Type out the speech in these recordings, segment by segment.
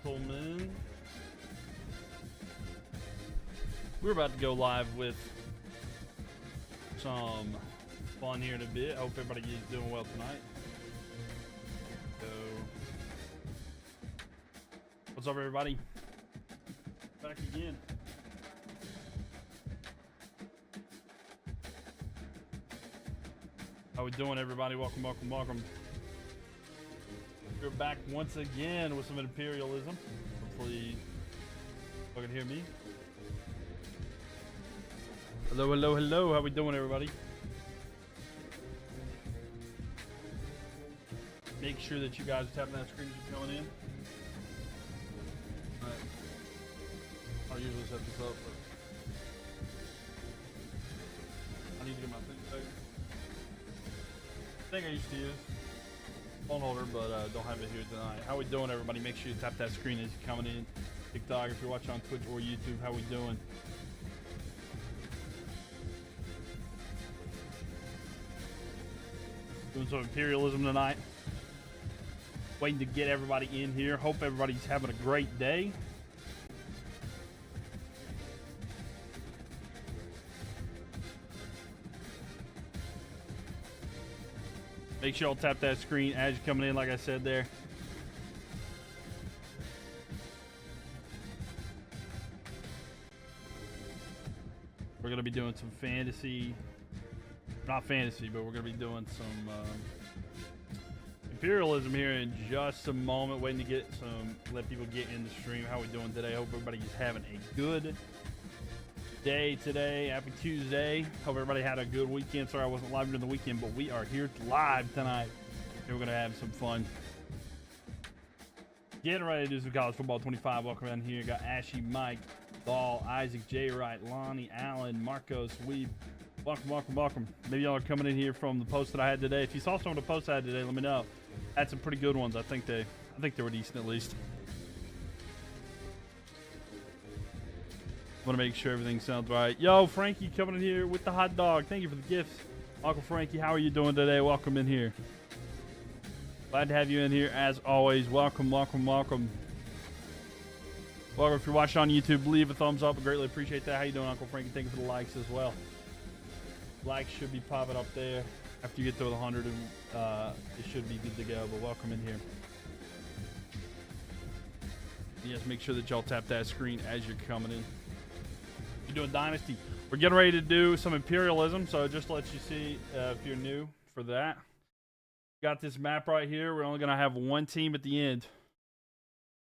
gentlemen. We're about to go live with some fun here in a bit. I hope everybody is doing well tonight. So, what's up, everybody? Back again. How we doing, everybody? Welcome, welcome, welcome. We're back once again with some Imperialism. Hopefully, you can hear me. Hello, hello, hello. How we doing, everybody? Make sure that you guys are tapping that screen as you're coming in. All right. I'll usually set this up, but I need to get my thing back. Thing I used to use. Phone holder, but don't have it here tonight. How we doing, everybody? Make sure you tap that screen as you're coming in. TikTok, if you're watching on Twitch or YouTube, how we doing? Doing some Imperialism tonight. Waiting to get everybody in here. Hope everybody's having a great day. Make sure y'all tap that screen as you're coming in, like I said there. We're going to be doing some fantasy. Not fantasy, but we're going to be doing some Imperialism here in just a moment. Waiting to get some, let people get in the stream. How we doing today? Hope everybody's having a good day today. Happy Tuesday. Hope everybody had a good weekend. Sorry I wasn't live during the weekend, but we are here live tonight. We're going to have some fun. Getting ready to do some college football 25. Welcome in here. Got Ashy, Mike, Ball, Isaac, J. Wright, Lonnie, Allen, Marcos, Weeb. Welcome, welcome, welcome. Maybe y'all are coming in here from the post that I had today. If you saw some of the posts I had today, let me know. I had some pretty good ones. I think they were decent at least. Want to make sure everything sounds right. Yo, Frankie coming in here with the hot dog. Thank you for the gifts. Uncle Frankie, how are you doing today? Welcome in here. Glad to have you in here as always. Welcome, welcome, welcome. Well, if you're watching on YouTube, leave a thumbs up. I greatly appreciate that. How you doing, Uncle Frankie? Thank you for the likes as well. Likes should be popping up there. After you get to 100, it should be good to go. But welcome in here. Yes, make sure that y'all tap that screen as you're coming in. You're doing Dynasty. We're getting ready to do some Imperialism, so just to let you see if you're new for that. Got this map right here. We're only going to have one team at the end.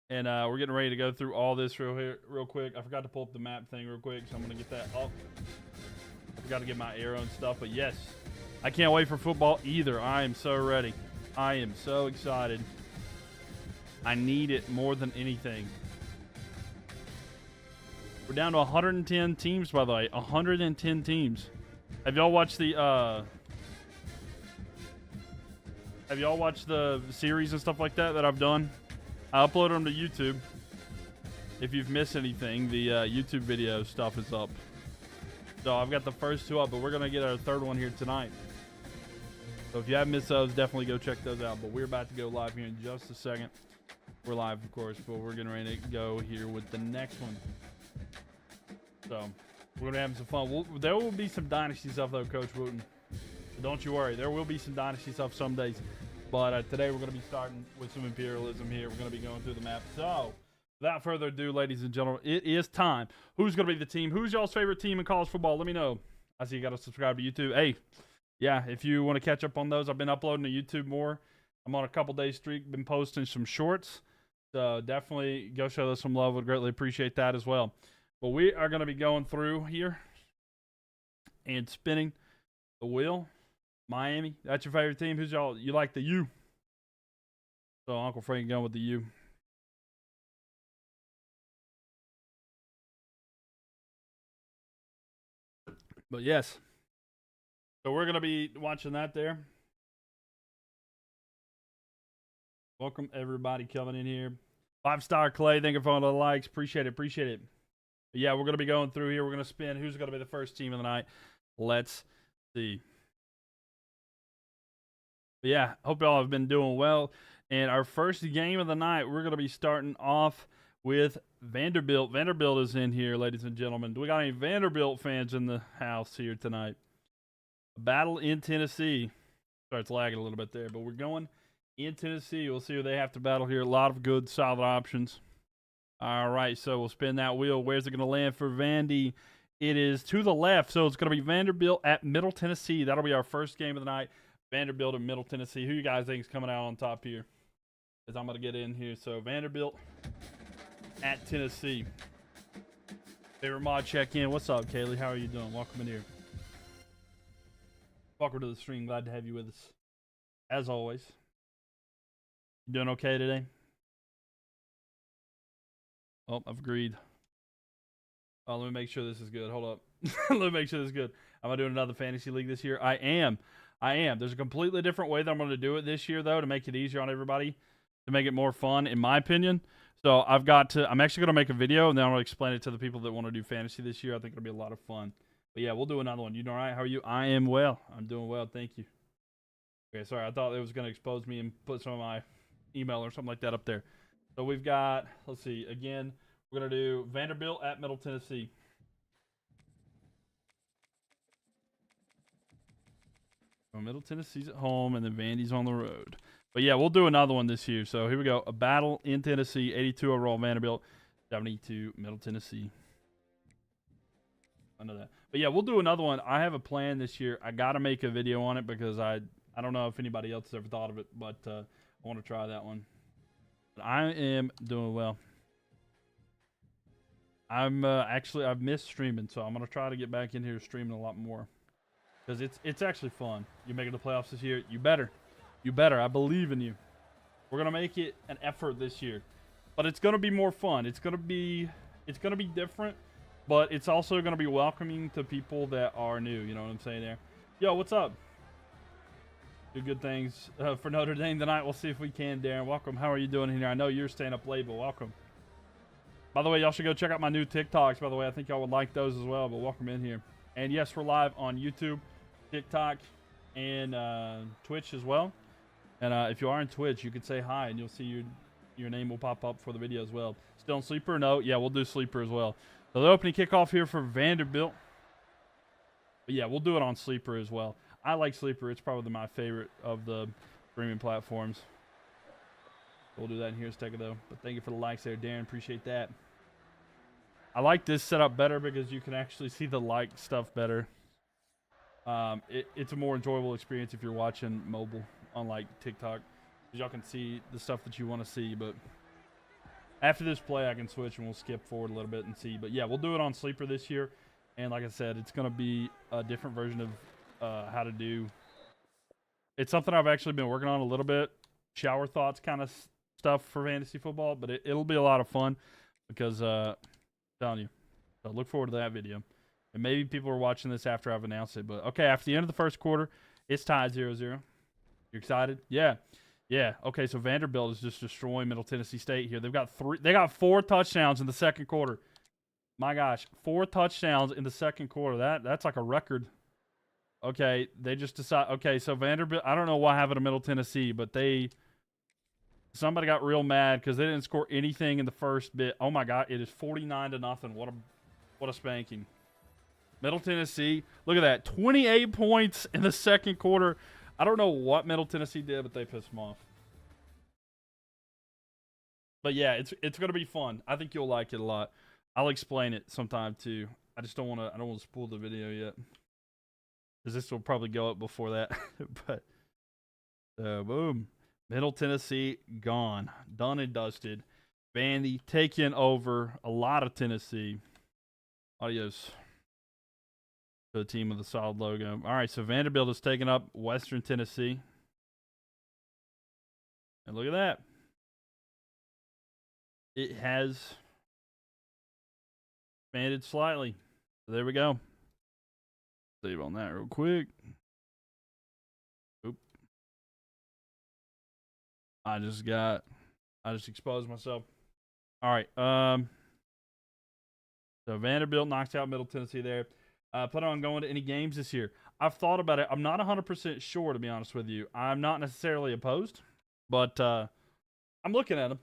And we're getting ready to go through all this real quick. I forgot to pull up the map thing real quick, so I'm going to get that up. I forgot to get my arrow and stuff, but yes. I can't wait for football either. I am so ready. I am so excited. I need it more than anything. We're down to 110 teams, by the way. 110 teams. Have y'all watched the series and stuff like that I've done? I upload them to YouTube. If you've missed anything, the YouTube video stuff is up. So I've got the first two up, but we're going to get our third one here tonight. So if you haven't missed those, definitely go check those out. But we're about to go live here in just a second. We're live, of course, but we're getting ready to go here with the next one. So we're going to have some fun. There will be some Dynasty stuff, though, Coach Wooten. So don't you worry. There will be some Dynasty stuff some days. But today we're going to be starting with some Imperialism here. We're going to be going through the map. So without further ado, ladies and gentlemen, it is time. Who's going to be the team? Who's y'all's favorite team in college football? Let me know. I see you got to subscribe to YouTube. Hey, yeah, if you want to catch up on those, I've been uploading to YouTube more. I'm on a couple days streak. Been posting some shorts. So definitely go show us some love. Would greatly appreciate that as well. But we are going to be going through here and spinning the wheel. Miami, that's your favorite team. Who's y'all? You like the U? So Uncle Frank going with the U. But yes. So we're going to be watching that there. Welcome everybody coming in here. 5-star Clay, thank you for all the likes. Appreciate it, appreciate it. But yeah, we're going to be going through here. We're going to spin who's going to be the first team of the night. Let's see. But yeah, hope y'all have been doing well. And our first game of the night, we're going to be starting off with Vanderbilt. Vanderbilt is in here, ladies and gentlemen. Do we got any Vanderbilt fans in the house here tonight? A battle in Tennessee. Sorry, it's lagging a little bit there, but we're going in Tennessee. We'll see who they have to battle here. A lot of good, solid options. All right, so we'll spin that wheel. Where's it going to land for Vandy? It is to the left, so it's going to be Vanderbilt at Middle Tennessee. That'll be our first game of the night. Vanderbilt and Middle Tennessee. Who you guys think is coming out on top here? As I'm going to get in here. So Vanderbilt at Tennessee. Favorite mod check in. What's up, Kaylee? How are you doing? Welcome in here. Welcome to the stream. Glad to have you with us. As always. You doing okay today? Oh, I've agreed. Oh, let me make sure this is good. Hold up. Let me make sure this is good. Am I doing another fantasy league this year? I am. There's a completely different way that I'm going to do it this year, though, to make it easier on everybody, to make it more fun, in my opinion. So I'm actually going to make a video, and then I'm going to explain it to the people that want to do fantasy this year. I think it'll be a lot of fun. But yeah, we'll do another one. You doing all right? How are you? I am well. I'm doing well. Thank you. Okay, sorry. I thought it was going to expose me and put some of my email or something like that up there. So we've got, let's see, again, we're going to do Vanderbilt at Middle Tennessee. So Middle Tennessee's at home, and then Vandy's on the road. But yeah, we'll do another one this year. So here we go. A battle in Tennessee, 82 overall Vanderbilt, 72 Middle Tennessee. I know that. But yeah, we'll do another one. I have a plan this year. I got to make a video on it because I don't know if anybody else has ever thought of it, but I want to try that one. But I am doing well. I've missed streaming, so I'm going to try to get back in here streaming a lot more. Because it's actually fun. You're making the playoffs this year. You better. I believe in you. We're going to make it an effort this year. But it's going to be more fun. It's going to be different, but it's also going to be welcoming to people that are new. You know what I'm saying there? Yo, what's up? Do good things for Notre Dame tonight. We'll see if we can, Darren. Welcome. How are you doing here? I know you're staying up late, but welcome. By the way, y'all should go check out my new TikToks. By the way, I think y'all would like those as well, but welcome in here. And yes, we're live on YouTube, TikTok, and Twitch as well. And if you are on Twitch, you can say hi, and you'll see your name will pop up for the video as well. Still on Sleeper? No? Yeah, we'll do Sleeper as well. So the opening kickoff here for Vanderbilt. But yeah, we'll do it on Sleeper as well. I like Sleeper. It's probably my favorite of the streaming platforms. We'll do that in here in a second, though. But thank you for the likes there, Darren. Appreciate that. I like this setup better because you can actually see the like stuff better. It's a more enjoyable experience if you're watching mobile on like TikTok, because y'all can see the stuff that you want to see. But after this play, I can switch and we'll skip forward a little bit and see. But yeah, we'll do it on Sleeper this year. And like I said, it's going to be a different version of how to do. It's something I've actually been working on a little bit. Shower thoughts kind of stuff for fantasy football, but it'll be a lot of fun because I'm telling you. So look forward to that video. And maybe people are watching this after I've announced it. But okay, after the end of the first quarter, it's tied 0-0. You excited? Yeah. Yeah. Okay, so Vanderbilt is just destroying Middle Tennessee State here. They got 4 touchdowns in the second quarter. My gosh, 4 touchdowns in the second quarter. That's like a record. Okay, they just decide. Okay, so Vanderbilt, I don't know what happened to Middle Tennessee, but somebody got real mad because they didn't score anything in the first bit. Oh my God, it is 49-0. What a spanking. Middle Tennessee, look at that, 28 points in the second quarter. I don't know what Middle Tennessee did, but they pissed them off. But yeah, it's gonna be fun. I think you'll like it a lot. I'll explain it sometime too. I just don't want to spoil the video yet, because this will probably go up before that. But boom, Middle Tennessee gone, done and dusted. Vandy taking over a lot of Tennessee. Adios to the team with a solid logo. All right, so Vanderbilt is taking up Western Tennessee. And look at that. It has expanded slightly. So there we go. Save on that real quick. Oop. I just exposed myself. All right. So Vanderbilt knocks out Middle Tennessee there. Plan on going to any games this year. I've thought about it. I'm not 100% sure, to be honest with you. I'm not necessarily opposed, but I'm looking at them.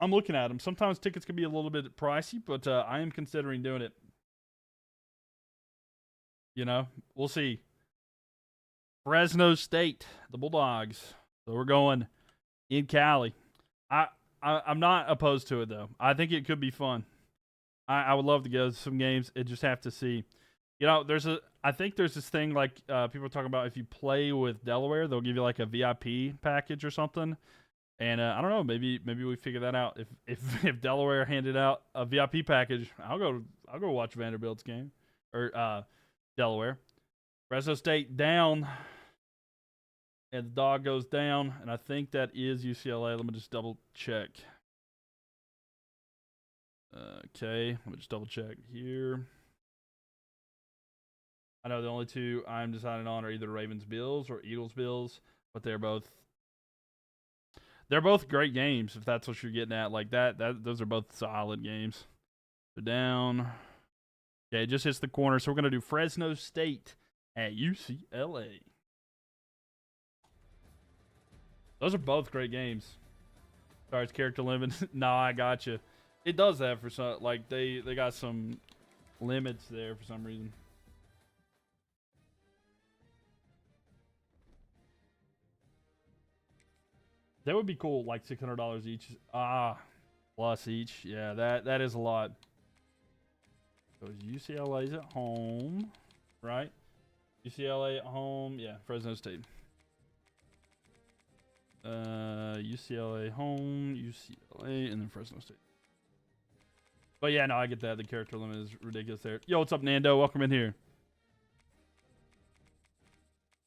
I'm looking at them. Sometimes tickets can be a little bit pricey, but I am considering doing it. You know, we'll see. Fresno State, the Bulldogs. So we're going in Cali. I'm not opposed to it though. I think it could be fun. I would love to go to some games and just have to see. You know, I think there's this thing like people are talking about if you play with Delaware, they'll give you like a VIP package or something. And I don't know, maybe we figure that out. If Delaware handed out a VIP package, I'll go watch Vanderbilt's game or Delaware. Fresno State down, and the dog goes down, and I think that is UCLA. Let me just double check. Okay, let me just double check here. I know the only two I'm deciding on are either Ravens Bills or Eagles Bills, but they're both great games if that's what you're getting at. Like that those are both solid games. They're down. Okay, it just hits the corner, so we're gonna do Fresno State at UCLA. Those are both great games. Sorry, it's character limit. No, I got you. It does that for some, like they got some limits there for some reason. That would be cool, like $600 each. Plus each. Yeah, that is a lot. So UCLA's at home, right? UCLA at home. Yeah, Fresno State. UCLA home, UCLA, and then Fresno State. But yeah, no, I get that. The character limit is ridiculous there. Yo, what's up, Nando? Welcome in here.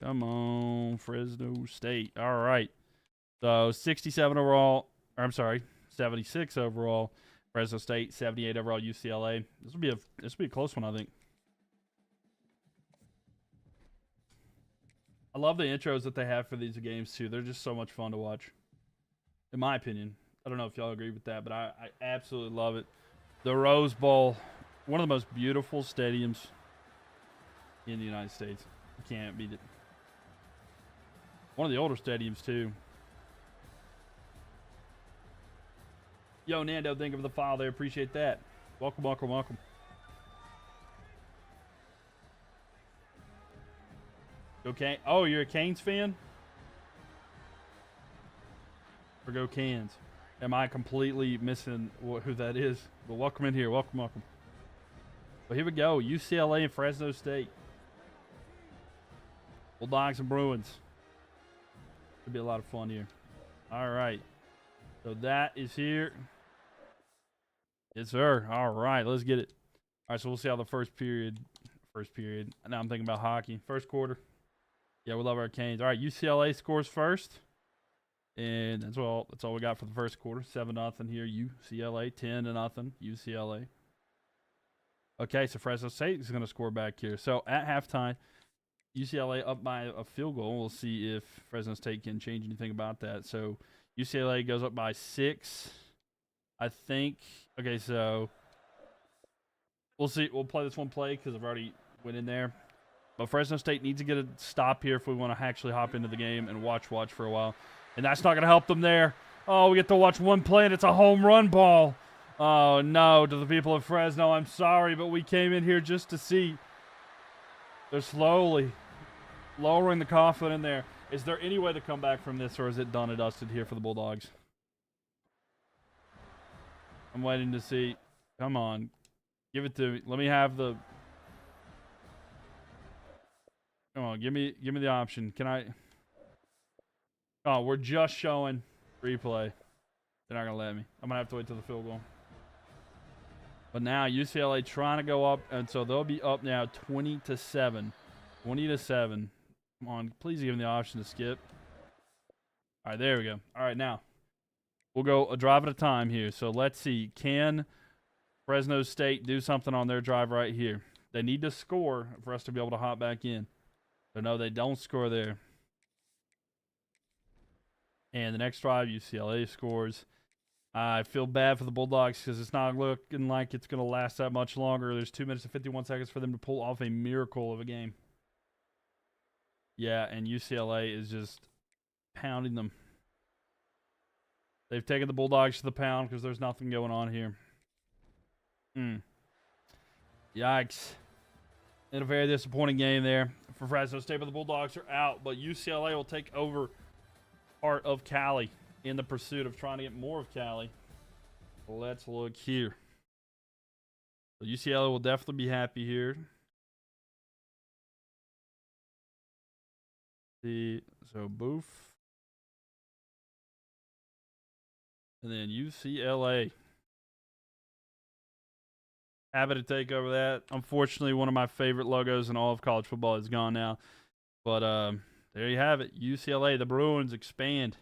Come on, Fresno State. All right. So 67 overall, or I'm sorry, 76 overall. Fresno State, 78 overall. UCLA. This will be a close one, I think. I love the intros that they have for these games too. They're just so much fun to watch, in my opinion. I don't know if y'all agree with that, but I absolutely love it. The Rose Bowl, one of the most beautiful stadiums in the United States. You can't beat it. One of the older stadiums too. Yo, Nando, thank you for the file there. Appreciate that. Welcome, welcome, welcome. Okay. Oh, you're a Canes fan? Or go Cans? Am I completely missing who that is? But welcome in here. Welcome, welcome. But here we go. UCLA and Fresno State. Bulldogs and Bruins. Should be a lot of fun here. All right. So that is here. Yes, sir. All right. Let's get it. All right. So we'll see how the first period. Now I'm thinking about hockey. First quarter. Yeah, we love our Canes. All right. UCLA scores first. And that's all we got for the first quarter. 7-0 here. UCLA. 10-0. UCLA. Okay, so Fresno State is going to score back here. So at halftime, UCLA up by a field goal. We'll see if Fresno State can change anything about that. So UCLA goes up by 6, I think. Okay, so we'll see. We'll play this one play because I've already went in there. But Fresno State needs to get a stop here if we want to actually hop into the game and watch for a while. And that's not going to help them there. Oh, we get to watch one play, and it's a home run ball. Oh, no, to the people of Fresno, I'm sorry, but we came in here just to see. They're slowly lowering the coffin in there. Is there any way to come back from this, or is it done and dusted here for the Bulldogs? I'm waiting to see. Come on. Give it to me. Let me have the... Come on, give me the option. Can I... Oh, we're just showing replay. They're not going to let me. I'm going to have to wait till the field goal. But now UCLA trying to go up, and so they'll be up now 20-7. 20-7. Come on, please give them the option to skip. All right, there we go. All right, now we'll go a drive at a time here. So let's see. Can Fresno State do something on their drive right here? They need to score for us to be able to hop back in. So no, they don't score there. And the next drive, UCLA scores. I feel bad for the Bulldogs because it's not looking like it's going to last that much longer. There's 2 minutes and 51 seconds for them to pull off a miracle of a game. Yeah, and UCLA is just pounding them. They've taken the Bulldogs to the pound because there's nothing going on here. Yikes. In a very disappointing game there for Fresno State, but the Bulldogs are out. But UCLA will take over part of Cali in the pursuit of trying to get more of Cali. Let's look here. So UCLA will definitely be happy here. So Boof. And then UCLA. Happy to take over that. Unfortunately, one of my favorite logos in all of college football is gone now. But there you have it. UCLA, the Bruins expand.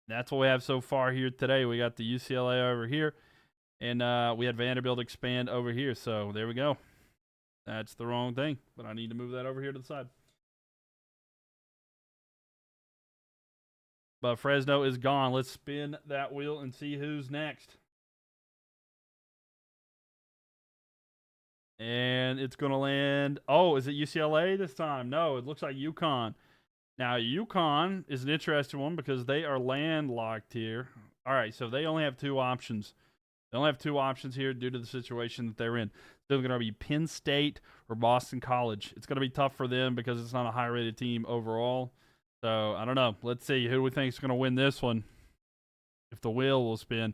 That's what we have so far here today. We got the UCLA over here. And we had Vanderbilt expand over here. So there we go. That's the wrong thing. But I need to move that over here to the side. But Fresno is gone. Let's spin that wheel and see who's next. And it's going to land. Oh, is it UCLA this time? No, it looks like UConn. Now, UConn is an interesting one because they are landlocked here. All right, so they only have two options. They only have two options here due to the situation that they're in. They're going to be Penn State or Boston College. It's going to be tough for them because it's not a high-rated team overall. So, I don't know. Let's see. Who do we think is going to win this one? If the wheel will spin.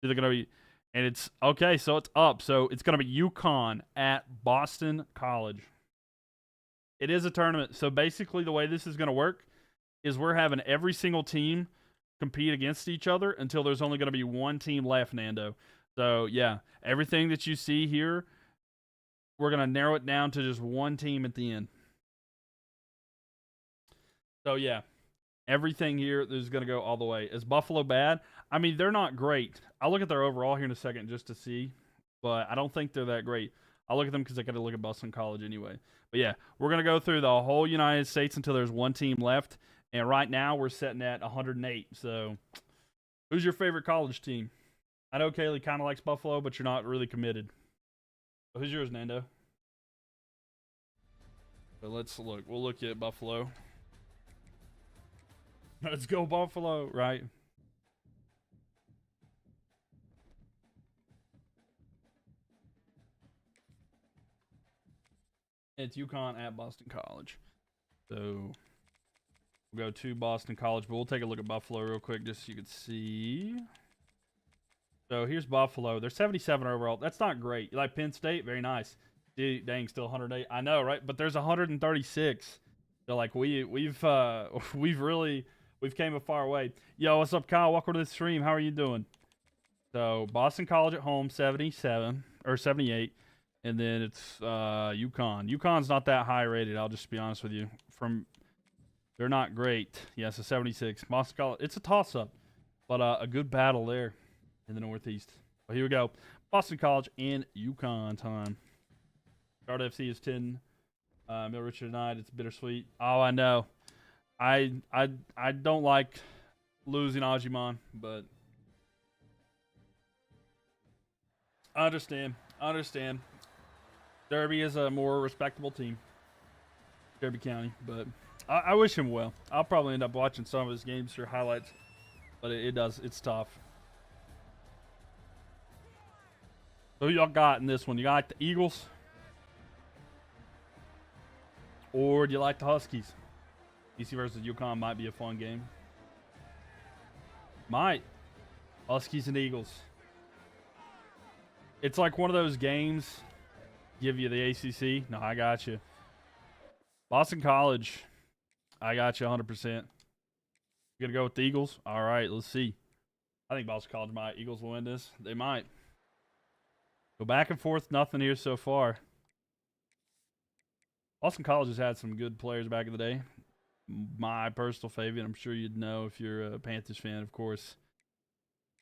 Either going to be... And it's... Okay, so it's up. So, it's going to be UConn at Boston College. It is a tournament. So, basically, the way this is going to work is we're having every single team compete against each other until there's only going to be one team left, Nando. So, yeah. Everything that you see here, we're going to narrow it down to just one team at the end. So, yeah, everything here is going to go all the way. Is Buffalo bad? I mean, they're not great. I'll look at their overall here in a second just to see, but I don't think they're that great. I'll look at them because I got to look at Boston College anyway. But, yeah, we're going to go through the whole United States until there's one team left, and right now we're sitting at 108. So, who's your favorite college team? I know Kaylee kind of likes Buffalo, but you're not really committed. So who's yours, Nando? So let's look. We'll look at Buffalo. Let's go Buffalo, right? It's UConn at Boston College. So we'll go to Boston College, but we'll take a look at Buffalo real quick just so you can see. So here's Buffalo. They're 77 overall. That's not great. You like Penn State? Very nice. Dude, dang, still 108. I know, right? But there's 136. So like we've came a far way. Yo, what's up, Kyle? Welcome to the stream. How are you doing? So Boston College at home, 77 or 78, and then it's UConn. UConn's not that high rated. I'll just be honest with you. They're not great. Yeah, so 76. Boston College. It's a toss up, but a good battle there in the Northeast. Well, here we go. Boston College and UConn time. Guard FC is 10. Mill Richard tonight. It's bittersweet. Oh, I know. I don't like losing Ajimon, but I understand. Derby is a more respectable team. Derby County, but I wish him well. I'll probably end up watching some of his games or highlights, but it's tough. So who y'all got in this one? You got the Eagles? Or do you like the Huskies? EC versus UConn might be a fun game. Might. Huskies and Eagles. It's like one of those games. Give you the ACC. No, I got you. Boston College. I got you 100%. You gonna go with the Eagles? All right, let's see. I think Boston College might. Eagles will win this. They might. Go back and forth. Nothing here so far. Boston College has had some good players back in the day. My personal favorite, I'm sure you'd know if you're a Panthers fan, of course,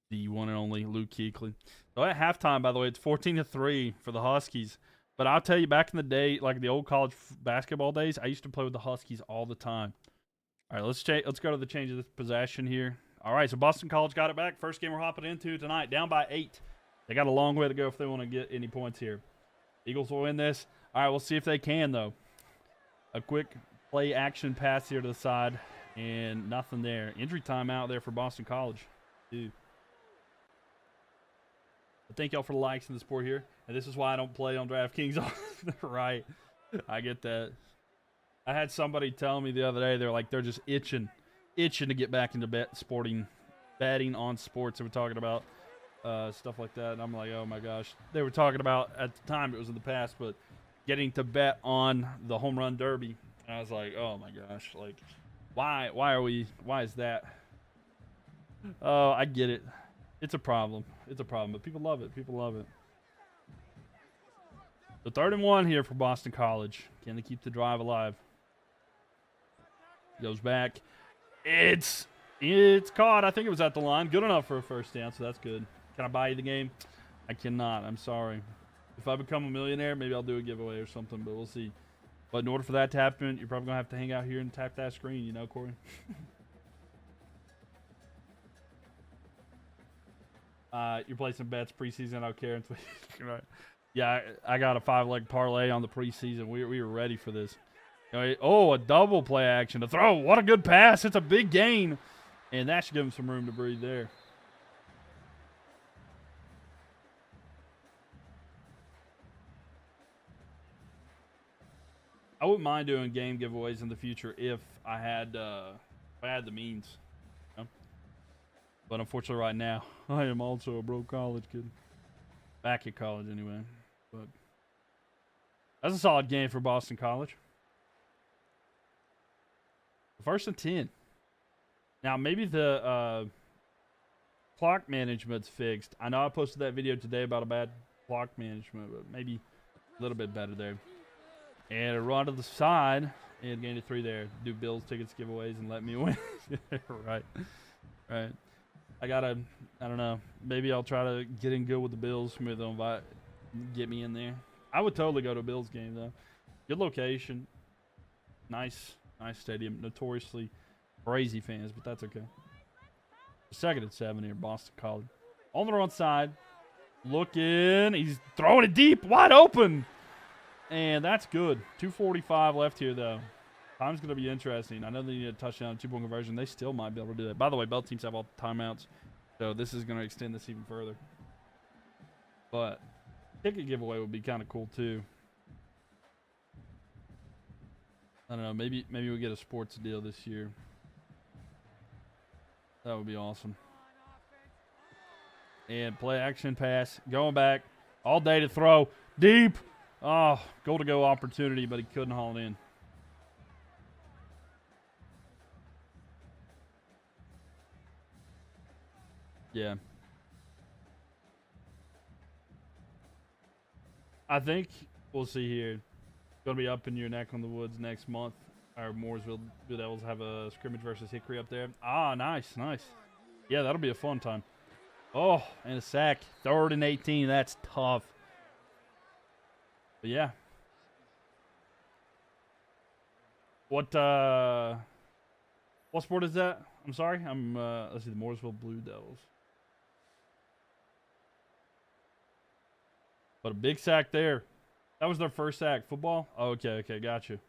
the one and only Luke Kuechly. So at halftime, by the way, it's 14-3 for the Huskies. But I'll tell you, back in the day, like the old college basketball days, I used to play with the Huskies all the time. All right, let's go to the change of the possession here. All right, so Boston College got it back. First game we're hopping into tonight, down by 8. They got a long way to go if they want to get any points here. Eagles will win this. All right, we'll see if they can, though. A quick play action pass here to the side, and nothing there. Injury timeout there for Boston College. too. But thank y'all for the likes in the sport here. And this is why I don't play on DraftKings. Right. I get that. I had somebody tell me the other day, they're like, they're just itching to get back into betting on sports. They were talking about stuff like that. And I'm like, oh my gosh. They were talking about, at the time, it was in the past, but getting to bet on the home run derby. And I was like, oh my gosh. Like, why is that? Oh, I get it. It's a problem. It's a problem, but people love it. People love it. So 3rd and 1 here for Boston College. Can they keep the drive alive? Goes back. It's caught. I think it was at the line. Good enough for a first down, so that's good. Can I buy you the game? I cannot. I'm sorry. If I become a millionaire, maybe I'll do a giveaway or something, but we'll see. But in order for that to happen, you're probably going to have to hang out here and tap that screen, you know, Corey? You're placing bets preseason. I don't care. Right. Yeah, I got a 5-leg parlay on the preseason. We were ready for this. Oh, a double play action to throw. What a good pass. It's a big gain. And that should give him some room to breathe there. I wouldn't mind doing game giveaways in the future if I had the means. You know? But unfortunately right now, I am also a broke college kid. Back at college anyway. But that's a solid game for Boston College. 1st and 10. Now, maybe the clock management's fixed. I know I posted that video today about a bad clock management, but maybe a little bit better there. And a run to the side and gain a 3 there. Do Bills tickets giveaways and let me win. Right. Right. I don't know. Maybe I'll try to get in good with the Bills. Maybe they'll get me in there. I would totally go to a Bills game, though. Good location. Nice stadium. Notoriously crazy fans, but that's okay. 2nd and 7 here, Boston College. On the run side. Looking. He's throwing it deep. Wide open. And that's good. 2:45 left here, though. Time's going to be interesting. I know they need a touchdown, 2-point conversion. They still might be able to do that. By the way, both teams have all the timeouts, so this is going to extend this even further. But ticket giveaway would be kind of cool, too. I don't know. Maybe we get a sports deal this year. That would be awesome. And play action pass. Going back. All day to throw. Deep. Oh, goal-to-go opportunity, but he couldn't haul it in. Yeah. I think we'll see here. Going to be up in your neck on the woods next month. Our Mooresville Blue Devils have a scrimmage versus Hickory up there. Ah, nice. Yeah, that'll be a fun time. Oh, and a sack. 3rd and 18. That's tough. But yeah. What sport is that? I'm sorry. Let's see, the Mooresville Blue Devils. But a big sack there. That was their first sack. Football? Oh, okay, gotcha.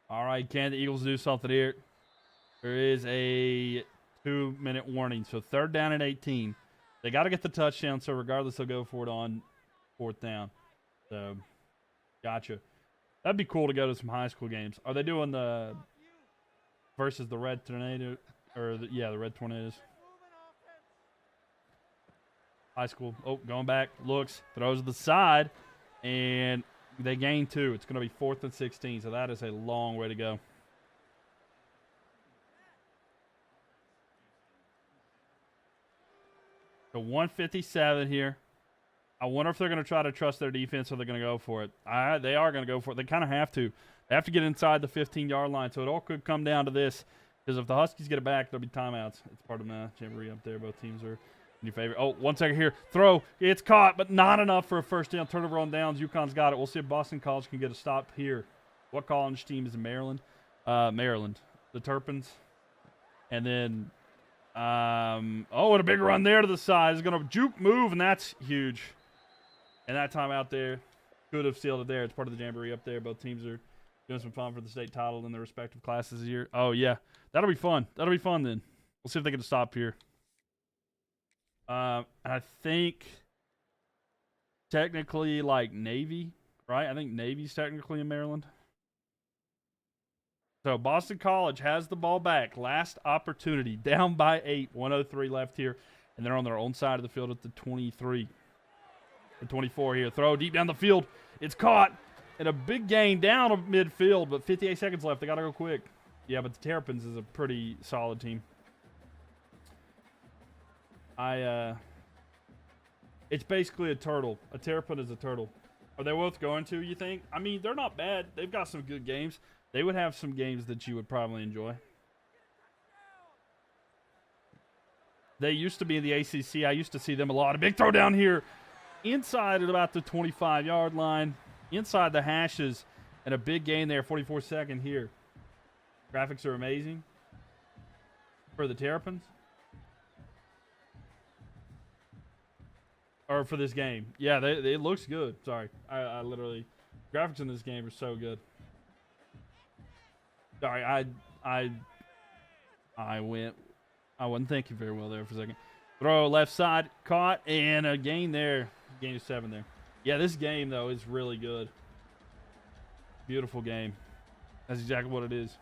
All right, can the Eagles do something here? There is a 2-minute warning. So 3rd down and 18. They got to get the touchdown, so regardless, they'll go for it on 4th down. So, gotcha. That'd be cool to go to some high school games. Are they doing the versus the Red Tornado? Or, the Red Tornadoes. High school. Oh, going back. Looks. Throws to the side. And they gain 2. It's going to be 4th and 16, so that is a long way to go. So 157 here. I wonder if they're going to try to trust their defense or they're going to go for it. They are going to go for it. They kind of have to. They have to get inside the 15-yard line, so it all could come down to this. Because if the Huskies get it back, there'll be timeouts. It's part of my jamboree up there. Both teams are in your favor. Oh, 1 second here. Throw. It's caught, but not enough for a first down. Turnover on downs. UConn's got it. We'll see if Boston College can get a stop here. What college team is in Maryland? Maryland. The Terrapins. And then... oh, and a big run there to the side. It's going to juke move, and that's huge. And that time out there could have sealed it there. It's part of the jamboree up there. Both teams are Doing some fun for the state title in their respective classes this year. Oh, yeah. That'll be fun. That'll be fun then. We'll see if they can stop here. I think technically like Navy, right? I think Navy's technically in Maryland. So Boston College has the ball back. Last opportunity. Down by 8. 1:03 left here. And they're on their own side of the field at the 23. The 24 here. Throw deep down the field. It's caught. And a big gain down of midfield, but 58 seconds left. They got to go quick. Yeah, but the Terrapins is a pretty solid team. It's basically a turtle. A Terrapin is a turtle. Are they both going to, you think? I mean, they're not bad. They've got some good games. They would have some games that you would probably enjoy. They used to be in the ACC. I used to see them a lot. A big throw down here. Inside at about the 25-yard line. Inside the hashes. And a big gain there. 44-second here. Graphics are amazing. For the Terrapins. Or for this game. Yeah, it looks good. Sorry. I literally... Graphics in this game are so good. Sorry, I wasn't thinking very well there for a second. Throw left side, caught, and a gain there. Gain of 7 there. Yeah, this game, though, is really good. Beautiful game. That's exactly what it is.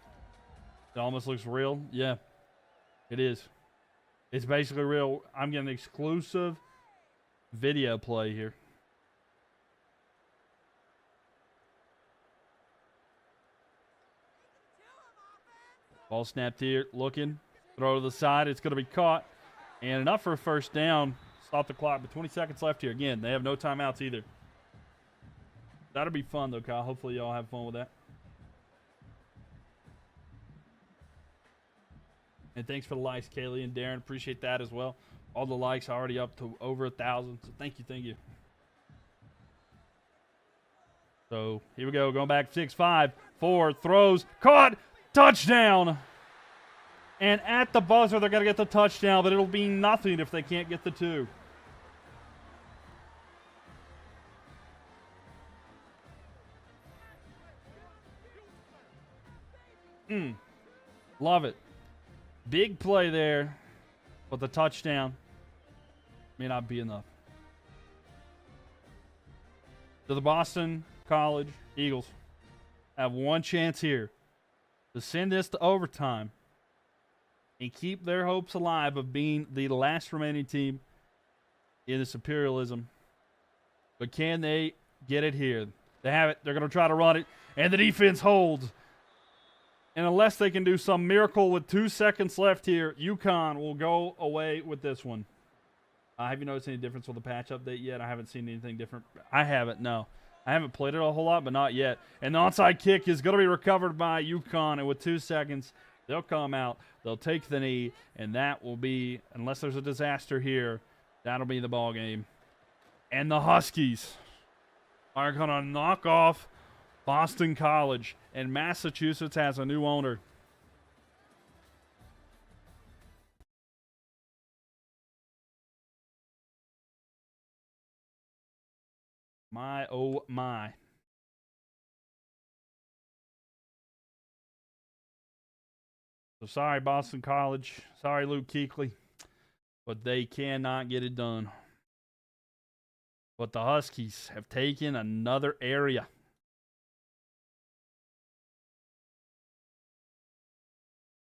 It almost looks real. Yeah, it is. It's basically real. I'm getting exclusive video play here. Ball snapped here, looking. Throw to the side. It's going to be caught. And enough for a first down. Stop the clock, but 20 seconds left here. Again, they have no timeouts either. That'll be fun, though, Kyle. Hopefully y'all have fun with that. And thanks for the likes, Kaylee and Darren. Appreciate that as well. All the likes are already up to over 1,000. So thank you, thank you. So here we go. Going back 6-5. 4 throws. Caught. Touchdown. And at the buzzer, they're going to get the touchdown, but it'll be nothing if they can't get the 2. Love it. Big play there, but the touchdown may not be enough. So the Boston College Eagles have one chance here to send this to overtime and keep their hopes alive of being the last remaining team in this Imperialism. But can they get it here? They have it. They're going to try to run it, and the defense holds. And unless they can do some miracle with 2 seconds left here, UConn will go away with this one. Have you noticed any difference with the patch update yet? I haven't seen anything different. I haven't, no. I haven't played it a whole lot, but not yet. And the onside kick is going to be recovered by UConn, and with 2 seconds, they'll come out, they'll take the knee, and that will be, unless there's a disaster here, that'll be the ball game. And the Huskies are going to knock off Boston College, and Massachusetts has a new owner. My, oh my. So sorry, Boston College. Sorry, Luke Kuechly. But they cannot get it done. But the Huskies have taken another area.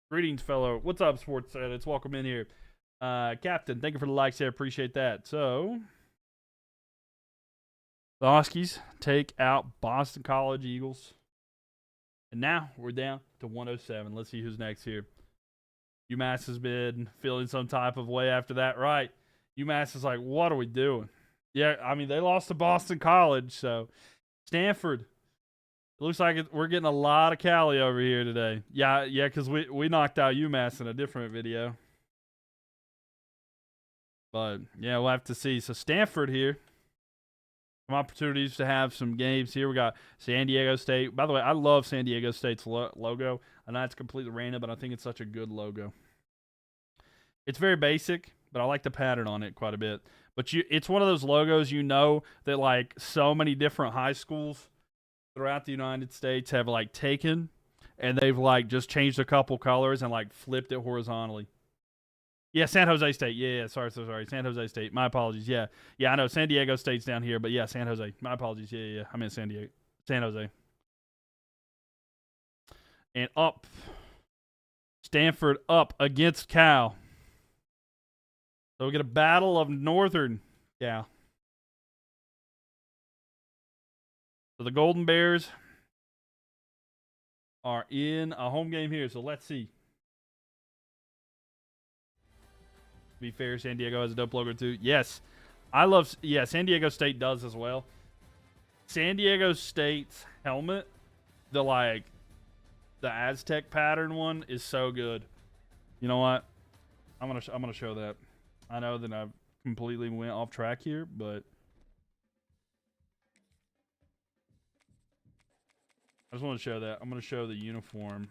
Greetings, fellow. What's up, sports edits? Welcome in here. Captain, thank you for the likes there. Appreciate that. So, the Huskies take out Boston College Eagles. And now we're down to 107. Let's see who's next here. UMass has been feeling some type of way after that, right? UMass is like, what are we doing? Yeah, I mean, they lost to Boston College, so Stanford. It looks like we're getting a lot of Cali over here today. Yeah, because we knocked out UMass in a different video. But, yeah, we'll have to see. So, Stanford here. Some opportunities to have some games here. We got San Diego State. By the way, I love San Diego State's logo. I know it's completely random, but I think it's such a good logo. It's very basic, but I like the pattern on it quite a bit. But it's one of those logos that, like, so many different high schools throughout the United States have like taken and they've like just changed a couple colors and like flipped it horizontally. Yeah, San Jose State. Yeah, sorry. San Jose State. My apologies. Yeah, I know San Diego State's down here, but yeah, San Jose. My apologies. Yeah. I meant San Jose. And up, Stanford up against Cal. So we get a battle of Northern Cal. So the Golden Bears are in a home game here. So let's see. To be fair, San Diego has a dope logo too. Yes. San Diego State does as well. San Diego State's helmet, the Aztec pattern one is so good. You know what? I'm gonna show that. I know that I've completely went off track here, but I just want to show that. I'm gonna show the uniform.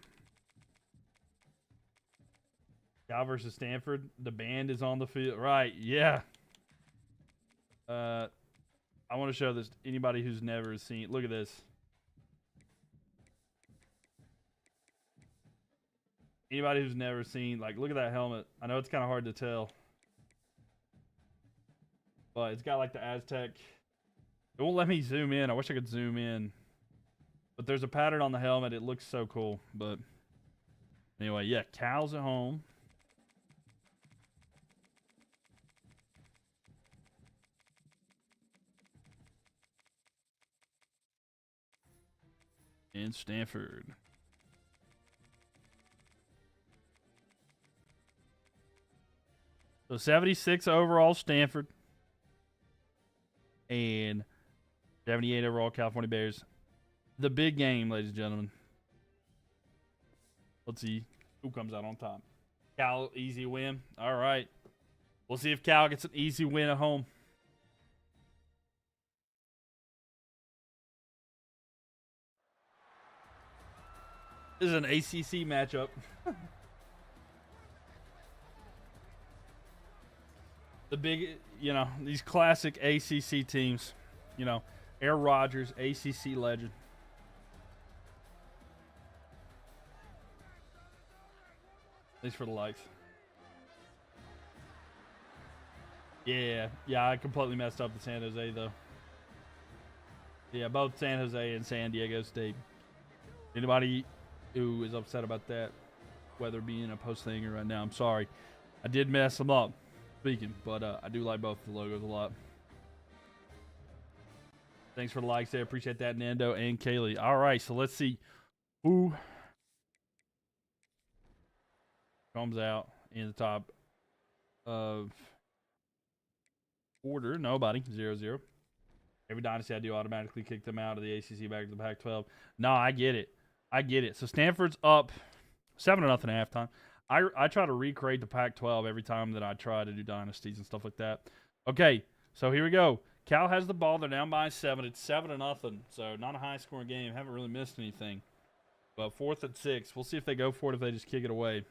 Cal versus Stanford. The band is on the field. Right, yeah. I want to show this to anybody who's never seen. Look at this. Anybody who's never seen, like, look at that helmet. I know it's kind of hard to tell. But it's got, like, the Aztec. It won't let me zoom in. I wish I could zoom in. But there's a pattern on the helmet. It looks so cool. But anyway, yeah, Cal's at home. In Stanford. So 76 overall Stanford. And 78 overall California Bears. The big game, ladies and gentlemen. Let's see who comes out on top. Cal, easy win. All right. We'll see if Cal gets an easy win at home. This is an ACC matchup. The big, these classic ACC teams. Aaron Rodgers, ACC legend. Thanks for the likes. Yeah, I completely messed up the San Jose, though. Yeah, both San Jose and San Diego State. Anybody who is upset about that, whether being a post thinger right now, I'm sorry. I did mess them up, speaking, but I do like both the logos a lot. Thanks for the likes there. Appreciate that, Nando and Kaylee. All right, so let's see who comes out in the top of order. Nobody. 0-0. Every dynasty I do automatically kick them out of the ACC back to the Pac-12. No, I get it. So Stanford's up 7-0 at halftime. I try to recreate the Pac-12 every time that I try to do dynasties and stuff like that. Okay, so here we go. Cal has the ball. They're down by 7. It's 7-0, so not a high-scoring game. Haven't really missed anything. But 4th and 6. We'll see if they go for it, if they just kick it away.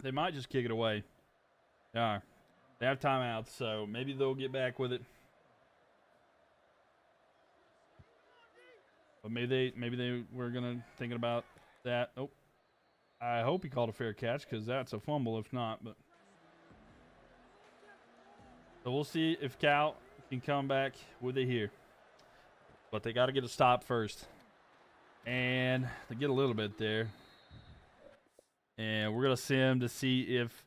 They might just kick it away. Yeah. They have timeouts, so maybe they'll get back with it. But maybe they were thinking about that. Oh, I hope he called a fair catch, because that's a fumble if not. But so we'll see if Cal can come back with it here. But they got to get a stop first, and they get a little bit there. And we're gonna sim to see if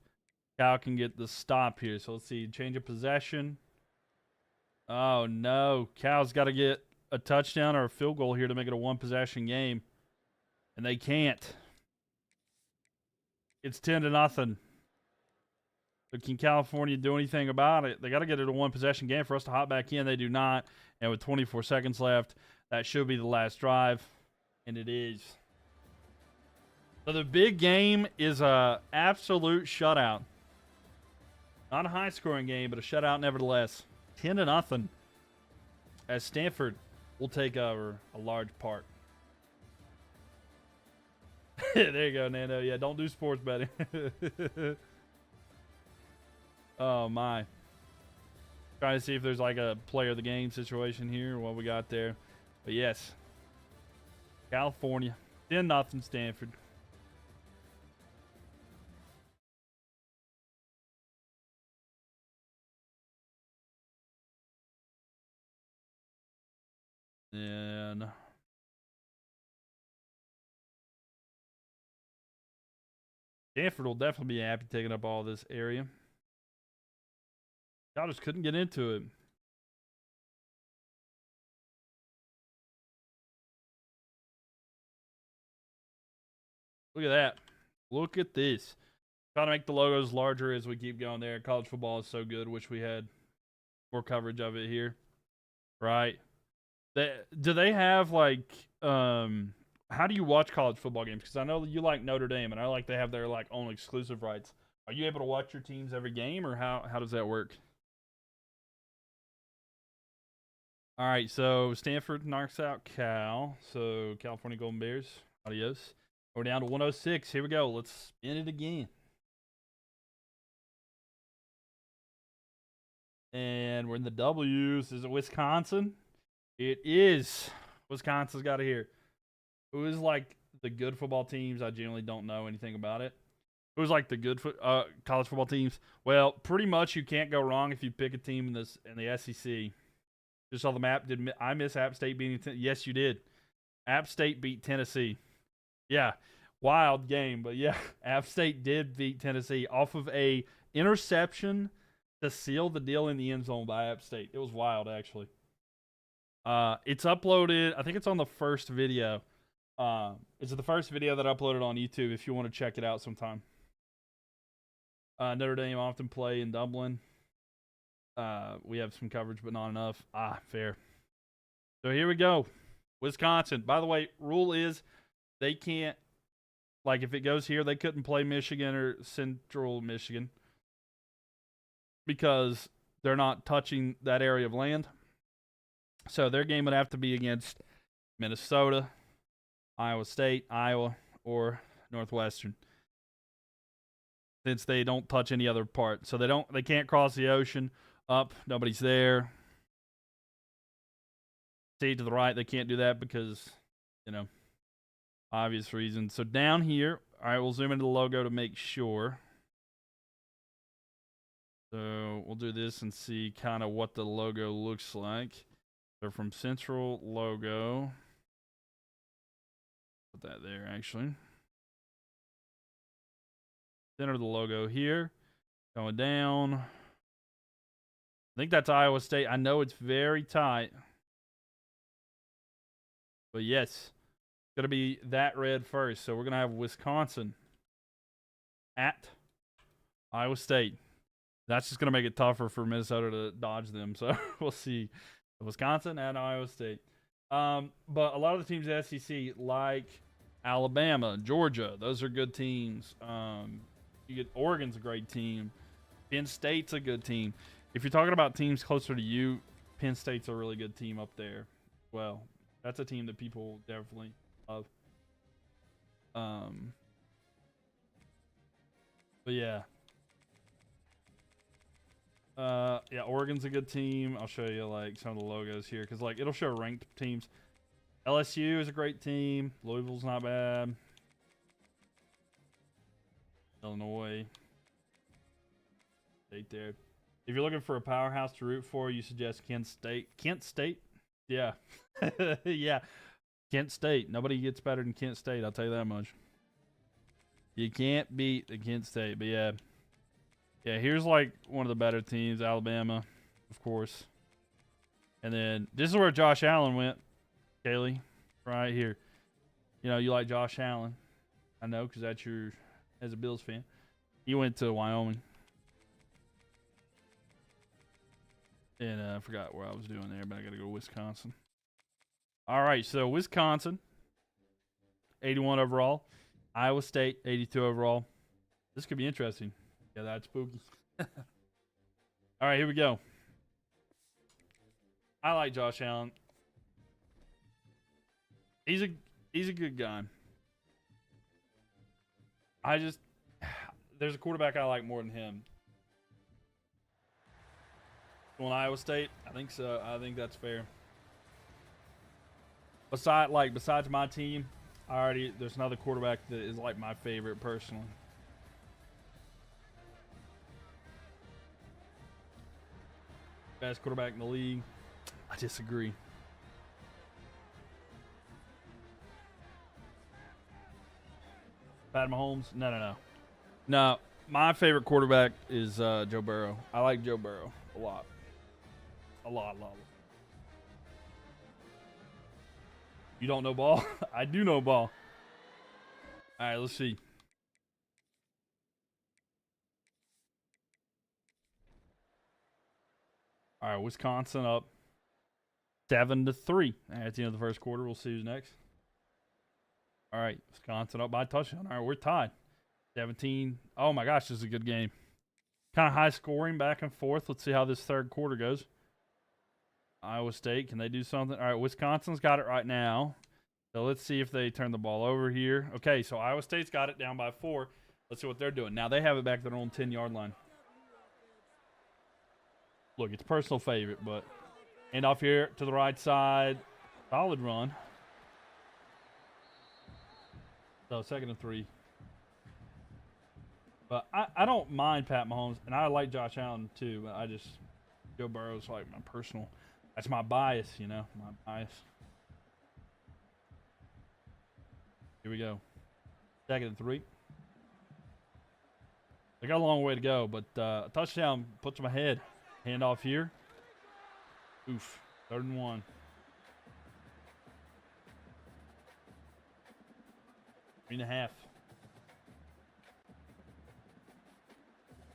Cal can get the stop here. So let's see, change of possession. Oh no, Cal's got to get a touchdown or a field goal here to make it a one-possession game, and they can't. It's 10-0. But can California do anything about it? They got to get it a one-possession game for us to hop back in. They do not, and with 24 seconds left, that should be the last drive, and it is. So the big game is a absolute shutout. Not a high-scoring game, but a shutout nevertheless. 10-0. As Stanford will take over a large part. There you go, Nando. Yeah, don't do sports betting. Oh, my. Trying to see if there's like a player of the game situation here, what we got there. But yes, California. 10-0 Stanford. And Stanford will definitely be happy taking up all this area. Y'all just couldn't get into it. Look at that. Look at this. Trying to make the logos larger as we keep going there. College football is so good. Wish we had more coverage of it here. Right. Do they have like how do you watch college football games? Because I know you like Notre Dame, and I like they have their like own exclusive rights. Are you able to watch your teams every game, or how does that work? All right, so Stanford knocks out Cal. So California Golden Bears, adios. We're down to 106. Here we go. Let's spin it again. And we're in the W's. Is it Wisconsin? It is. Wisconsin's got it here. Who is like the good football teams? I generally don't know anything about it. Who's like the good college football teams? Well, pretty much you can't go wrong if you pick a team in the SEC. Just saw the map. Did I miss App State beating? Yes, you did. App State beat Tennessee. Yeah, wild game, but yeah, App State did beat Tennessee off of a interception to seal the deal in the end zone by App State. It was wild, actually. It's uploaded. I think it's on the first video. It's the first video that I uploaded on YouTube. If you want to check it out sometime. Notre Dame often play in Dublin. We have some coverage, but not enough. Fair. So here we go. Wisconsin. By the way, rule is they can't, like if it goes here, they couldn't play Michigan or Central Michigan because they're not touching that area of land. So their game would have to be against Minnesota, Iowa State, Iowa, or Northwestern, since they don't touch any other part. So they can't cross the ocean. Up, nobody's there. See to the right, they can't do that because, obvious reasons. So down here, all right, we'll zoom into the logo to make sure. So we'll do this and see kind of what the logo looks like. So from Central logo, put that there actually. Center of the logo here, going down. I think that's Iowa State. I know it's very tight. But yes, it's going to be that red first. So we're going to have Wisconsin at Iowa State. That's just going to make it tougher for Minnesota to dodge them. So we'll see. Wisconsin at Iowa State. But a lot of the teams in the SEC, like Alabama, Georgia, those are good teams. You get Oregon's a great team. Penn State's a good team. If you're talking about teams closer to you, Penn State's a really good team up there. Well, that's a team that people definitely love. But yeah. Yeah, Oregon's a good team. I'll show you like some of the logos here because like it'll show ranked teams. LSU is a great team. Louisville's not bad. Illinois. State there. If you're looking for a powerhouse to root for, you suggest Kent State. Kent State? Yeah. Yeah. Kent State. Nobody gets better than Kent State, I'll tell you that much. You can't beat the Kent State, but yeah. Yeah, here's like one of the better teams, Alabama, of course. And then this is where Josh Allen went, Kaylee, right here. You like Josh Allen. I know, because that's as a Bills fan. He went to Wyoming. And I forgot where I was doing there, but I got to go to Wisconsin. All right, so Wisconsin, 81 overall. Iowa State, 82 overall. This could be interesting. Yeah, that's spooky. All right, here we go. I like Josh Allen. He's a good guy. There's a quarterback I like more than him. On Iowa State? I think so. I think that's fair. Besides my team, there's another quarterback that is like my favorite personally. Best quarterback in the league. I disagree. Pat Mahomes? No. No, my favorite quarterback is Joe Burrow. I like Joe Burrow a lot. A lot. You don't know ball? I do know ball. All right, let's see. All right, Wisconsin up 7-3 at the end of the first quarter. We'll see who's next. All right, Wisconsin up by a touchdown. All right, we're tied. 17. Oh my gosh, this is a good game. Kind of high scoring, back and forth. Let's see how this third quarter goes. Iowa State, can they do something? All right, Wisconsin's got it right now. So let's see if they turn the ball over here. Okay, so Iowa State's got it down by 4. Let's see what they're doing. Now they have it back to their own 10-yard line. Look, it's personal favorite, but end off here to the right side. Solid run. So 2nd and 3. But I don't mind Pat Mahomes, and I like Josh Allen too, but Joe Burrow's like my personal, that's my bias, my bias. Here we go. 2nd and 3. They got a long way to go, but a touchdown puts them ahead. Handoff here. Oof. 3rd and 1. 3.5.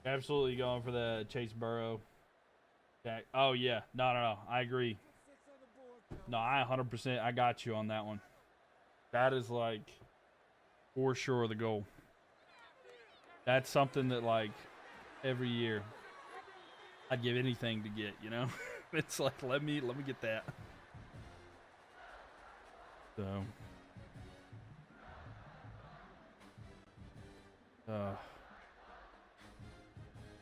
Absolutely going for the Chase Burrow. Okay. Oh, yeah. No. I agree. No, I 100%. I got you on that one. That is, like, for sure the goal. That's something that, like, every year I'd give anything to get, It's like, let me get that. So.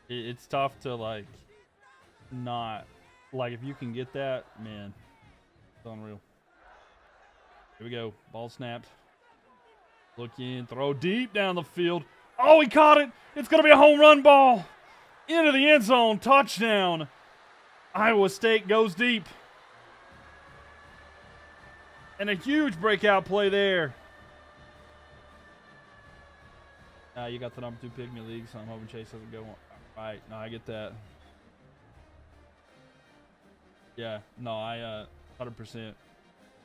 It's tough to, like, not, like, if you can get that, man, it's unreal. Here we go. Ball snapped. Look in. Throw deep down the field. Oh, he caught it. It's going to be a home run ball. Into the end zone. Touchdown. Iowa State goes deep. And a huge breakout play there. You got the number 2 pick in your league, so I'm hoping Chase doesn't go on. Right, no, I get that. Yeah, no, I 100%.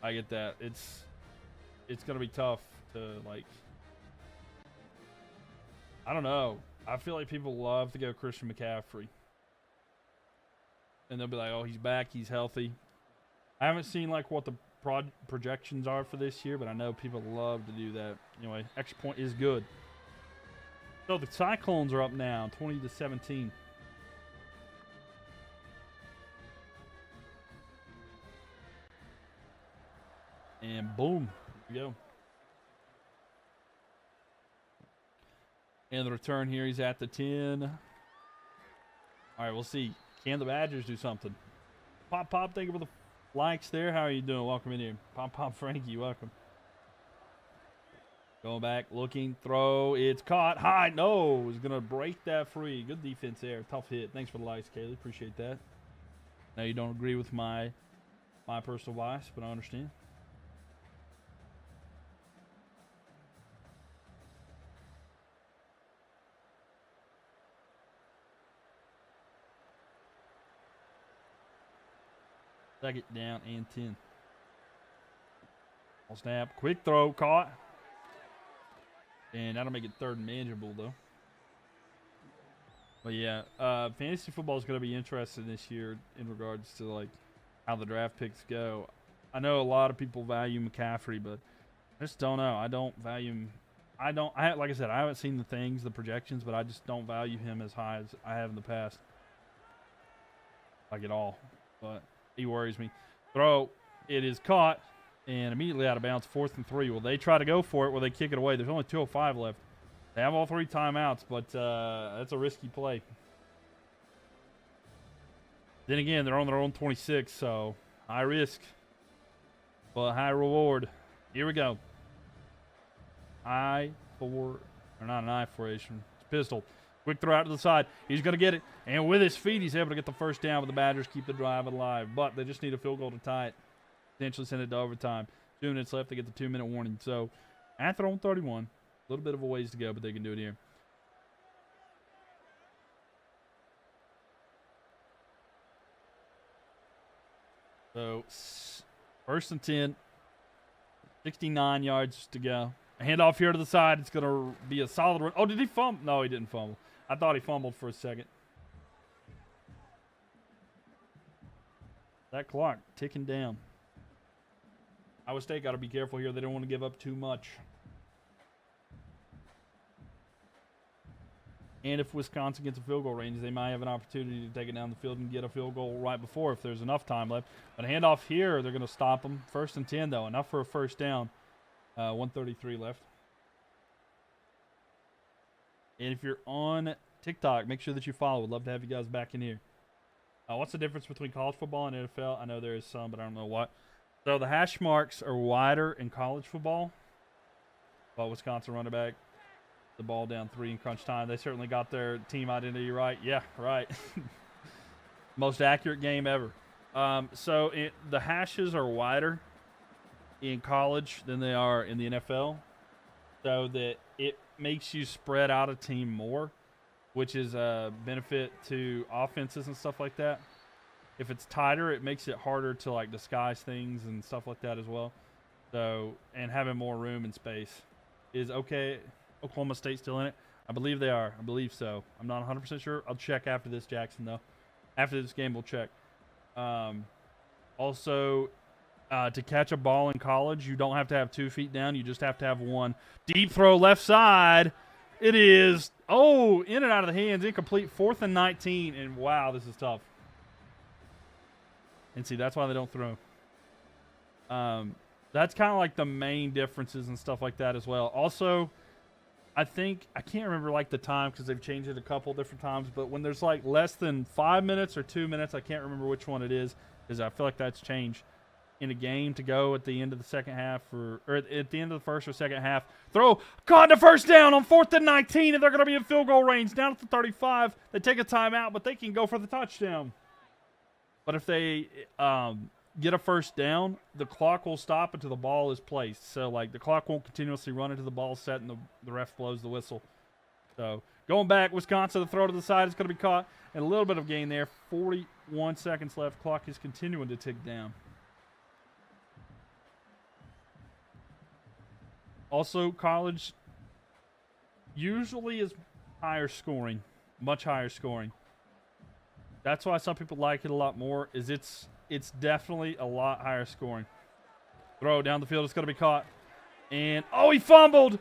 I get that. It's gonna be tough to, like, I don't know. I feel like people love to go Christian McCaffrey, and they'll be like, "Oh, he's back, he's healthy." I haven't seen like what the projections are for this year, but I know people love to do that. Anyway, extra point is good. So the Cyclones are up now, 20-17. And boom, here we go. And the return here, he's at the 10. All right, we'll see. Can the Badgers do something? Pop, thank you for the likes there. How are you doing? Welcome in here. Pop, Frankie, welcome. Going back, looking, throw. It's caught. High. No. He's going to break that free. Good defense there. Tough hit. Thanks for the likes, Kaylee. Appreciate that. Now, you don't agree with my personal bias, but I understand. Second down and 10. Ball snap. Quick throw. Caught. And that'll make it 3rd and manageable, though. But, yeah, fantasy football is going to be interesting this year in regards to, like, how the draft picks go. I know a lot of people value McCaffrey, but I just don't know. I don't value him. Like I said, I haven't seen the projections, but I just don't value him as high as I have in the past. Like, at all. But he worries me. Throw. It is caught. And immediately out of bounds, 4th and 3. Will they try to go for it? Will they kick it away? There's only 2:05 left. They have all 3 timeouts, but that's a risky play. Then again, they're on their own 26, so high risk. but high reward. Here we go. Or not an eye formation. It's pistol. Quick throw out to the side. He's going to get it. And with his feet, he's able to get the first down, but the Badgers keep the drive alive. But they just need a field goal to tie it. Potentially send it to overtime. 2 minutes left to get the 2-minute warning. So, at their own 31. A little bit of a ways to go, but they can do it here. So, 1st and 10. 69 yards to go. A handoff here to the side. It's going to be a solid run. Oh, did he fumble? No, he didn't fumble. I thought he fumbled for a second. That clock ticking down. Iowa State got to be careful here. They don't want to give up too much. And if Wisconsin gets a field goal range, they might have an opportunity to take it down the field and get a field goal right before if there's enough time left. But a handoff here, they're going to stop them. 1st and 10, though. Enough for a first down. 1:33 left. And if you're on TikTok, make sure that you follow. Would love to have you guys back in here. What's the difference between college football and NFL? I know there is some, but I don't know what. So the hash marks are wider in college football. But Wisconsin running back, the ball down 3 in crunch time. They certainly got their team identity right. Yeah, right. Most accurate game ever. The hashes are wider in college than they are in the NFL. So that it makes you spread out a team more, which is a benefit to offenses and stuff like that. If it's tighter, it makes it harder to like disguise things and stuff like that as well. So, and having more room and space is okay. Oklahoma State still in it? I believe they are. I believe so. I'm not 100% sure. I'll check after this, Jackson, though. After this game, we'll check. Also, to catch a ball in college, you don't have to have 2 feet down. You just have to have one. Deep throw left side. It is, in and out of the hands. Incomplete. 4th and 19. And, wow, this is tough. And see, that's why they don't throw. That's kind of like the main differences and stuff like that as well. Also, I can't remember like the time because they've changed it a couple different times, but when there's like less than 5 minutes or 2 minutes, I can't remember which one it is because I feel like that's changed in a game to go at the end of the second half or at the end of the first or second half. Throw, caught the first down on 4th and 19, and they're going to be in field goal range down at the 35. They take a timeout, but they can go for the touchdown. But if they get a first down, the clock will stop until the ball is placed. So, like, the clock won't continuously run until the ball's set and the ref blows the whistle. So, going back, Wisconsin, the throw to the side is going to be caught. And a little bit of gain there. 41 seconds left. Clock is continuing to tick down. Also, college usually is higher scoring. Much higher scoring. That's why some people like it a lot more, is it's definitely a lot higher scoring. Throw down the field. It's going to be caught. And, he fumbled.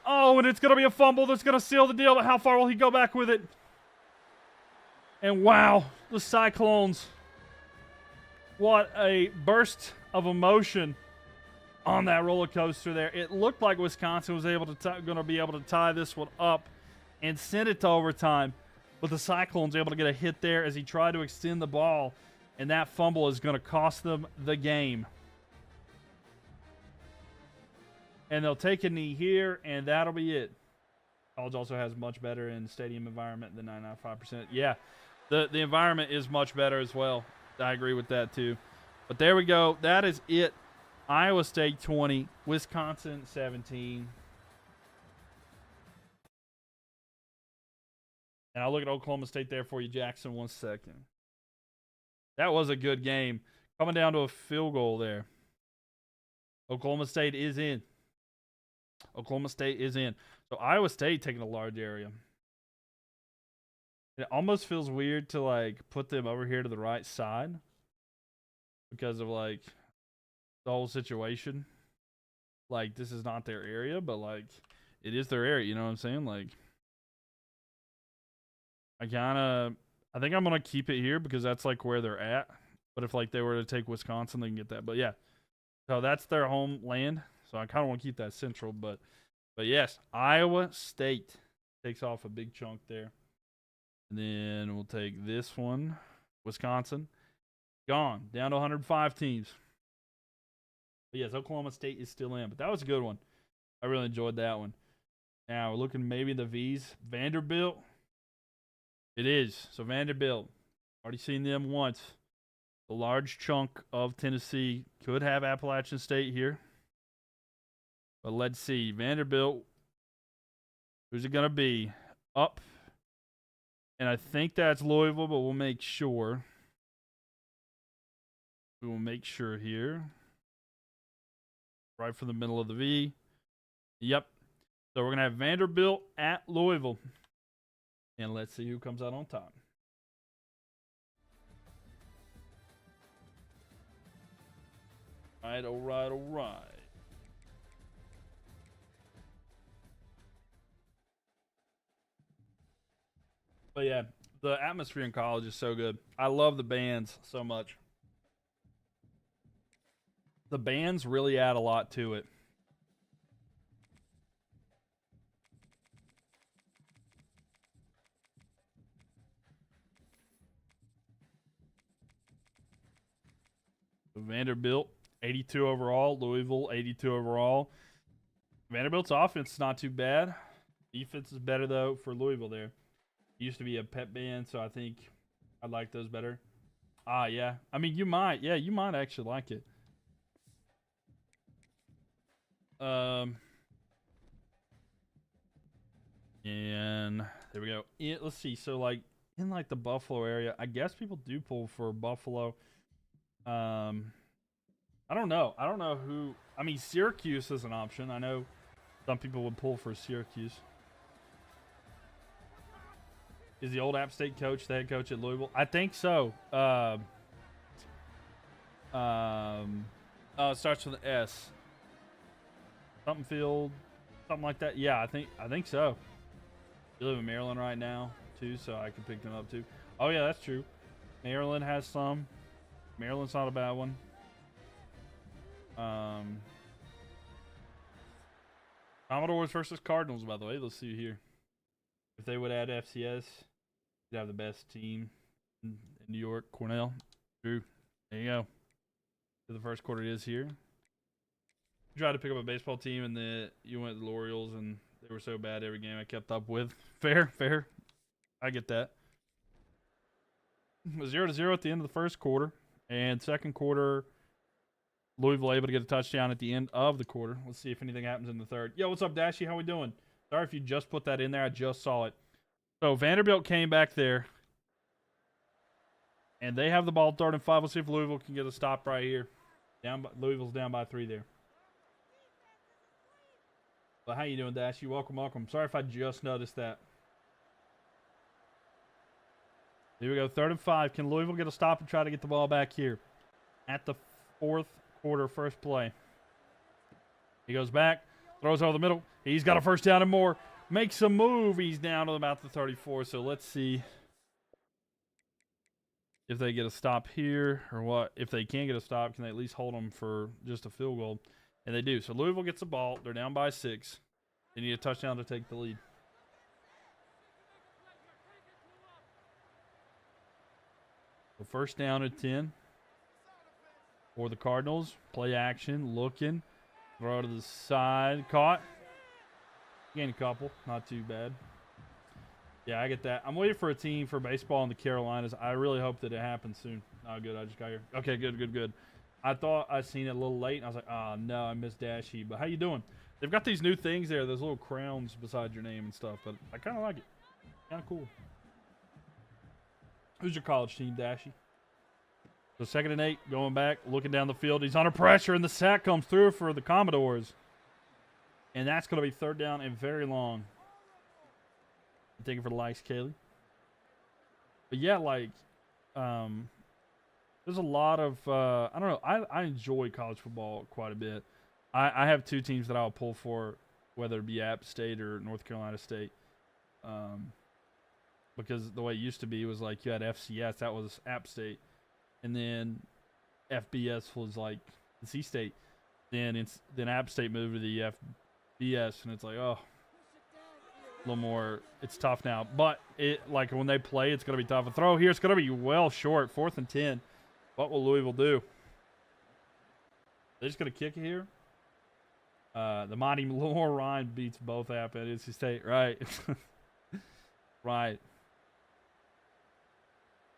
And it's going to be a fumble that's going to seal the deal. But how far will he go back with it? And, wow, the Cyclones. What a burst of emotion on that roller coaster there. It looked like Wisconsin was going to be able to tie this one up and send it to overtime. But the Cyclones able to get a hit there as he tried to extend the ball. And that fumble is going to cost them the game. And they'll take a knee here, and that'll be it. College also has much better in stadium environment than 9.5%. Yeah, the environment is much better as well. I agree with that too. But there we go. That is it. Iowa State 20, Wisconsin 17. And I'll look at Oklahoma State there for you, Jackson, 1 second. That was a good game. Coming down to a field goal there. Oklahoma State is in. Oklahoma State is in. So Iowa State taking a large area. It almost feels weird to like put them over here to the right side because of like the whole situation. Like this is not their area, but like it is their area. You know what I'm saying? Like I think I'm going to keep it here because that's like where they're at. But if like they were to take Wisconsin, they can get that. But yeah, so that's their homeland. So I kind of want to keep that central. But yes, Iowa State takes off a big chunk there. And then we'll take this one, Wisconsin. Gone, down to 105 teams. But yes, Oklahoma State is still in, but that was a good one. I really enjoyed that one. Now we're looking maybe the V's. Vanderbilt. It is. So Vanderbilt. Already seen them once. A large chunk of Tennessee could have Appalachian State here. But let's see. Vanderbilt. Who's it going to be? Up. And I think that's Louisville, but we'll make sure. We will make sure here. Right from the middle of the V. Yep. So we're going to have Vanderbilt at Louisville. And let's see who comes out on top. All right. But yeah, the atmosphere in college is so good. I love the bands so much. The bands really add a lot to it. Vanderbilt, 82 overall. Louisville, 82 overall. Vanderbilt's offense is not too bad. Defense is better, though, for Louisville there. It used to be a pep band, so I think I like those better. Ah, yeah. I mean, you might. Yeah, you might actually like it. And there we go. Let's see. So, like, in, like, the Buffalo area, I guess people do pull for Buffalo. I don't know. I don't know who. I mean, Syracuse is an option. I know some people would pull for Syracuse. Is the old App State coach the head coach at Louisville? I think so. It starts with an S. Something Field, something like that. Yeah, I think so. You live in Maryland right now too, so I can pick them up too. Oh yeah, that's true. Maryland has some. Maryland's not a bad one. Commodores versus Cardinals, by the way. Let's see here. If they would add FCS, you'd have the best team in New York. Cornell. True. There you go. So the first quarter is here. You tried to pick up a baseball team, and you went to the Orioles, and they were so bad every game I kept up with. Fair. I get that. It was 0-0 at the end of the first quarter. And second quarter, Louisville able to get a touchdown at the end of the quarter. Let's see if anything happens in the third. Yo, what's up, Dashy? How we doing? Sorry if you just put that in there. I just saw it. So Vanderbilt came back there. And they have the ball 3rd and 5. Let's see if Louisville can get a stop right here. Louisville's down by 3 there. But how you doing, Dashy? Welcome. Sorry if I just noticed that. Here we go, 3rd and 5. Can Louisville get a stop and try to get the ball back here? At the 4th quarter, first play. He goes back, throws over the middle. He's got a first down and more. Makes a move. He's down to about the 34. So let's see if they get a stop here or what. If they can't get a stop, can they at least hold them for just a field goal? And they do. So Louisville gets the ball. They're down by 6. They need a touchdown to take the lead. So first down at 10 for the Cardinals. Play action, looking. Throw to the side. Caught. Gain a couple. Not too bad. Yeah, I get that. I'm waiting for a team for baseball in the Carolinas. I really hope that it happens soon. Oh, good. I just got here. Okay, good. I thought I seen it a little late, and I was like, oh, no, I missed Dashy. But how you doing? They've got these new things there, those little crowns beside your name and stuff, but I kind of like it. Kind of cool. Who's your college team, Dashy? So 2nd and 8, going back, looking down the field. He's under pressure, and the sack comes through for the Commodores. And that's going to be 3rd down and very long. I'm taking for the likes, Kaylee. But yeah, like, there's a lot of, I don't know, I enjoy college football quite a bit. I have 2 teams that I'll pull for, whether it be App State or North Carolina State. Because the way it used to be was like you had FCS, that was App State. And then FBS was like NC State. Then App State moved to the FBS, and it's like, oh, a little more. It's tough now. But like when they play, it's going to be tough. A throw here, it's going to be well short. 4th and 10. What will Louisville do? They're just gonna kick it here. The mighty Lorraine beats both App at NC State. Right. Right.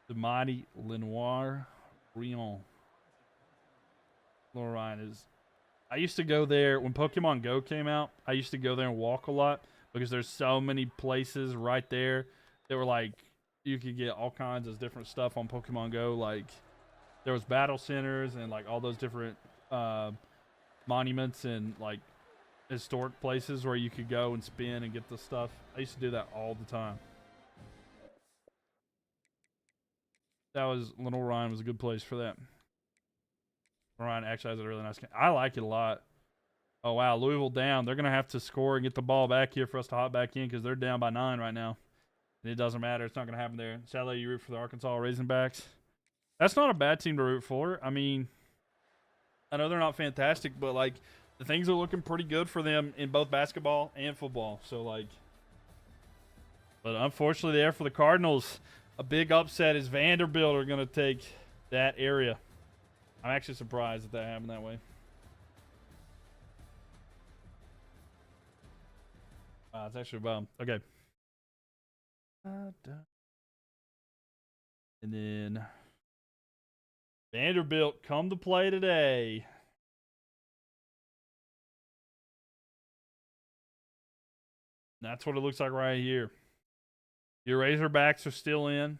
The mighty Lenoir Rion. Lorraine is. I used to go there when Pokemon Go came out. I used to go there and walk a lot because there's so many places right there that were like you could get all kinds of different stuff on Pokemon Go. Like there was battle centers and like all those different monuments and like historic places where you could go and spin and get the stuff. I used to do that all the time. That was Little Ryan was a good place for that. Ryan actually has a really nice game. I like it a lot. Oh wow, Louisville down. They're gonna have to score and get the ball back here for us to hop back in because they're down by 9 right now. And it doesn't matter. It's not gonna happen there. Sadly, you root for the Arkansas Razorbacks. That's not a bad team to root for. I mean, I know they're not fantastic, but like the things are looking pretty good for them in both basketball and football. So like, but unfortunately, there for the Cardinals, a big upset is Vanderbilt are gonna take that area. I'm actually surprised that happened that way. It's actually a bum. Okay. And then Vanderbilt come to play today. That's what it looks like right here. Your Razorbacks are still in.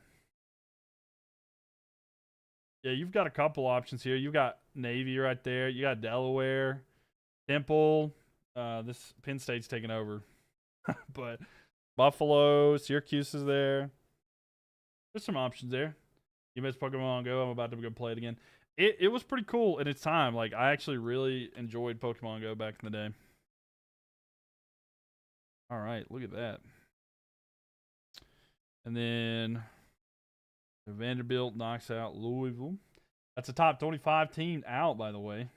Yeah, you've got a couple options here. You've got Navy right there. You got Delaware, Temple. This Penn State's taking over. But Buffalo, Syracuse is there. There's some options there. You missed Pokemon Go. I'm about to go play it again. It was pretty cool in its time. Like, I actually really enjoyed Pokemon Go back in the day. All right, look at that. And then Vanderbilt knocks out Louisville. That's a top 25 team out, by the way.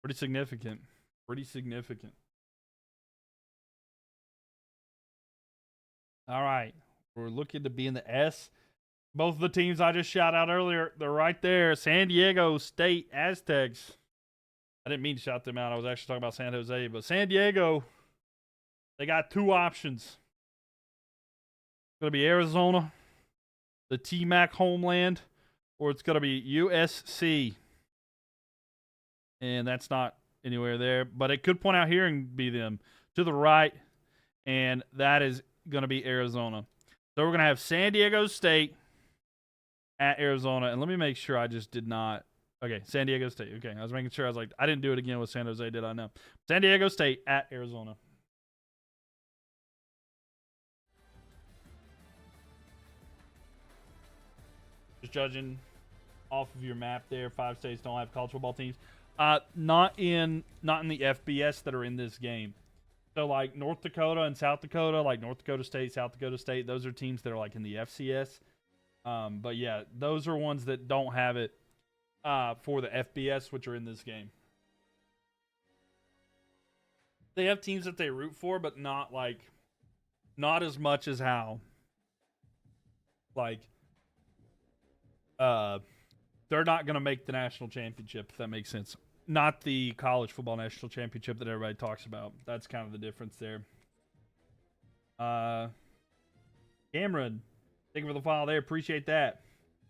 Pretty significant. Pretty significant. All right. We're looking to be in the S. Both of the teams I just shouted out earlier, they're right there. San Diego State Aztecs. I didn't mean to shout them out. I was actually talking about San Jose. But San Diego, they got 2 options. It's going to be Arizona, the T-Mac homeland, or it's going to be USC. And that's not anywhere there. But it could point out here and be them to the right. And that is going to be Arizona. So we're going to have San Diego State at Arizona. And let me make sure I just did not. Okay, San Diego State. Okay, I was making sure. I was like, I didn't do it again with San Jose, did I? No. San Diego State at Arizona. Just judging off of your map there, 5 states don't have college football teams. Not in the FBS that are in this game. So, like, North Dakota and South Dakota, like North Dakota State, South Dakota State, those are teams that are, like, in the FCS. But, yeah, those are ones that don't have it for the FBS, which are in this game. They have teams that they root for, but not, like, not as much as how, like, they're not going to make the national championship, if that makes sense. Not the college football national championship that everybody talks about. That's kind of the difference there. Cameron, thank you for the follow there. Appreciate that.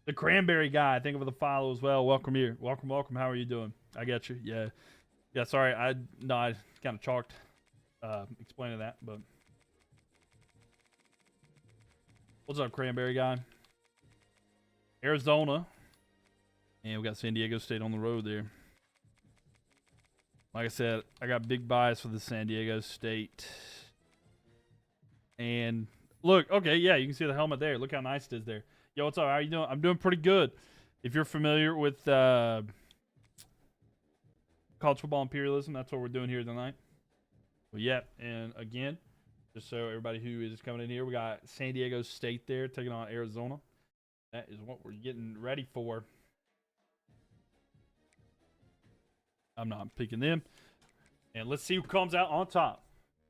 The Cranberry Guy, thank you for the follow as well. Welcome here. Welcome. How are you doing? I got you. Yeah. Yeah, sorry. I kind of chalked explaining that, but what's up, Cranberry Guy? Arizona. And we got San Diego State on the road there. Like I said, I got big bias for the San Diego State. And look, okay, yeah, you can see the helmet there. Look how nice it is there. Yo, what's up? How are you doing? I'm doing pretty good. If you're familiar with college football imperialism, that's what we're doing here tonight. Well, yeah, and again, just so everybody who is coming in here, we got San Diego State there taking on Arizona. That is what we're getting ready for. I'm not picking them. And let's see who comes out on top.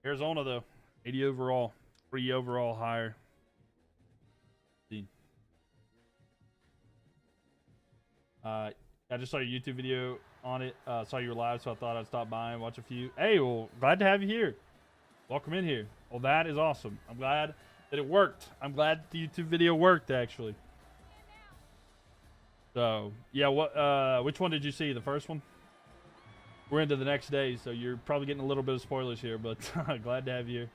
Arizona, though. 80 overall. 3 overall higher. I just saw your YouTube video on it. Saw you were live, so I thought I'd stop by and watch a few. Hey, well, glad to have you here. Welcome in here. Well, that is awesome. I'm glad that it worked. I'm glad the YouTube video worked, actually. So, yeah, which one did you see? The first one? We're into the next day, so you're probably getting a little bit of spoilers here, but glad to have you here.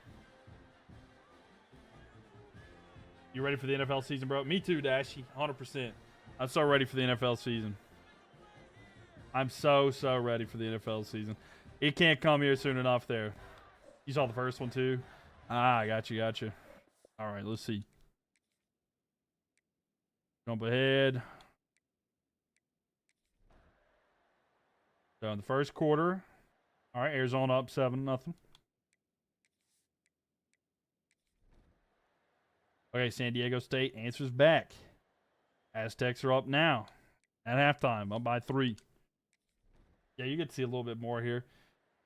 You ready for the NFL season, bro? Me too, Dashy. 100%. I'm so ready for the NFL season. I'm so ready for the NFL season. It can't come here soon enough there. You saw the first one too? I got you. All right, let's see. Jump ahead. So in the first quarter, all right, Arizona up 7-0. Okay, San Diego State answers back. Aztecs are up now at halftime, up by 3. Yeah, you get to see a little bit more here.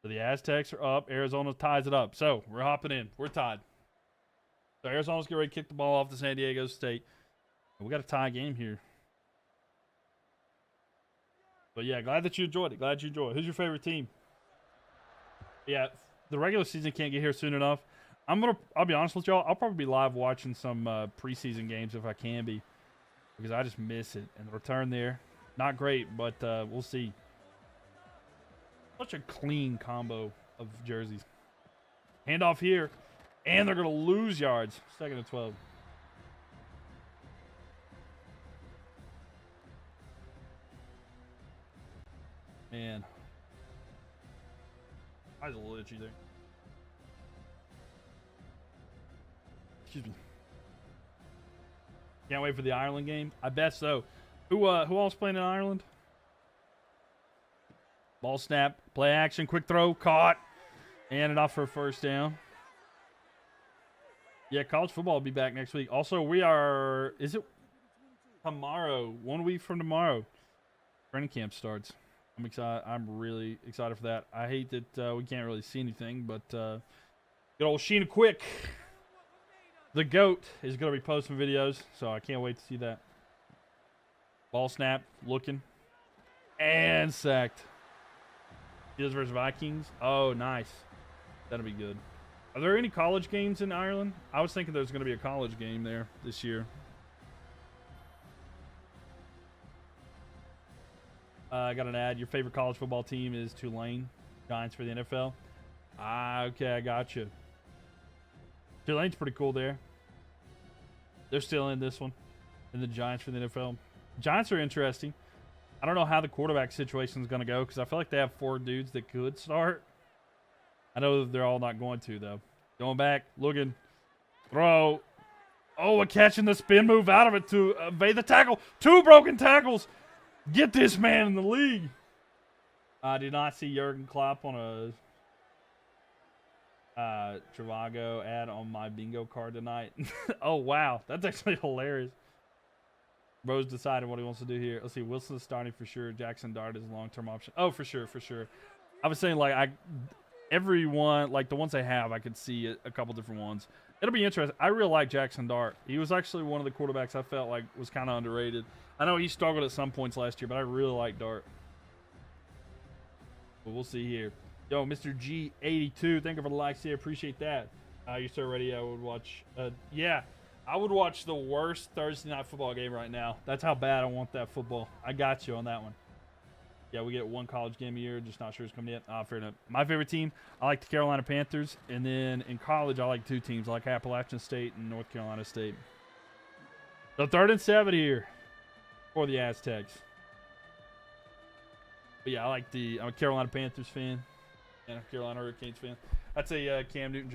So the Aztecs are up. Arizona ties it up. So we're hopping in. We're tied. So Arizona's getting ready to kick the ball off to San Diego State. And we got a tie game here. But yeah, glad that you enjoyed it. Glad you enjoyed it. Who's your favorite team? Yeah, the regular season can't get here soon enough. I'll be honest with y'all. I'll probably be live watching some preseason games if I can be, because I just miss it. And the return there, not great, but we'll see. Such a clean combo of jerseys. Handoff here, and they're going to lose yards. 2nd and 12. Man. I was a little itchy there. Excuse me. Can't wait for the Ireland game. I bet so. Who else playing in Ireland? Ball snap, play action, quick throw, caught, and it off for a first down. Yeah, college football will be back next week. Also, is it tomorrow? 1 week from tomorrow, training camp starts. I'm excited. I'm really excited for that. I hate that we can't really see anything, but good old Sheena Quick, the GOAT, is going to be posting videos, so I can't wait to see that. Ball snap, looking, and sacked. Steelers versus Vikings. Oh, nice. That'll be good. Are there any college games in Ireland? I was thinking there's going to be a college game there this year. I got an ad. Your favorite college football team is Tulane. Giants for the NFL. Okay, I got you. Tulane's pretty cool there. They're still in this one. And the Giants for the NFL. Giants are interesting. I don't know how the quarterback situation is going to go, because I feel like they have 4 dudes that could start. I know that they're all not going to, though. Going back, looking, throw. Oh, a catch in the spin move out of it to evade the tackle. 2 broken tackles. Get this man in the league. I did not see Jurgen Klopp on a Trivago ad on my bingo card tonight. Oh, wow. That's actually hilarious. Rose decided what he wants to do here. Let's see. Wilson's starting for sure. Jackson Dart is a long-term option. Oh, for sure. I was saying, like, everyone, like the ones they have, I could see a couple different ones. It'll be interesting. I really like Jackson Dart. He was actually one of the quarterbacks I felt like was kind of underrated. I know he struggled at some points last year, but I really like Dart. But we'll see here. Yo, Mr. G82, thank you for the likes here. Appreciate that. You're so ready. I would watch. Yeah, I would watch the worst Thursday night football game right now. That's how bad I want that football. I got you on that one. Yeah, we get 1 college game a year. Just not sure it's coming yet. Fair enough. My favorite team, I like the Carolina Panthers. And then in college, I like 2 teams. I like Appalachian State and North Carolina State. So 3rd and 7 here for the Aztecs. But yeah, I'm a Carolina Panthers fan and a Carolina Hurricanes fan. That's a Cam Newton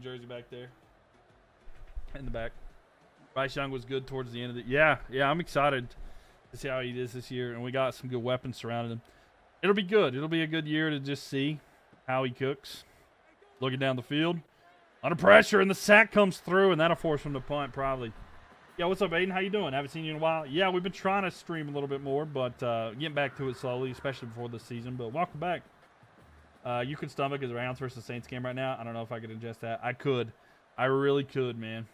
jersey back there in the back. Bryce Young was good towards the end of it. Yeah, I'm excited to see how he is this year, and we got some good weapons surrounding him. It'll be good. It'll be a good year to just see how he cooks. Looking down the field. Under pressure, and the sack comes through, and that'll force him to punt probably. Yeah, what's up, Aiden? How you doing? Haven't seen you in a while. Yeah, we've been trying to stream a little bit more, but getting back to it slowly, especially before this season. But welcome back. You can stomach his Rounds versus Saints game right now. I don't know if I could ingest that. I could. I really could, man.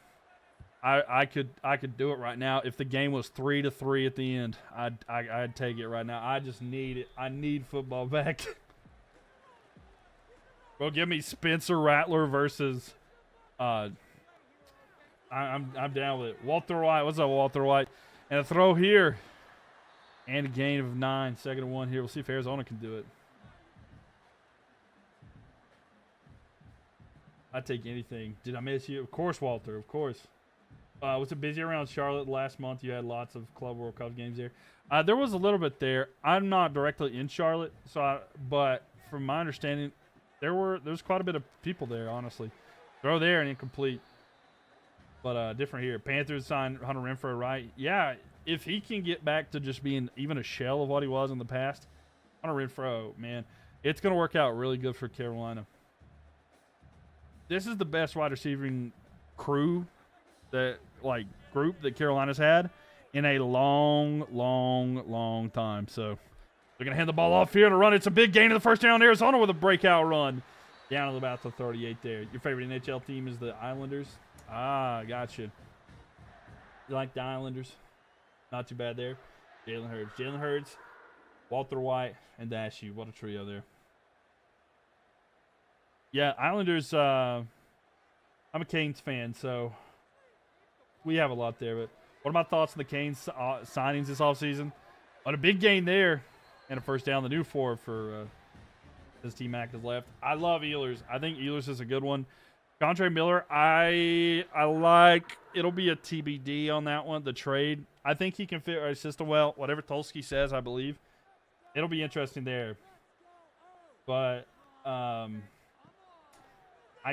I could do it right now. If the game was 3-3 at the end, I'd take it right now. I just need it. I need football back. Bro, give me Spencer Rattler versus I'm down with it. Walter White. What's up, Walter White? And a throw here. And a gain of 9. 2nd and 1 here. We'll see if Arizona can do it. I'd take anything. Did I miss you? Of course, Walter. Of course. Was it busy around Charlotte last month? You had lots of Club World Cup games there. There was a little bit there. I'm not directly in Charlotte, but from my understanding, there's quite a bit of people there, honestly. Throw there and incomplete. But different here. Panthers signed Hunter Renfrow, right? Yeah, if he can get back to just being even a shell of what he was in the past, Hunter Renfrow, man, it's going to work out really good for Carolina. This is the best wide receiving crew group that Carolina's had in a long time. So they're going to hand the ball off here to run. It's a big gain in the first down. Arizona with a breakout run. Down to about the 38 there. Your favorite NHL team is the Islanders? Ah, gotcha. You like the Islanders? Not too bad there. Jalen Hurts, Walter White, and Dashu. What a trio there. Yeah, Islanders, I'm a Canes fan, so we have a lot there. But what are my thoughts on the Canes signings this offseason? On a big gain there and a first down, the new 4 for this T-Mac has left. I love Ehlers. I think Ehlers is a good one. Contre Miller, I like, it'll be a TBD on that one, the trade. I think he can fit our system well. Whatever Tulski says, I believe. It'll be interesting there. But I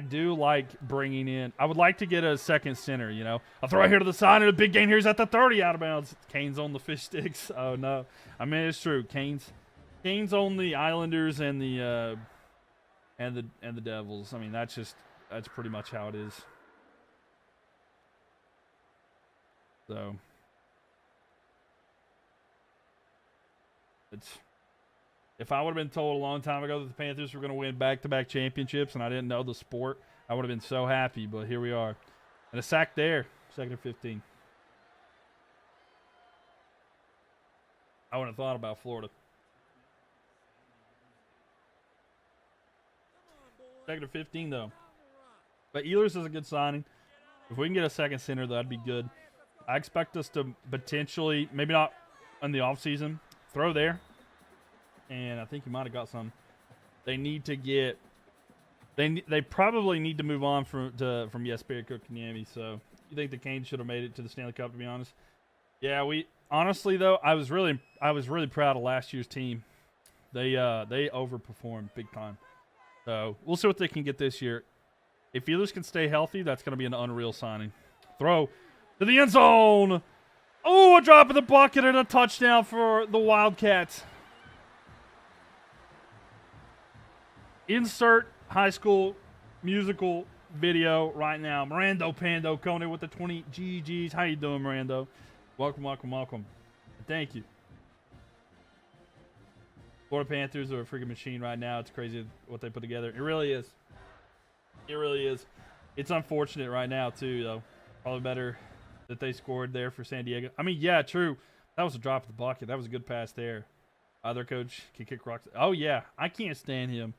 do like bringing in, I would like to get a second center, you know. I'll throw it here to the side, and a big gain here is at the 30 out of bounds. Canes on the fish sticks. Oh, no. I mean, it's true. Canes on the Islanders and the Devils. I mean, that's pretty much how it is. So if I would have been told a long time ago that the Panthers were going to win back-to-back championships and I didn't know the sport, I would have been so happy, but here we are. And a sack there, 2nd and 15. I wouldn't have thought about Florida. 2nd and 15, though. But Ehlers is a good signing. If we can get a second center, that'd be good. I expect us to potentially, maybe not in the offseason, throw there. And I think he might have got some. They need to get. They probably need to move on from Jesper Kotkaniemi. So you think the Canes should have made it to the Stanley Cup? To be honest, yeah. Honestly though, I was really proud of last year's team. They overperformed big time. So we'll see what they can get this year. If Ehlers can stay healthy, that's going to be an unreal signing. Throw to the end zone. Oh, a drop in the bucket and a touchdown for the Wildcats. Insert high school musical video right now. Mirando Pando Coney with the 20 GGs. How you doing, Mirando? Welcome. Thank you. Florida Panthers are a freaking machine right now. It's crazy what they put together. It really is. It's unfortunate right now, too, though. Probably better that they scored there for San Diego. I mean, yeah, true. That was a drop in the bucket. That was a good pass there. Their coach can kick rocks. Oh, yeah. I can't stand him.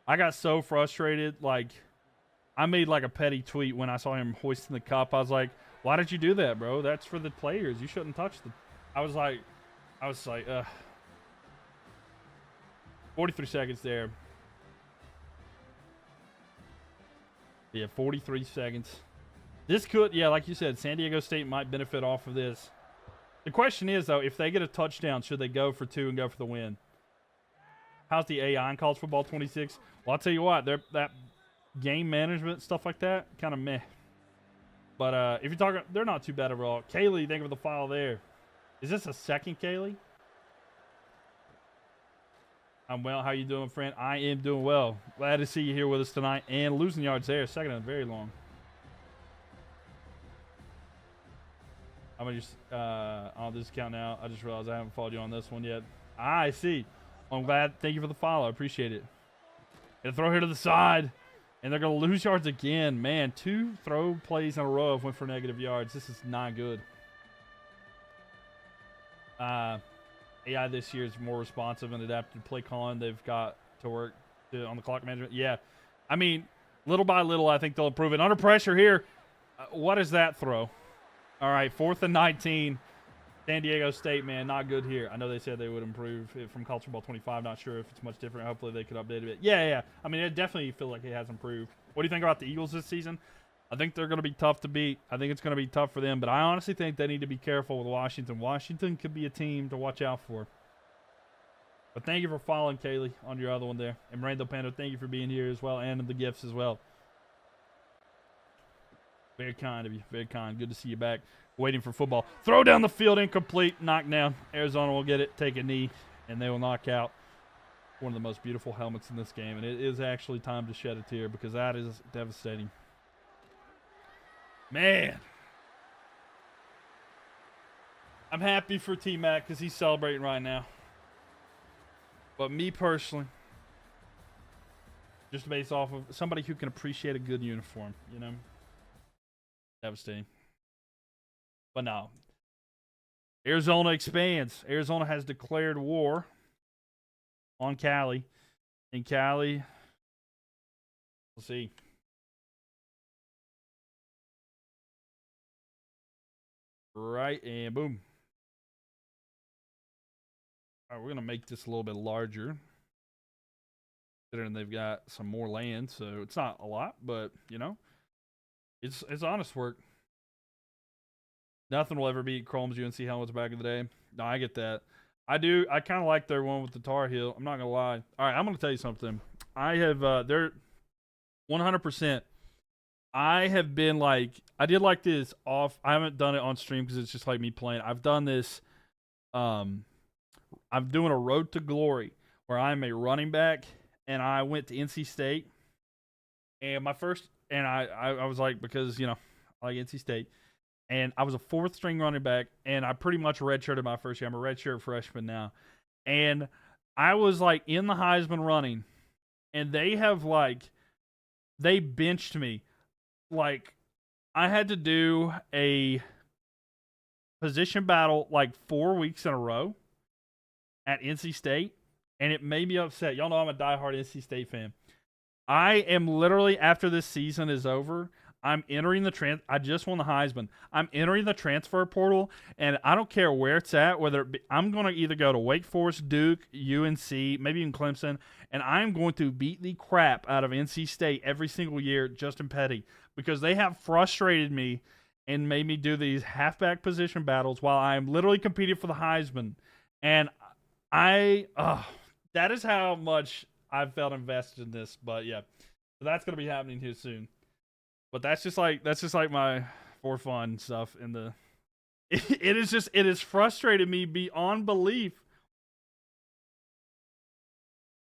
I got so frustrated. Like, I made like a petty tweet when I saw him hoisting the cup. I was like, why did you do that, bro? That's for the players. You shouldn't touch them. I was like, 43 seconds there. Yeah, 43 seconds. This could, yeah, like you said, San Diego State might benefit off of this. The question is, though, if they get a touchdown, should they go for 2 and go for the win? How's the AI in college football 26? Well, I'll tell you what, that game management, stuff like that, kind of meh. But if you're talking, they're not too bad overall. Kaylee, thank you for the file there. Is this a second Kaylee? I'm well. How you doing, friend? I am doing well. Glad to see you here with us tonight. And losing yards there, second and very long. I'm going to just, on this account now, I just realized I haven't followed you on this one yet. I see. I'm glad. Thank you for the follow. I appreciate it. Gonna throw here to the side. And they're going to lose yards again. Man, 2 throw plays in a row have went for negative yards. This is not good. AI this year is more responsive and adapted to play calling. They've got to work on the clock management. Yeah. I mean, little by little, I think they'll improve it. Under pressure here. What is that throw? All right, 4th and 19. San Diego State, man, not good here. I know they said they would improve it from Culture Ball 25. Not sure if it's much different. Hopefully they could update it. Yeah. I mean, it definitely feel like it has improved. What do you think about the Eagles this season? I think they're going to be tough to beat. I think it's going to be tough for them, but I honestly think they need to be careful with Washington. Washington could be a team to watch out for. But thank you for following, Kaylee, on your other one there. And Randall Pando, thank you for being here as well, and the gifts as well. Very kind of you. Very kind. Good to see you back. Waiting for football. Throw down the field, incomplete, knockdown. Arizona will get it, take a knee, and they will knock out one of the most beautiful helmets in this game. And it is actually time to shed a tear because that is devastating. Man. I'm happy for T-Mac because he's celebrating right now. But me personally, just based off of somebody who can appreciate a good uniform, you know? Devastating. But no. Arizona expands. Arizona has declared war on Cali. And Cali, we'll see. Right, and boom. All right, we're going to make this a little bit larger. Considering they've got some more land, so it's not a lot, but, you know, it's honest work. Nothing will ever beat Chrome's UNC helmets back in the day. No, I get that. I do. I kind of like their one with the Tar Heel. I'm not going to lie. All right, I'm going to tell you something. I have, they're 100%. I have been like, I did like this off. I haven't done it on stream because it's just like me playing. I've done this. I'm doing a road to glory where I'm a running back and I went to NC State. And my first, and I was like, because, you know, I like NC State. And I was a 4th string running back, and I pretty much redshirted my first year. I'm a redshirt freshman now. And I was, like, in the Heisman running, and they have, like, they benched me. Like, I had to do a position battle, like, 4 weeks in a row at NC State, and it made me upset. Y'all know I'm a diehard NC State fan. I am literally, after this season is over, I'm entering the I just won the Heisman. I'm entering the transfer portal, and I don't care where it's at. Whether it be, I'm going to either go to Wake Forest, Duke, UNC, maybe even Clemson, and I'm going to beat the crap out of NC State every single year, Justin Petty, because they have frustrated me and made me do these halfback position battles while I'm literally competing for the Heisman. And that is how much I've felt invested in this. But yeah, so that's going to be happening here soon. But that's just like my for fun stuff in the it has frustrated me beyond belief.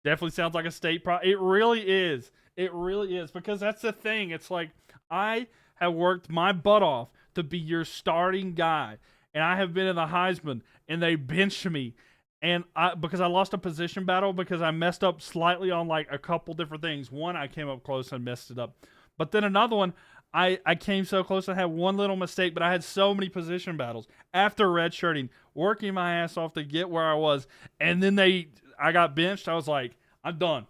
Definitely sounds like a state it really is. It really is, because that's the thing. It's like I have worked my butt off to be your starting guy, and I have been in the Heisman and they benched me. And because I lost a position battle because I messed up slightly on like a couple different things. One, I came up close and messed it up. But then another one, I came so close. I had one little mistake, but I had so many position battles after redshirting, working my ass off to get where I was. And then I got benched. I was like, I'm done.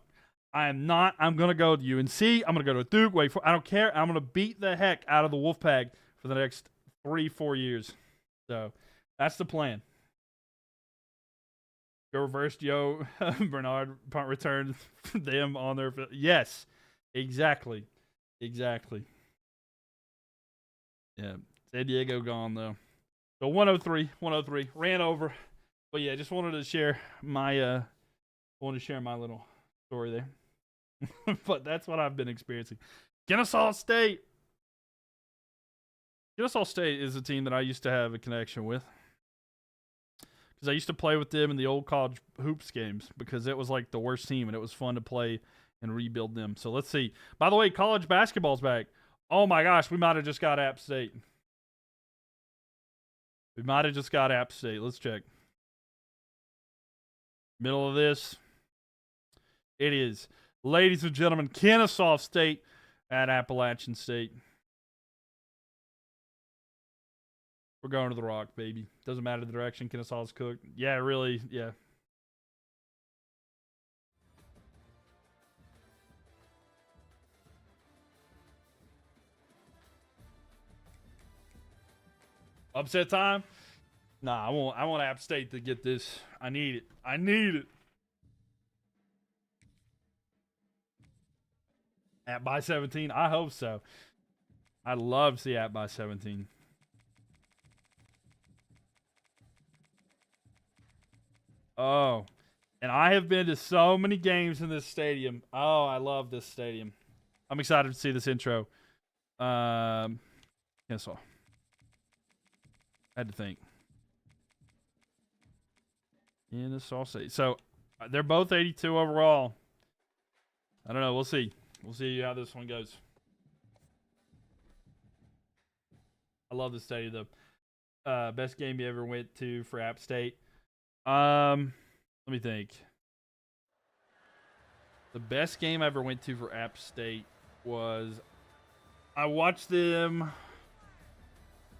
I'm going to go to UNC. I'm going to go to Duke. I don't care. I'm going to beat the heck out of the Wolfpack for the next 3-4 years. So that's the plan. Go reversed, Bernard punt return them on their field. Yes, exactly. Yeah, San Diego gone though. So 103, ran over. But yeah, just wanted to share my little story there. But that's what I've been experiencing. Kennesaw State. Kennesaw State is a team that I used to have a connection with, because I used to play with them in the old college hoops games, because it was like the worst team and it was fun to play and rebuild them. So let's see. By the way, college basketball's back. Oh my gosh, we might have just got App State. Let's check. Middle of this. It is, ladies and gentlemen, Kennesaw State At Appalachian State. We're going to the Rock, baby. Doesn't matter the direction. Kennesaw's cooked. Yeah, really. Yeah. Upset time? Nah, I want App State to get this. I need it. I need it. App by 17? I hope so. I'd love to see App by 17. Oh. And I have been to so many games in this stadium. Oh, I love this stadium. I'm excited to see this intro. Kennesaw. I had to think. Kennesaw State. So, they're both 82 overall. I don't know. We'll see. We'll see how this one goes. I love this stadium, though. Best game you ever went to for App State? Let me think. The best game I ever went to for App State was... I watched them...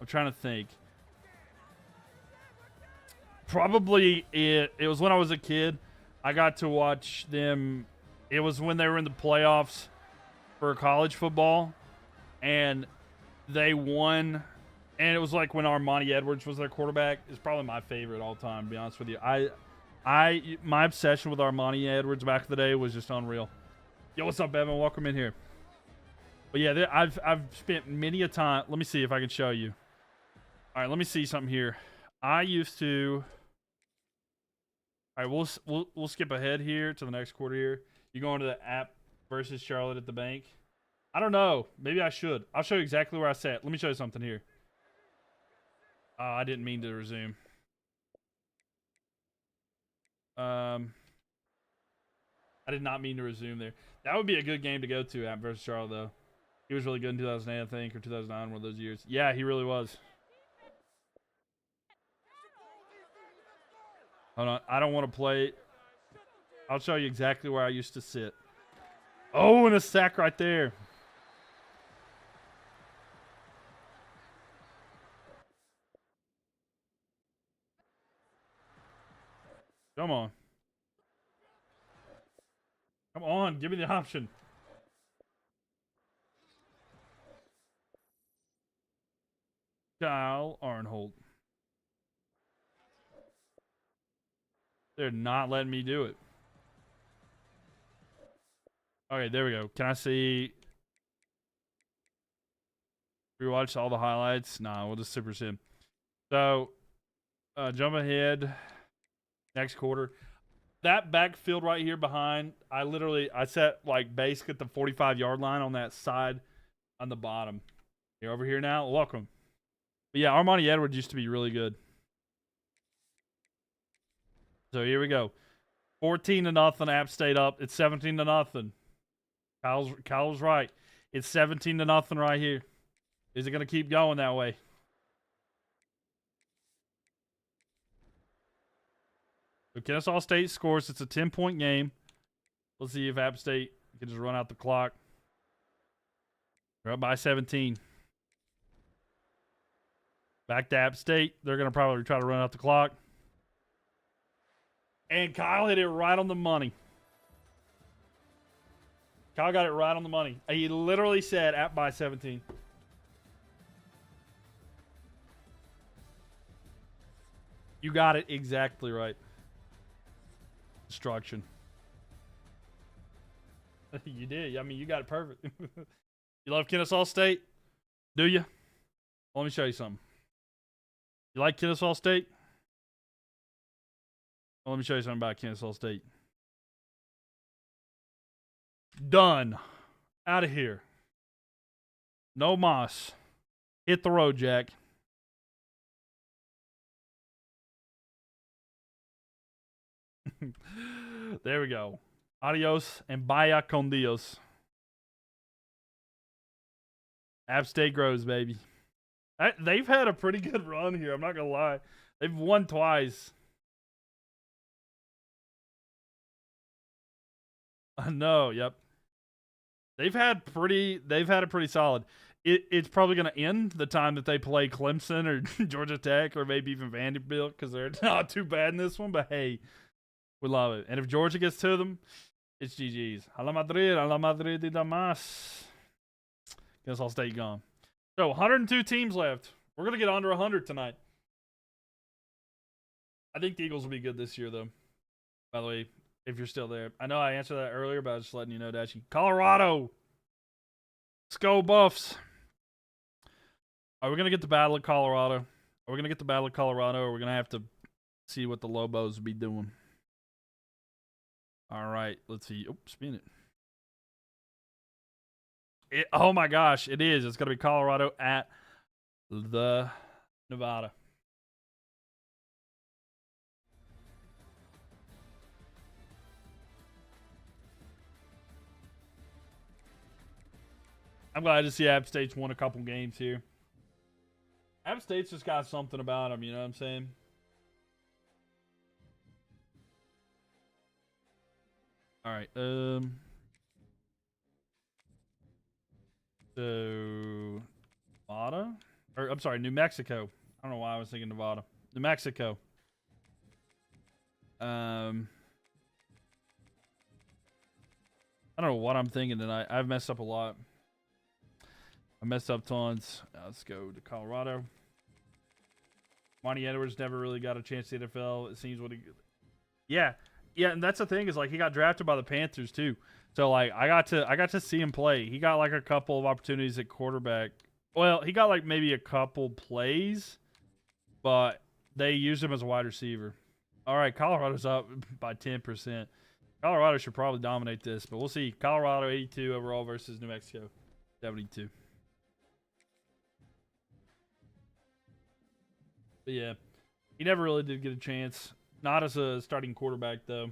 I'm trying to think. Probably it was when I was a kid. I got to watch them. It was when they were in the playoffs for college football, and they won. And it was like when Armani Edwards was their quarterback. It's probably my favorite all time, to be honest with you. My obsession with Armani Edwards back in the day was just unreal. Yo, what's up, Evan? Welcome in here. But yeah, I've spent many a time. Let me see if I can show you. All right, let me see something here. I used to. All right, we'll skip ahead here to the next quarter here. You going to the App versus Charlotte at the bank? I don't know. Maybe I should. I'll show you exactly where I sat. Let me show you something here. I didn't mean to resume. I did not mean to resume there. That would be a good game to go to, App versus Charlotte, though. He was really good in 2008, I think, or 2009, one of those years. Yeah, he really was. Hold on. I don't want to play. I'll show you exactly where I used to sit. Oh, and a sack right there. Come on. Come on. Give me the option. Kyle Arnholt. They're not letting me do it. Okay, there we go. Can I see? Rewatch all the highlights? Nah, we'll just super sim. So, jump ahead. Next quarter. That backfield right here behind, I set like basic at the 45-yard line on that side on the bottom. You're over here now. Welcome. But yeah, Armani Edwards used to be really good. So here we go. 14-0. App State up. It's 17-0. Kyle's right. It's 17-0 right here. Is it going to keep going that way? So Kennesaw State scores. It's a 10-point game. Let's see if App State can just run out the clock. They're up by 17. Back to App State. They're going to probably try to run out the clock. And Kyle hit it right on the money. Kyle got it right on the money. He literally said App by 17. You got it exactly right. Destruction. You did. I mean, you got it perfect. You love Kennesaw State? Do you? Well, let me show you something. You like Kennesaw State? Well, let me show you something about Kennesaw State. Done. Out of here. No moss. Hit the road, Jack. There we go. Adios and vaya con Dios. App State grows, baby. They've had a pretty good run here. I'm not going to lie. They've won twice. I know, yep. They've had it pretty solid. It's probably going to end the time that they play Clemson or Georgia Tech or maybe even Vanderbilt because they're not too bad in this one. But hey, we love it. And if Georgia gets to them, it's GG's. A la Madrid y demás. Guess I'll stay gone. So 102 teams left. We're going to get under 100 tonight. I think the Eagles will be good this year, though. By the way, if you're still there. I know I answered that earlier, but I was just letting you know, Dashy. Colorado. Let's go, Buffs. Are we going to get the Battle of Colorado? Are we going to get the Battle of Colorado, or are we going to have to see what the Lobos be doing? All right, let's see. Oh, spin it. Oh, my gosh, it is. It's going to be Colorado at the Nevada. I'm glad to see App State's won a couple games here. App State's just got something about them, you know what I'm saying? All right. So Nevada, or I'm sorry, New Mexico. I don't know why I was thinking Nevada. New Mexico. I don't know what I'm thinking tonight. I've messed up a lot. I messed up tons. Let's go to Colorado. Monty Edwards never really got a chance to the NFL. It seems what he. Yeah, and that's the thing is like he got drafted by the Panthers too. So like I got to see him play. He got like a couple of opportunities at quarterback. Well, he got like maybe a couple plays, but they used him as a wide receiver. All right, Colorado's up by 10%. Colorado should probably dominate this, but we'll see. Colorado 82 overall versus New Mexico 72. But yeah, he never really did get a chance. Not as a starting quarterback, though.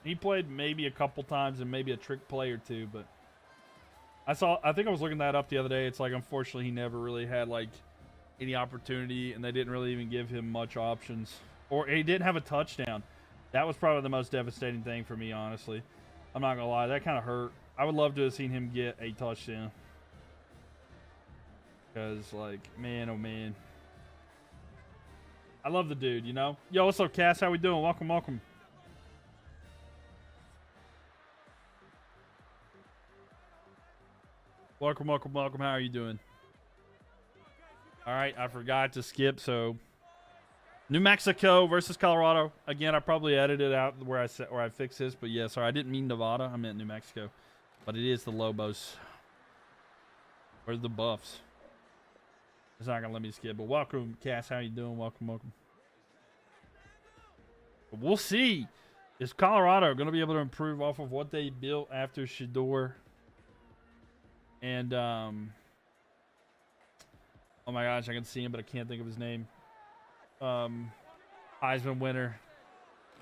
He played maybe a couple times and maybe a trick play or two, but I think I was looking that up the other day. It's like, unfortunately, he never really had, like, any opportunity, and they didn't really even give him much options. Or he didn't have a touchdown. That was probably the most devastating thing for me, honestly. I'm not going to lie. That kind of hurt. I would love to have seen him get a touchdown. Because, like, man, oh, man. I love the dude, you know? Yo, what's up, Cass? How we doing? Welcome, welcome. Welcome, welcome, welcome. How are you doing? All right, I forgot to skip, so New Mexico versus Colorado. Again, I probably edited out where I fixed this, but yeah, sorry, I didn't mean Nevada. I meant New Mexico. But it is the Lobos. Where's the Buffs? It's not gonna let me skip. But welcome, Cass. How you doing? Welcome, welcome. But we'll see. Is Colorado gonna be able to improve off of what they built after Shedeur? And oh my gosh, I can see him, but I can't think of his name. Heisman winner.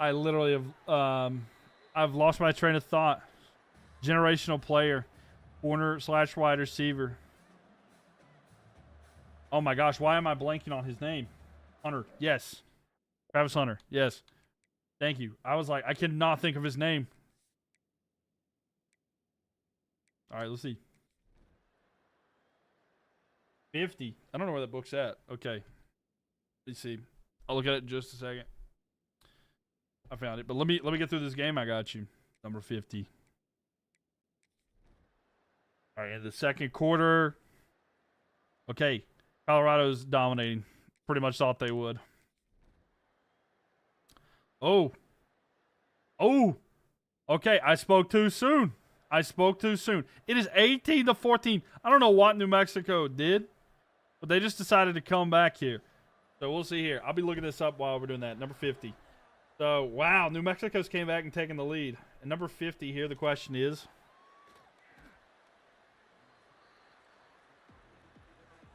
I literally have I've lost my train of thought. Generational player, corner / wide receiver. Oh my gosh, why am I blanking on his name? Hunter, yes. Travis Hunter, yes. Thank you. I was like, I cannot think of his name. All right, let's see. 50. I don't know where that book's at. Okay. Let's see. I'll look at it in just a second. I found it. But let me get through this game. I got you. Number 50. All right, in the second quarter. Okay. Colorado's dominating. Pretty much thought they would. Oh. Okay, I spoke too soon. It is 18-14. I don't know what New Mexico did, but they just decided to come back here. So we'll see here. I'll be looking this up while we're doing that. Number 50. So, wow, New Mexico's came back and taken the lead. And number 50 here, the question is.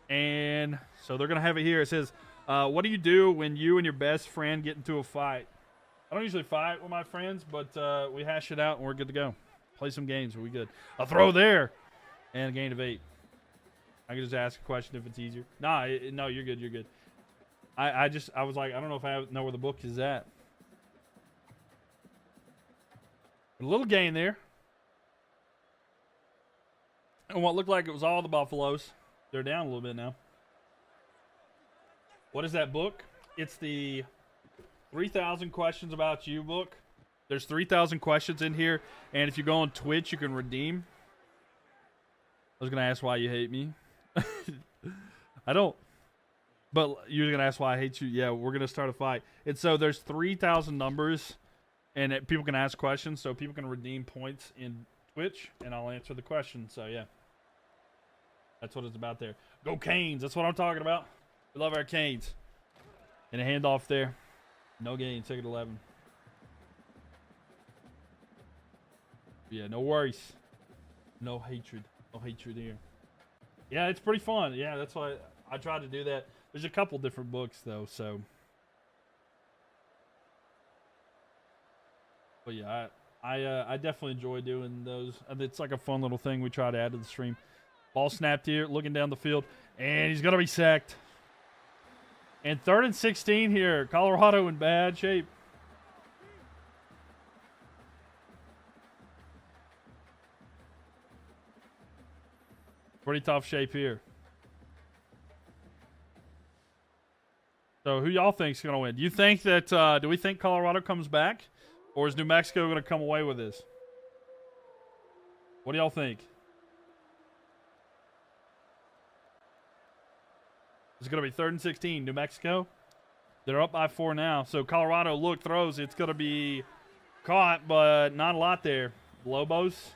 And so they're going to have it here. It says, what do you do when you and your best friend get into a fight? I don't usually fight with my friends, but we hash it out and we're good to go. Play some games. We'll be good. A throw there. And a gain of 8. I can just ask a question if it's easier. No, you're good. You're good. I was like, I don't know if I know where the book is at. A little gain there. And what looked like it was all the Buffaloes. They're down a little bit now. What is that book? It's the 3,000 Questions About You book. There's 3,000 questions in here, and if you go on Twitch, you can redeem. I was going to ask why you hate me. I don't. But you're going to ask why I hate you. Yeah, we're going to start a fight. And so there's 3,000 numbers, and people can ask questions, so people can redeem points in Twitch, and I'll answer the question. So, yeah. That's what it's about there. Go Canes. That's what I'm talking about. We love our Canes. And a handoff there. No gain. Take it 11. Yeah, no worries. No hatred. No hatred here. Yeah, it's pretty fun. Yeah, that's why I tried to do that. There's a couple different books, though, so. But yeah, I definitely enjoy doing those. It's like a fun little thing we try to add to the stream. Ball snapped here, looking down the field, and he's going to be sacked. And 3rd and 16 here. Colorado in bad shape. Pretty tough shape here. So who y'all think's going to win? Do you think that, do we think Colorado comes back? Or is New Mexico going to come away with this? What do y'all think? It's going to be 3rd and 16. New Mexico. They're up by 4 now. So Colorado, look, throws. It's going to be caught, but not a lot there. Lobos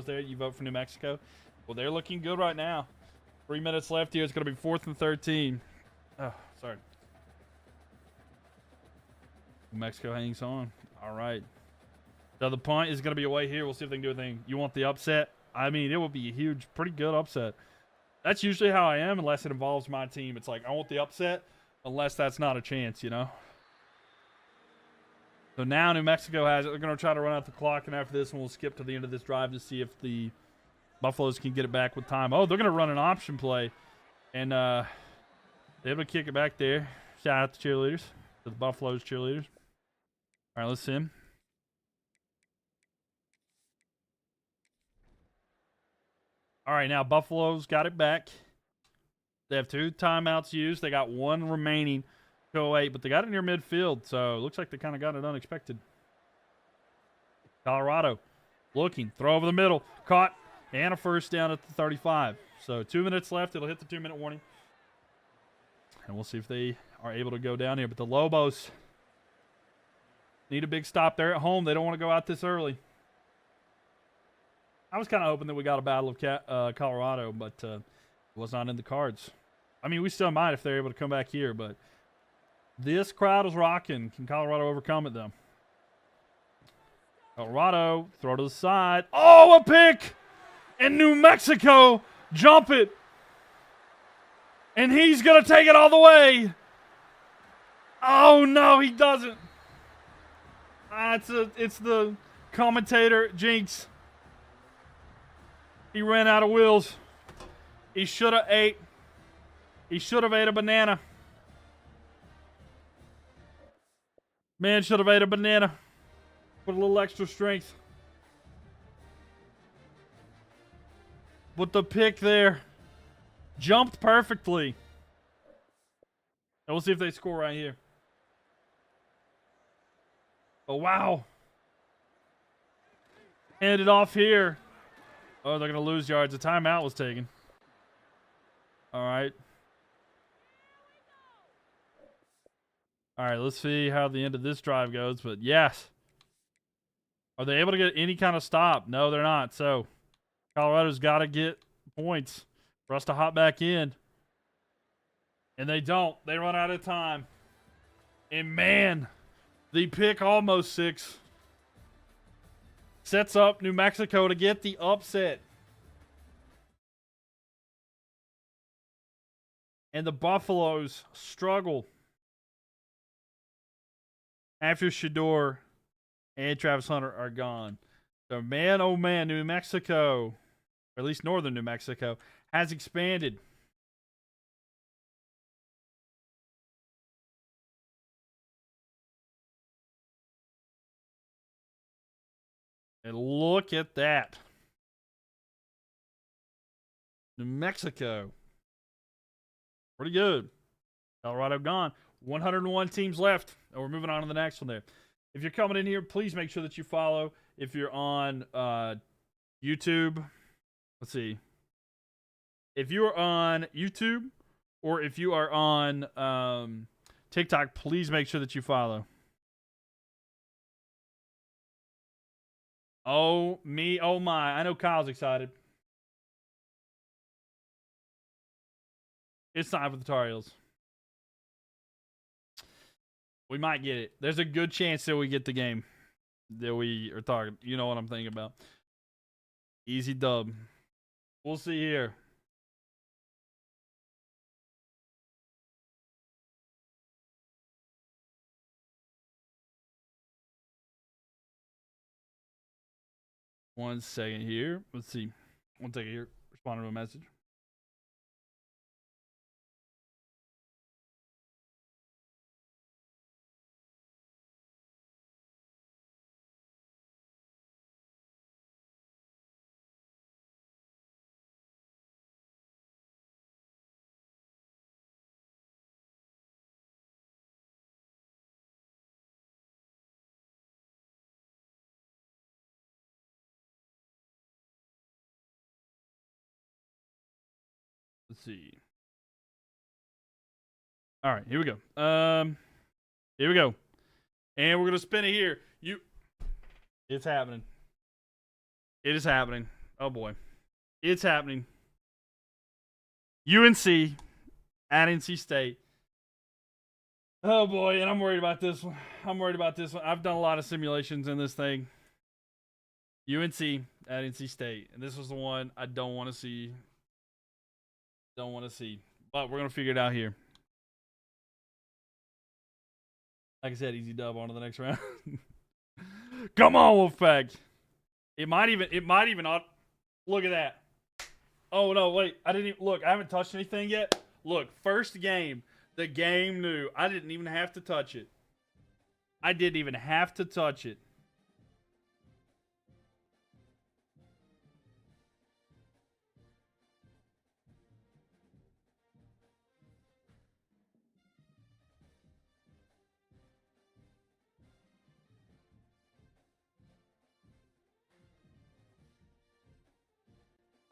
there. You vote for New Mexico. Well, they're looking good right now. 3 minutes left here. It's going to be 4th and 13. Oh, sorry. New Mexico hangs on. All right. So the punt is going to be away here. We'll see if they can do anything. You want the upset? I mean, it will be a huge, pretty good upset. That's usually how I am unless it involves my team. It's like, I want the upset unless that's not a chance, you know? So now New Mexico has it. They're going to try to run out the clock, and after this one, we'll skip to the end of this drive to see if the Buffaloes can get it back with time. Oh, they're going to run an option play, and they're able to kick it back there. Shout out to cheerleaders, to the Buffaloes cheerleaders. All right, let's see him. All right, now Buffalo's got it back. They have 2 timeouts used. They got 1 remaining. 2:08, but they got it near midfield, so it looks like they kind of got it unexpected. Colorado looking. Throw over the middle. Caught. And a first down at the 35. So 2 minutes left. It'll hit the 2-minute warning. And we'll see if they are able to go down here. But the Lobos need a big stop there at home. They don't want to go out this early. I was kind of hoping that we got a battle of Colorado, but it was not in the cards. I mean, we still might if they're able to come back here, but this crowd is rocking. Can Colorado overcome it, though? Colorado, throw to the side. Oh, a pick! And New Mexico jump it. And he's going to take it all the way. Oh, no, he doesn't. It's the commentator, Jinx. He ran out of wheels. He should have ate. He should have ate a banana. Man should have ate a banana. With a little extra strength. But the pick there jumped perfectly. And we'll see if they score right here. Oh, wow. Hand it off here. Oh, they're going to lose yards. The timeout was taken. All right. All right, let's see how the end of this drive goes. But yes. Are they able to get any kind of stop? No, they're not. So Colorado's got to get points for us to hop back in. And they don't. They run out of time. And man, the pick almost 6 sets up New Mexico to get the upset. And the Buffaloes struggle after Shador and Travis Hunter are gone. So man, oh man, New Mexico, or at least northern New Mexico, has expanded. And look at that. New Mexico. Pretty good. Colorado gone. 101 teams left. And we're moving on to the next one there. If you're coming in here, please make sure that you follow. If you're on YouTube, let's see. If you are on YouTube or if you are on TikTok, please make sure that you follow. Oh, me. Oh, my. I know Kyle's excited. It's time for the Tar Heels. We might get it. There's a good chance that we get the game that we are talking. You know what I'm thinking about. Easy dub. We'll see here. One second here. Let's see. One second here. Responding to a message. Let's see. All right, here we go. Here we go. And we're gonna spin it here. It's happening. It is happening. Oh boy. It's happening. UNC at NC State. Oh boy, and I'm worried about this one. I've done a lot of simulations in this thing. UNC at NC State. And this was the one I don't want to see. But we're going to figure it out here. Like I said, easy dub on to the next round. Come on, Wolfpack. It might even look at that. Oh no, wait. I didn't even look. I haven't touched anything yet. Look, first game. The game knew. I didn't even have to touch it.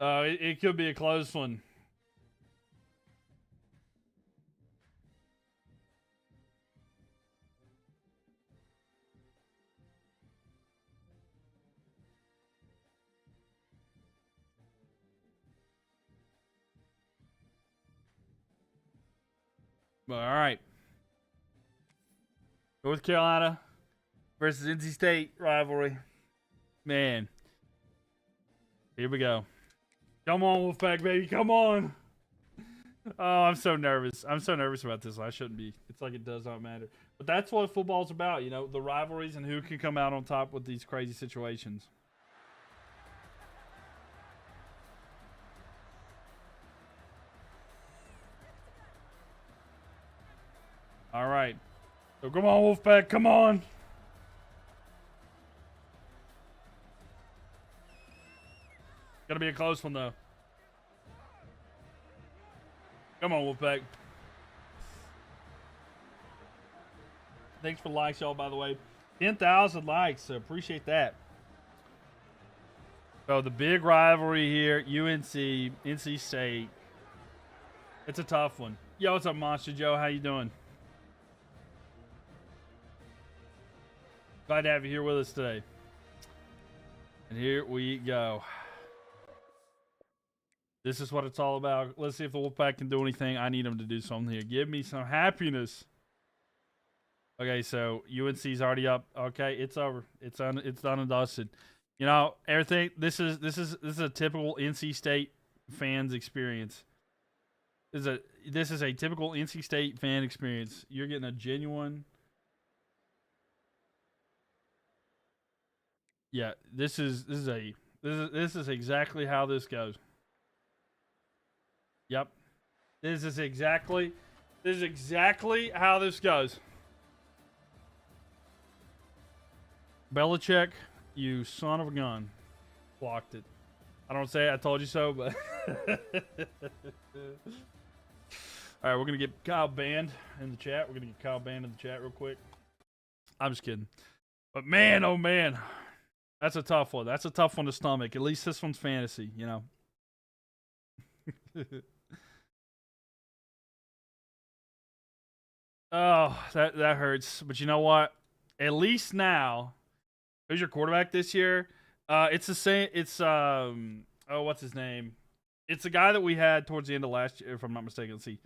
It could be a close one. All right. North Carolina versus NC State rivalry. Man. Here we go. Come on, Wolfpack, baby. Come on. Oh, I'm so nervous. About this one. I shouldn't be. It's like it does not matter. But that's what football's about, you know, the rivalries and who can come out on top with these crazy situations. All right. So come on, Wolfpack. Come on. Gonna be a close one, though. Come on, Wolfpack. Thanks for the likes, y'all, by the way. 10,000 likes, so appreciate that. So the big rivalry here, UNC, NC State. It's a tough one. Yo, what's up, Monster Joe? How you doing? Glad to have you here with us today. And here we go. This is what it's all about. Let's see if the Wolfpack can do anything. I need them to do something here. Give me some happiness. Okay, so UNC's already up. Okay, it's over. It's done and dusted. You know, everything. This is a typical NC State fans experience. This is a typical NC State fan experience. You're getting a genuine. Yeah, this is exactly how this goes. Yep. This is exactly how this goes. Belichick, you son of a gun. Blocked it. I don't say I told you so, but all right, we're gonna get Kyle banned in the chat. We're gonna get Kyle banned in the chat real quick. I'm just kidding, but man, oh man, that's a tough one. That's a tough one to stomach. At least this one's fantasy, you know. Oh, that hurts. But you know what? At least now, who's your quarterback this year? It's the same. It's oh, what's his name? It's the guy that we had towards the end of last year, if I'm not mistaken. Let's see.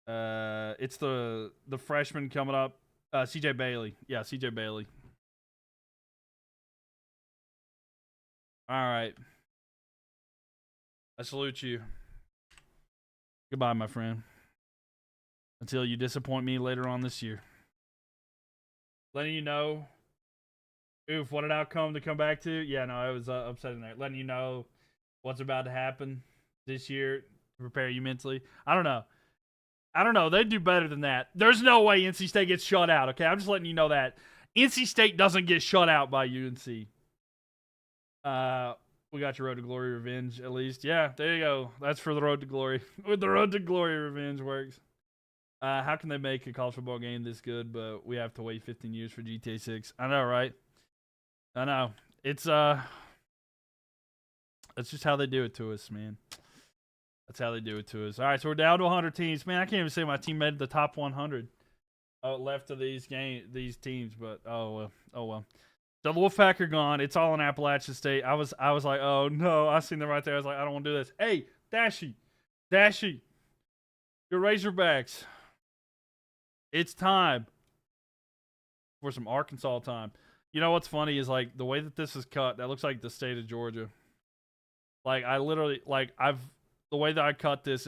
It's the freshman coming up. CJ Bailey. Yeah, CJ Bailey. All right. I salute you. Goodbye, my friend. Until you disappoint me later on this year. Letting you know. Oof, what an outcome to come back to. Yeah, no, it was upsetting there. Letting you know what's about to happen this year to prepare you mentally. I don't know. They do better than that. There's no way NC State gets shut out, okay? I'm just letting you know that. NC State doesn't get shut out by UNC. We got your Road to Glory revenge, at least. Yeah, there you go. That's for the Road to Glory. With the Road to Glory revenge works. How can they make a college football game this good, but we have to wait 15 years for GTA 6? I know, right? I know. It's just how they do it to us, man. That's how they do it to us. All right, so we're down to 100 teams. Man, I can't even say my team made the top 100 left of these teams, but oh well. So the Wolfpack are gone. It's all in Appalachian State. I was like, oh no, I seen them right there. I was like, I don't want to do this. Hey, Dashy, your Razorbacks. It's time for some Arkansas time. You know what's funny is like the way that this is cut, that looks like the state of Georgia. Like I literally the way that I cut this,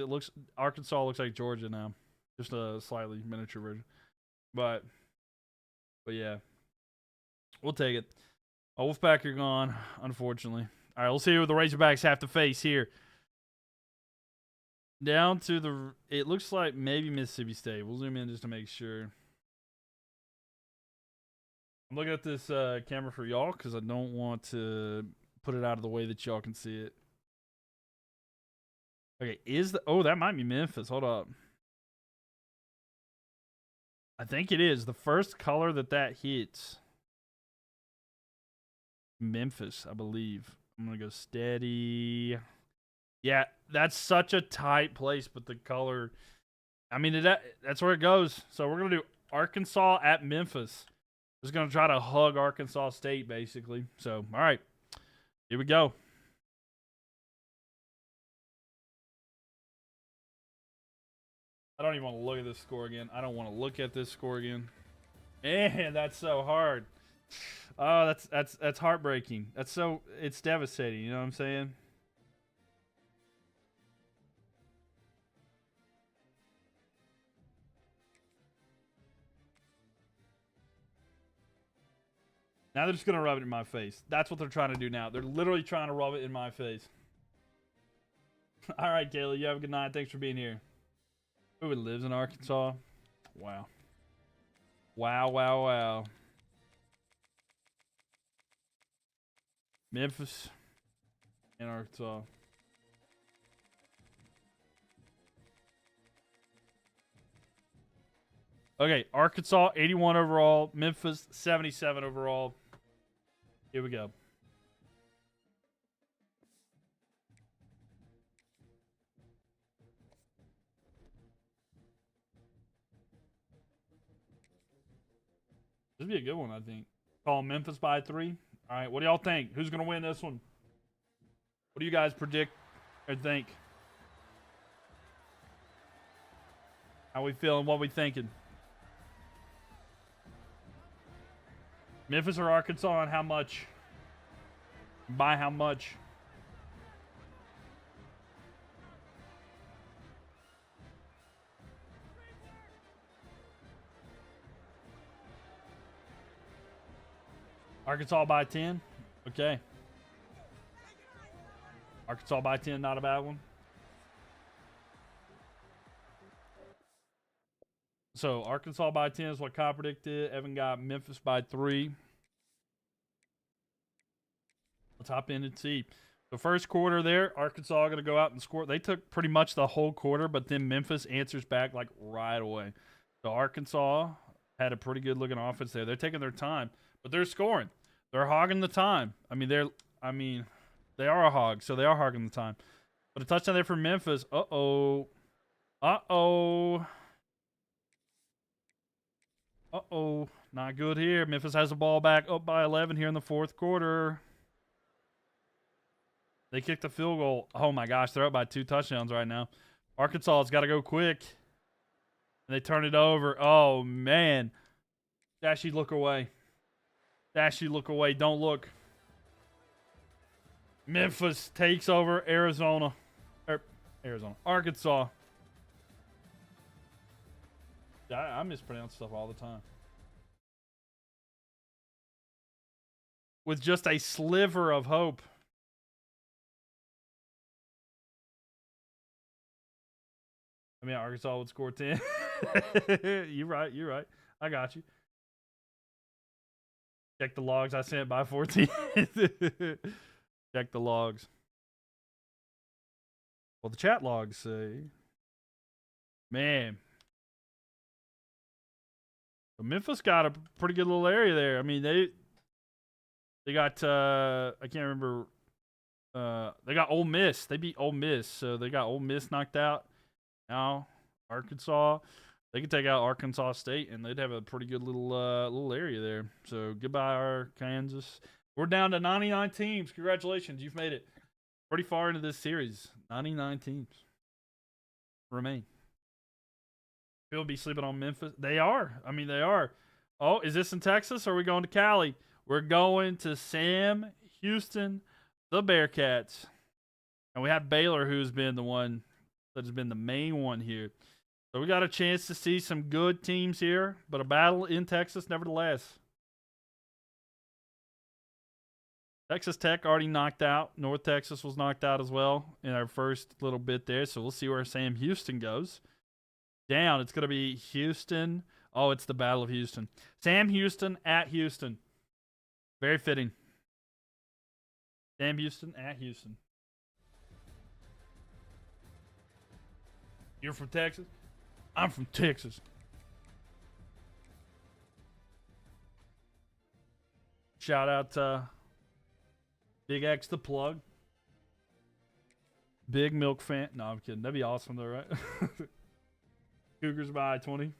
Arkansas looks like Georgia now. Just a slightly miniature version. But yeah. We'll take it. Wolfpack are gone, unfortunately. All right, we'll see who the Razorbacks have to face here. Down to it looks like maybe Mississippi State. We'll zoom in just to make sure. I'm looking at this camera for y'all because I don't want to put it out of the way that y'all can see it. Okay, that might be Memphis. Hold up. I think it is. The first color that hits. Memphis, I believe. I'm going to go steady. Yeah, that's such a tight place, but the color, I mean, that's where it goes. So we're going to do Arkansas at Memphis. Just going to try to hug Arkansas State, basically. So, all right, here we go. I don't even want to look at this score again. I don't want to look at this score again. Man, that's so hard. Oh, that's heartbreaking. It's devastating. You know what I'm saying? Now they're just going to rub it in my face. That's what they're trying to do now. They're literally trying to rub it in my face. All right, Kayla, you have a good night. Thanks for being here. Who lives in Arkansas? Wow. Wow. Memphis and Arkansas. Okay, Arkansas 81 overall, Memphis 77 overall. Here we go. This would be a good one, I think. Call Memphis by 3. All right, what do y'all think? Who's going to win this one? What do you guys predict or think? How we feeling? What we thinking? Memphis or Arkansas, and how much? By how much? Arkansas by 10? Okay. Arkansas by 10, not a bad one. So, Arkansas by 10 is what Kyle predicted. Evan got Memphis by 3. Let's hop in and see. The first quarter there, Arkansas going to go out and score. They took pretty much the whole quarter, but then Memphis answers back like right away. So Arkansas had a pretty good looking offense there. They're taking their time, but they're scoring. They're hogging the time. They are a hog, so they are hogging the time. But a touchdown there for Memphis. Uh-oh. Uh-oh. Uh-oh. Not good here. Memphis has the ball back up by 11 here in the fourth quarter. They kicked the field goal. Oh, my gosh. They're up by 2 touchdowns right now. Arkansas has got to go quick. And they turn it over. Oh, man. Dashy, look away. Dashy, look away. Don't look. Memphis takes over Arizona. Arkansas. I mispronounce stuff all the time. With just a sliver of hope. I mean, Arkansas would score 10. You're right. I got you. Check the logs. I sent by 14. Check the logs. Well, the chat logs say, man. So Memphis got a pretty good little area there. I mean, they got I can't remember. They got Ole Miss. They beat Ole Miss, so they got Ole Miss knocked out. Now Arkansas, they could take out Arkansas State, and they'd have a pretty good little area there. So goodbye, our Kansas. We're down to 99 teams. Congratulations, you've made it pretty far into this series. 99 teams remain. People be sleeping on Memphis. They are. I mean, they are. Oh, is this in Texas, or are we going to Cali? We're going to Sam Houston, the Bearcats. And we have Baylor, who's been the one that has been the main one here. So we got a chance to see some good teams here, but a battle in Texas nevertheless. Texas Tech already knocked out. North Texas was knocked out as well in our first little bit there. So we'll see where Sam Houston goes. Down, it's going to be Houston. Oh, it's the Battle of Houston. Sam Houston at Houston. Very fitting. Sam Houston at Houston. You're from Texas? I'm from Texas. Shout out to Big X the Plug. Big Mylk fan. No, I'm kidding. That'd be awesome though, right? Cougars by 20. It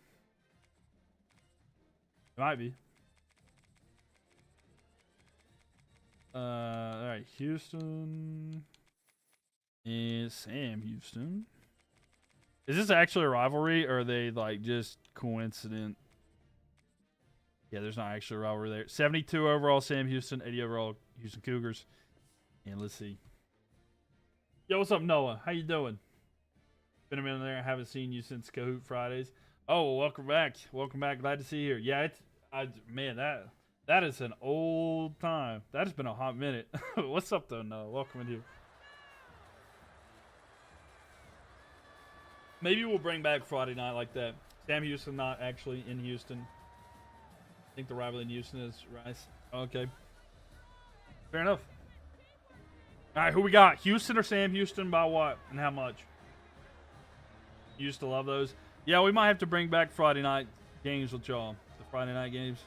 might be. All right, Houston and Sam Houston. Is this actually a rivalry, or are they like just coincident? Yeah, there's not actually a rivalry there. 72 overall Sam Houston, 80 overall Houston Cougars. And let's see. Yo, what's up, Noah? How you doing? Been a minute there. I haven't seen you since Kahoot Fridays. Oh, welcome back. Welcome back. Glad to see you here. Yeah, man, that is an old time. That has been a hot minute. What's up, though, Noah? Welcome in here. Maybe we'll bring back Friday night like that. Sam Houston not actually in Houston. I think the rivalry in Houston is Rice. Okay. Fair enough. All right, who we got? Houston or Sam Houston by what and how much? You used to love those. Yeah, we might have to bring back Friday night games with y'all. The Friday night games.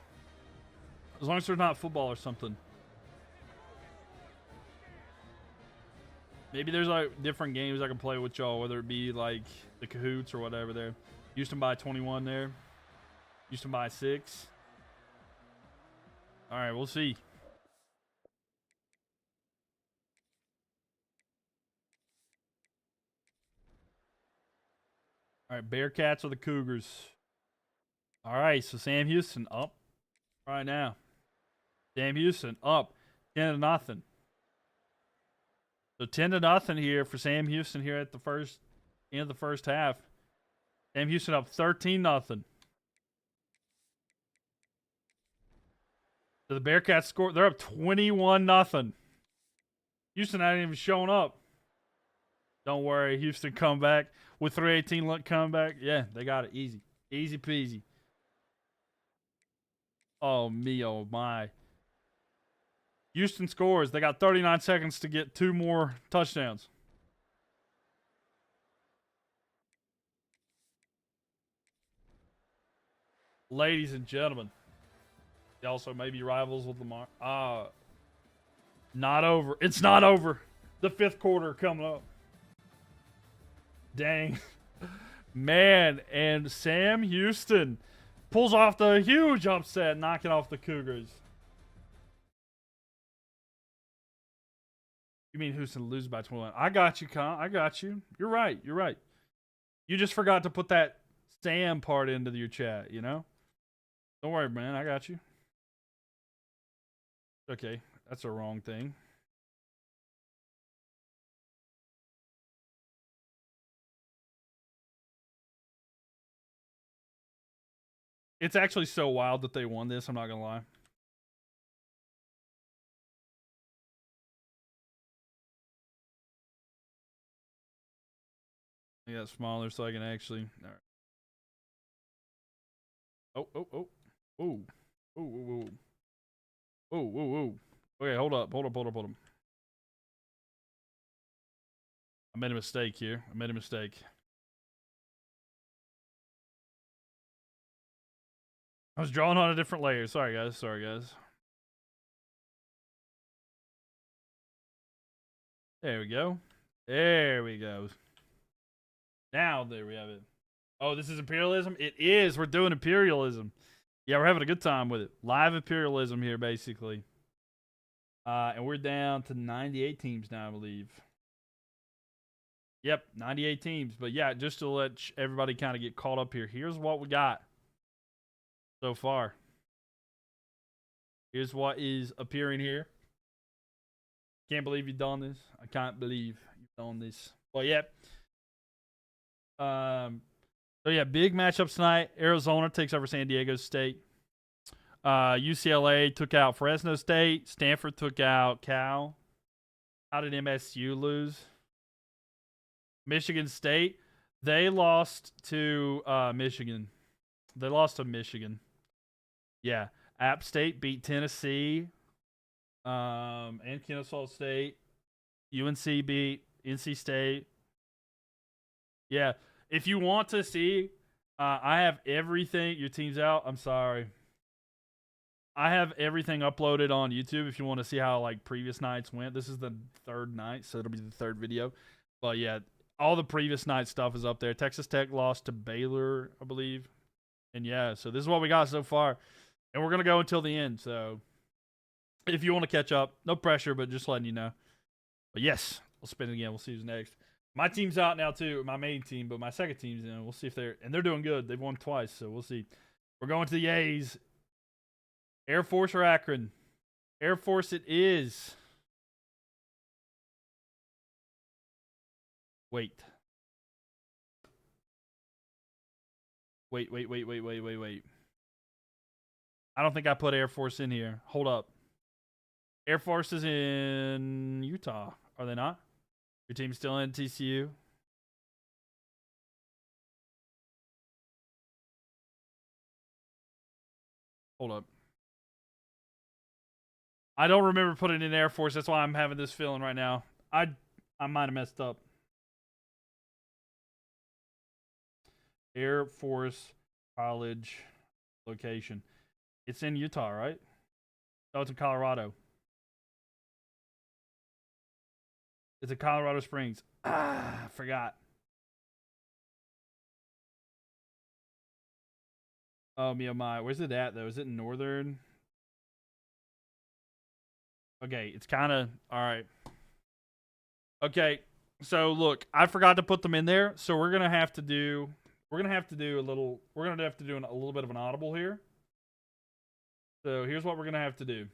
As long as there's not football or something. Maybe there's like different games I can play with y'all, whether it be like the Kahoots or whatever there. Houston by 21 there. Houston by 6. All right, we'll see. All right, Bearcats or the Cougars? All right, so Sam Houston up right now. Sam Houston up 10-0. So 10-0 here for Sam Houston here at the end of the first half. Sam Houston up 13-0. So the Bearcats score. They're up 21-0. Houston hadn't even shown up. Don't worry, Houston come back with 318 comeback. Yeah, they got it easy. Easy peasy. Oh, me, oh, my. Houston scores. They got 39 seconds to get 2 more touchdowns. Ladies and gentlemen, they also may be rivals with Lamar. Not over. It's not over. The 5th quarter coming up. Dang. Man, and Sam Houston pulls off the huge upset, knocking off the Cougars. You mean Houston lose by 21? I got you, Con. I got you. You're right. You're right. You just forgot to put that Sam part into your chat, you know? Don't worry, man. I got you. Okay. That's a wrong thing. It's actually so wild that they won this. I'm not going to lie. I got smaller so I can actually. All right. Oh. Ooh. Ooh. Ooh. Okay, hold up. I made a mistake here. I was drawing on a different layer. Sorry, guys. There we go. Now, there we have it. Oh, this is Imperialism? It is. We're doing Imperialism. Yeah, we're having a good time with it. Live Imperialism here, basically. And we're down to 98 teams now, I believe. Yep, 98 teams. But yeah, just to let everybody kind of get caught up here, here's what we got so far. Here's what is appearing here. Can't believe you've done this. I can't believe you've done this. Well, yeah. So yeah, big matchups tonight. Arizona takes over San Diego State. UCLA took out Fresno State. Stanford took out Cal. How did MSU lose? Michigan State. They lost to Michigan. Yeah. App State beat Tennessee. And Kennesaw State. UNC beat NC State. Yeah. If you want to see, I have everything. Your team's out. I'm sorry. I have everything uploaded on YouTube if you want to see how like previous nights went. This is the 3rd night, so it'll be the 3rd video. But yeah, all the previous night stuff is up there. Texas Tech lost to Baylor, I believe. And yeah, so this is what we got so far. And we're going to go until the end. So if you want to catch up, no pressure, but just letting you know. But yes, we'll spin it again. We'll see who's next. My team's out now too, my main team, but my second team's in. We'll see if they're doing good. They've won twice, so we'll see. We're going to the A's. Air Force or Akron? Air Force it is. Wait. I don't think I put Air Force in here. Hold up. Air Force is in Utah. Are they not? Your team's still in TCU? Hold up. I don't remember putting in Air Force. That's why I'm having this feeling right now. I might have messed up. Air Force College location. It's in Utah, right? Oh, it's in Colorado. It's in Colorado Springs. I forgot. Oh, my. Where's it at, though? Is it in northern? Okay, it's kind of... All right. Okay, so look, I forgot to put them in there, so we're going to have to do... We're going to have to do a little bit of an audible here. So here's what we're going to have to do.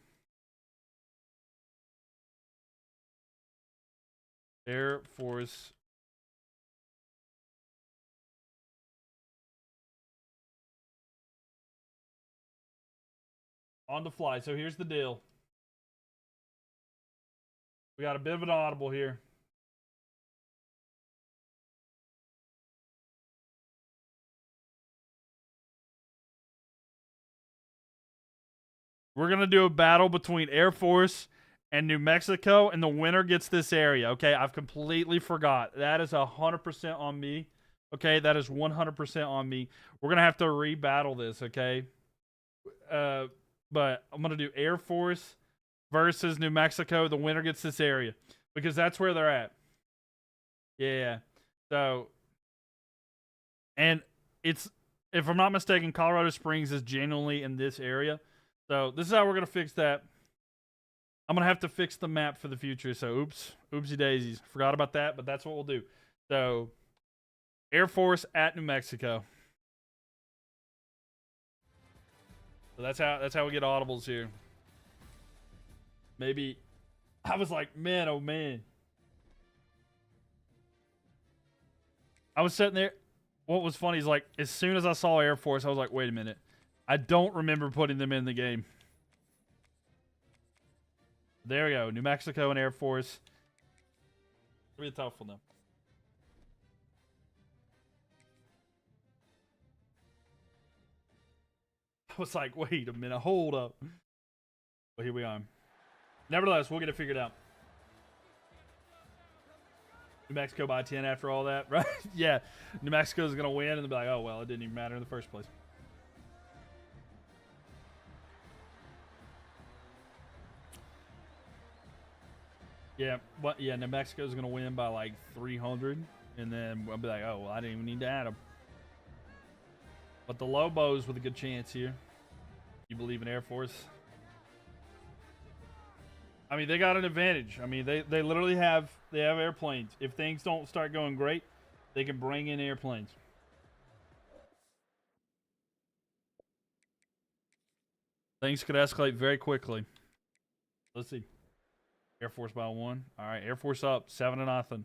Air Force. On the fly. So here's the deal. We got a bit of an audible here. We're going to do a battle between Air Force and New Mexico, and the winner gets this area. Okay, I've completely forgot. That is 100% on me. Okay, that is 100% on me. We're gonna have to rebattle this. Okay, but I'm gonna do Air Force versus New Mexico. The winner gets this area because that's where they're at. Yeah. So, and it's, if I'm not mistaken, Colorado Springs is genuinely in this area. So this is how we're gonna fix that. I'm gonna have to fix the map for the future. So oopsie daisies, forgot about that. But that's what we'll do. So Air Force at New Mexico. So that's how we get audibles here. Maybe I was like, man, oh man. I was sitting there. What was funny is, like, as soon as I saw Air Force, I was like, wait a minute. I don't remember putting them in the game. There we go. New Mexico and Air Force. It'll be a tough one, though. I was like, wait a minute. Hold up. But here we are. Nevertheless, we'll get it figured out. New Mexico by 10 after all that, right? Yeah. New Mexico's going to win, and they'll be like, oh, well, it didn't even matter in the first place. Yeah, but yeah, New Mexico's gonna win by like 300, and then I'll be like, oh, well, I didn't even need to add them. But the Lobos with a good chance here. You believe in Air Force? I mean, they got an advantage. I mean, they literally have airplanes. If things don't start going great, they can bring in airplanes. Things could escalate very quickly. Let's see. Air Force by 1. All right, Air Force up 7-0,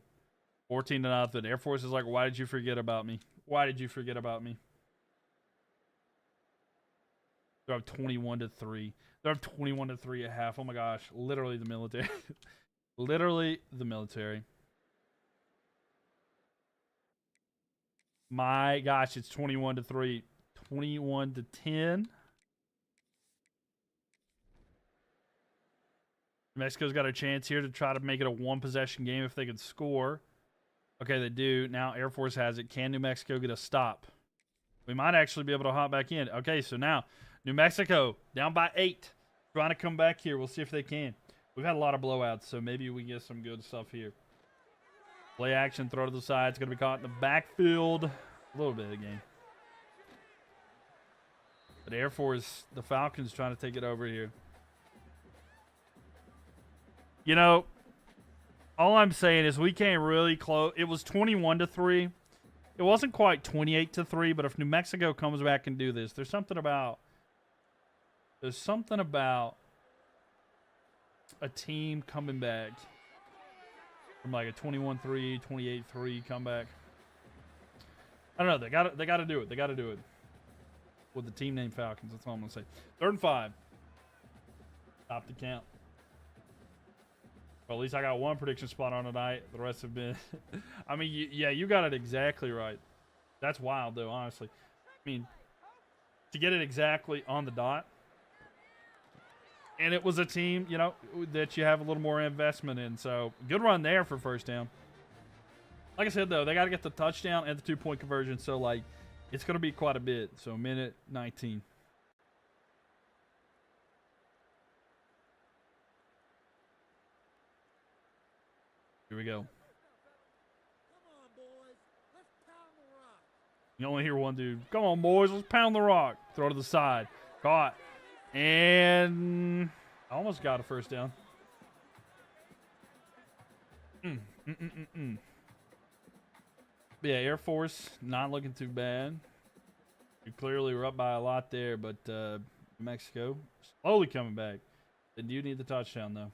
14-0. Air Force is like, why did you forget about me? Why did you forget about me? They're up 21-3. They're up 21-3 at half. Oh my gosh, literally the military. Literally the military. My gosh, it's 21-3, 21-10. Mexico's got a chance here to try to make it a one-possession game if they could score. Okay, they do. Now Air Force has it. Can New Mexico get a stop? We might actually be able to hop back in. Okay, so now New Mexico down by 8. Trying to come back here. We'll see if they can. We've had a lot of blowouts, so maybe we get some good stuff here. Play action, throw to the side. It's going to be caught in the backfield. A little bit of the game. But Air Force, the Falcons trying to take it over here. You know, all I'm saying is we can't really close. It was 21-3. It wasn't quite 28-3, but if New Mexico comes back and do this, there's something about a team coming back from like a 21-3, 28-3 comeback. I don't know. They got to do it. They got to do it with the team named Falcons. That's all I'm gonna say. 3rd and 5. Stop the count. Well, at least I got one prediction spot on tonight. The rest have been... I mean, yeah, you got it exactly right. That's wild, though, honestly. I mean, to get it exactly on the dot. And it was a team, you know, that you have a little more investment in. So, good run there for first down. Like I said, though, they got to get the touchdown and the 2-point conversion. So, like, it's going to be quite a bit. So, minute 19. Here we go. You only hear one dude. Come on, boys. Let's pound the rock. Throw to the side. Caught. And almost got a first down. Yeah, Air Force not looking too bad. You clearly were up by a lot there, but New Mexico slowly coming back. They do need the touchdown, though.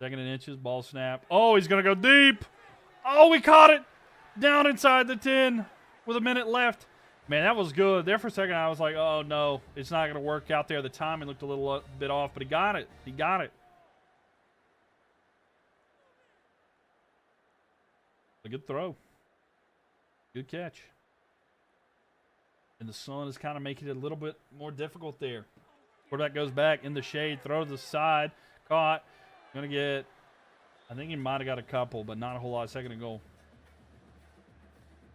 2nd and inches, ball snap. Oh, he's going to go deep. Oh, we caught it. Down inside the 10 with a minute left. Man, that was good. There for a second, I was like, oh, no. It's not going to work out there. The timing looked a little bit off, but he got it. He got it. A good throw. Good catch. And the sun is kind of making it a little bit more difficult there. Quarterback goes back in the shade, throw to the side, caught. Gonna get, I think he might have got a couple, but not a whole lot. Second and goal.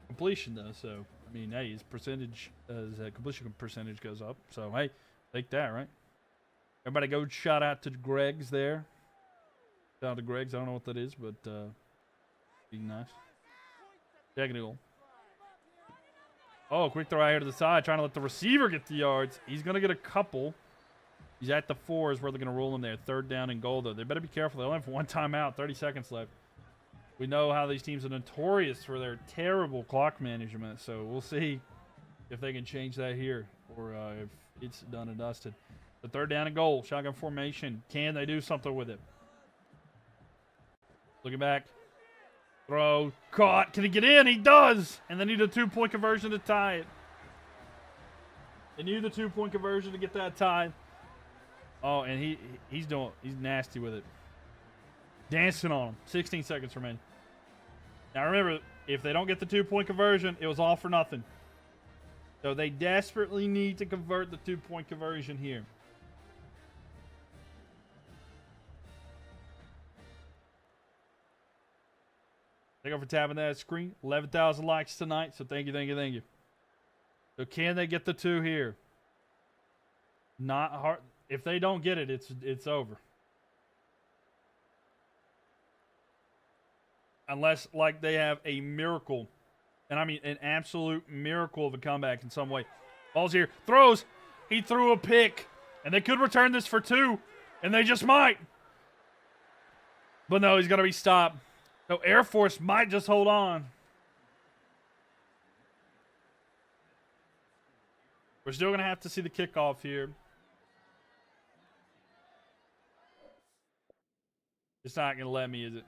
Completion though, so I mean, hey, his percentage, his completion percentage goes up. So hey, take that, right? Everybody go shout out to Greg's there. Shout out to Greg's. I don't know what that is, but be nice. Second and goal. Oh, quick throw out here to the side, trying to let the receiver get the yards. He's gonna get a couple. He's at the 4 is where they're going to roll him there. Third down and goal, though. They better be careful. They only have one timeout, 30 seconds left. We know how these teams are notorious for their terrible clock management, so we'll see if they can change that here or if it's done and dusted. The third down and goal, shotgun formation. Can they do something with it? Looking back. Throw. Caught. Can he get in? He does! And they need a 2-point conversion to tie it. They need the 2-point conversion to get that tied. Oh, and he's nasty with it. Dancing on him. 16 seconds remaining. Now remember, if they don't get the 2-point conversion, it was all for nothing. So they desperately need to convert the 2-point conversion here. Thank you for tapping that screen. 11,000 likes tonight, so thank you, thank you, thank you. So can they get the 2 here? Not hard. If they don't get it, it's over. Unless, like, they have a miracle. And I mean an absolute miracle of a comeback in some way. Ball's here. Throws. He threw a pick. And they could return this for 2. And they just might. But no, he's going to be stopped. So Air Force might just hold on. We're still going to have to see the kickoff here. It's not going to let me, is it?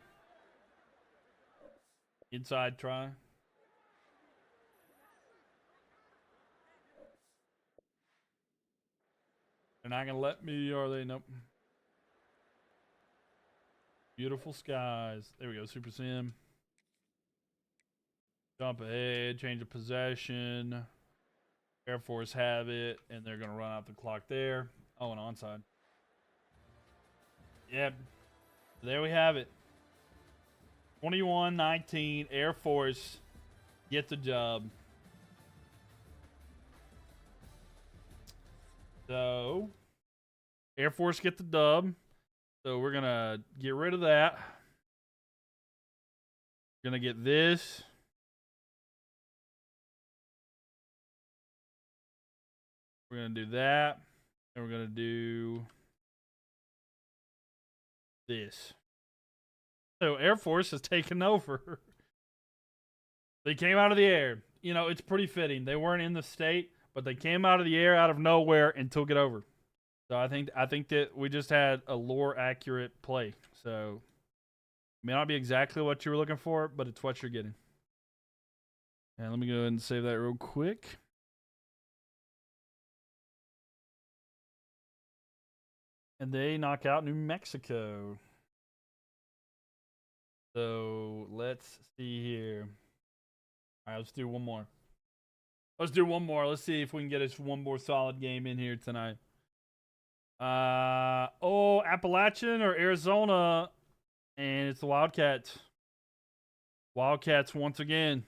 Inside try. They're not going to let me, are they? Nope. Beautiful skies. There we go. Super Sim. Jump ahead. Change of possession. Air Force have it. And they're going to run out the clock there. Oh, and onside. Yep. There we have it. 21-19. Air Force get the job. So, Air Force get the dub. So we're going to get rid of that. We're going to get this. We're going to do that. And we're going to do this. So Air Force has taken over. They came out of the air. You know, it's pretty fitting. They weren't in the state, but they came out of the air out of nowhere and took it over. So I think that we just had a lore accurate play. So it may not be exactly what you were looking for, but it's what you're getting. And let me go ahead and save that real quick. And they knock out New Mexico. So let's see here. All right, let's do one more. Let's do one more. Let's see if we can get us one more solid game in here tonight. Appalachian or Arizona, and it's the Wildcats. Wildcats once again.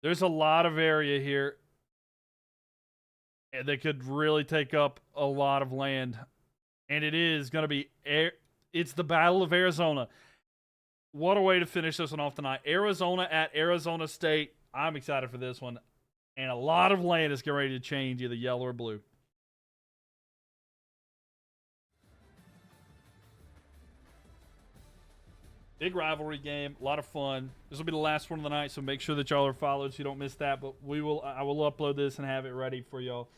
There's a lot of area here. And they could really take up a lot of land. And it is going to be it's the Battle of Arizona. What a way to finish this one off tonight. Arizona at Arizona State. I'm excited for this one. And a lot of land is getting ready to change, either yellow or blue. Big rivalry game, a lot of fun. This will be the last one of the night, so make sure that y'all are followed so you don't miss that. But I will upload this and have it ready for y'all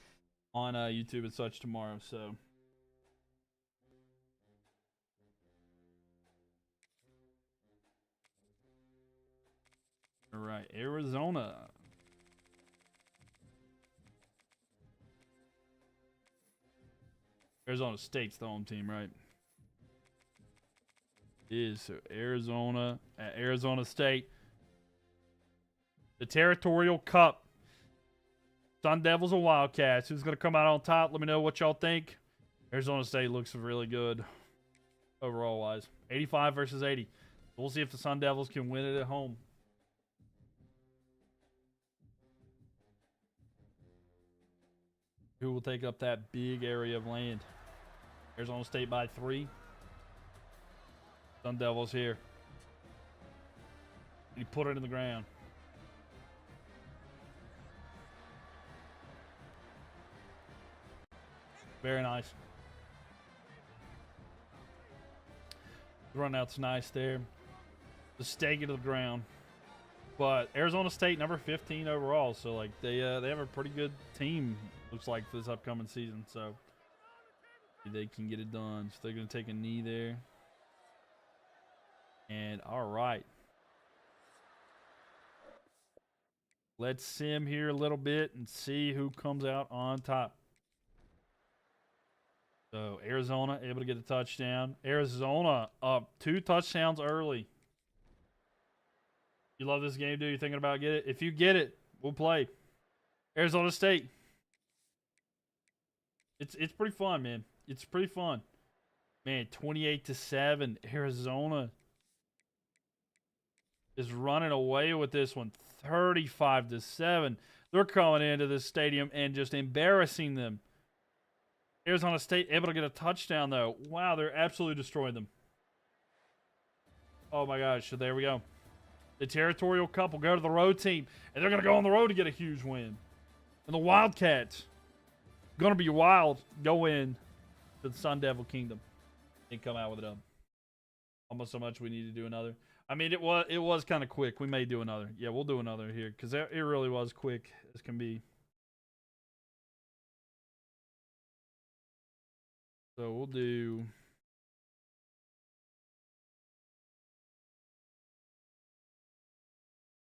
on YouTube and such tomorrow. So, all right, Arizona. Arizona State's the home team, right? Is so Arizona at Arizona State. The Territorial Cup. Sun Devils or Wildcats? Who's going to come out on top? Let me know what y'all think. Arizona State looks really good overall wise. 85 versus 80. We'll see if the Sun Devils can win it at home. Who will take up that big area of land? Arizona State by 3. Sun Devils here. He put it in the ground. Very nice. The run out's nice there. The stake into the ground. But Arizona State number 15 overall, so like they have a pretty good team, looks like, for this upcoming season. So they can get it done. So they're gonna take a knee there. And all right. Let's sim here a little bit and see who comes out on top. So Arizona able to get a touchdown. Arizona up 2 touchdowns early. You love this game, dude? You're thinking about get it? If you get it, we'll play. Arizona State. It's pretty fun, man. It's pretty fun. Man, 28-7. Arizona is running away with this one. 35-7. They're coming into this stadium and just embarrassing them. Arizona State able to get a touchdown, though. Wow, they're absolutely destroying them. Oh, my gosh. So there we go. The Territorial Cup will go to the road team, and they're going to go on the road to get a huge win. And the Wildcats, going to be wild, go in to the Sun Devil Kingdom and come out with it up. Almost so much we need to do another. I mean, it was kind of quick. We may do another. Yeah, we'll do another here because it really was quick as can be. So we'll do...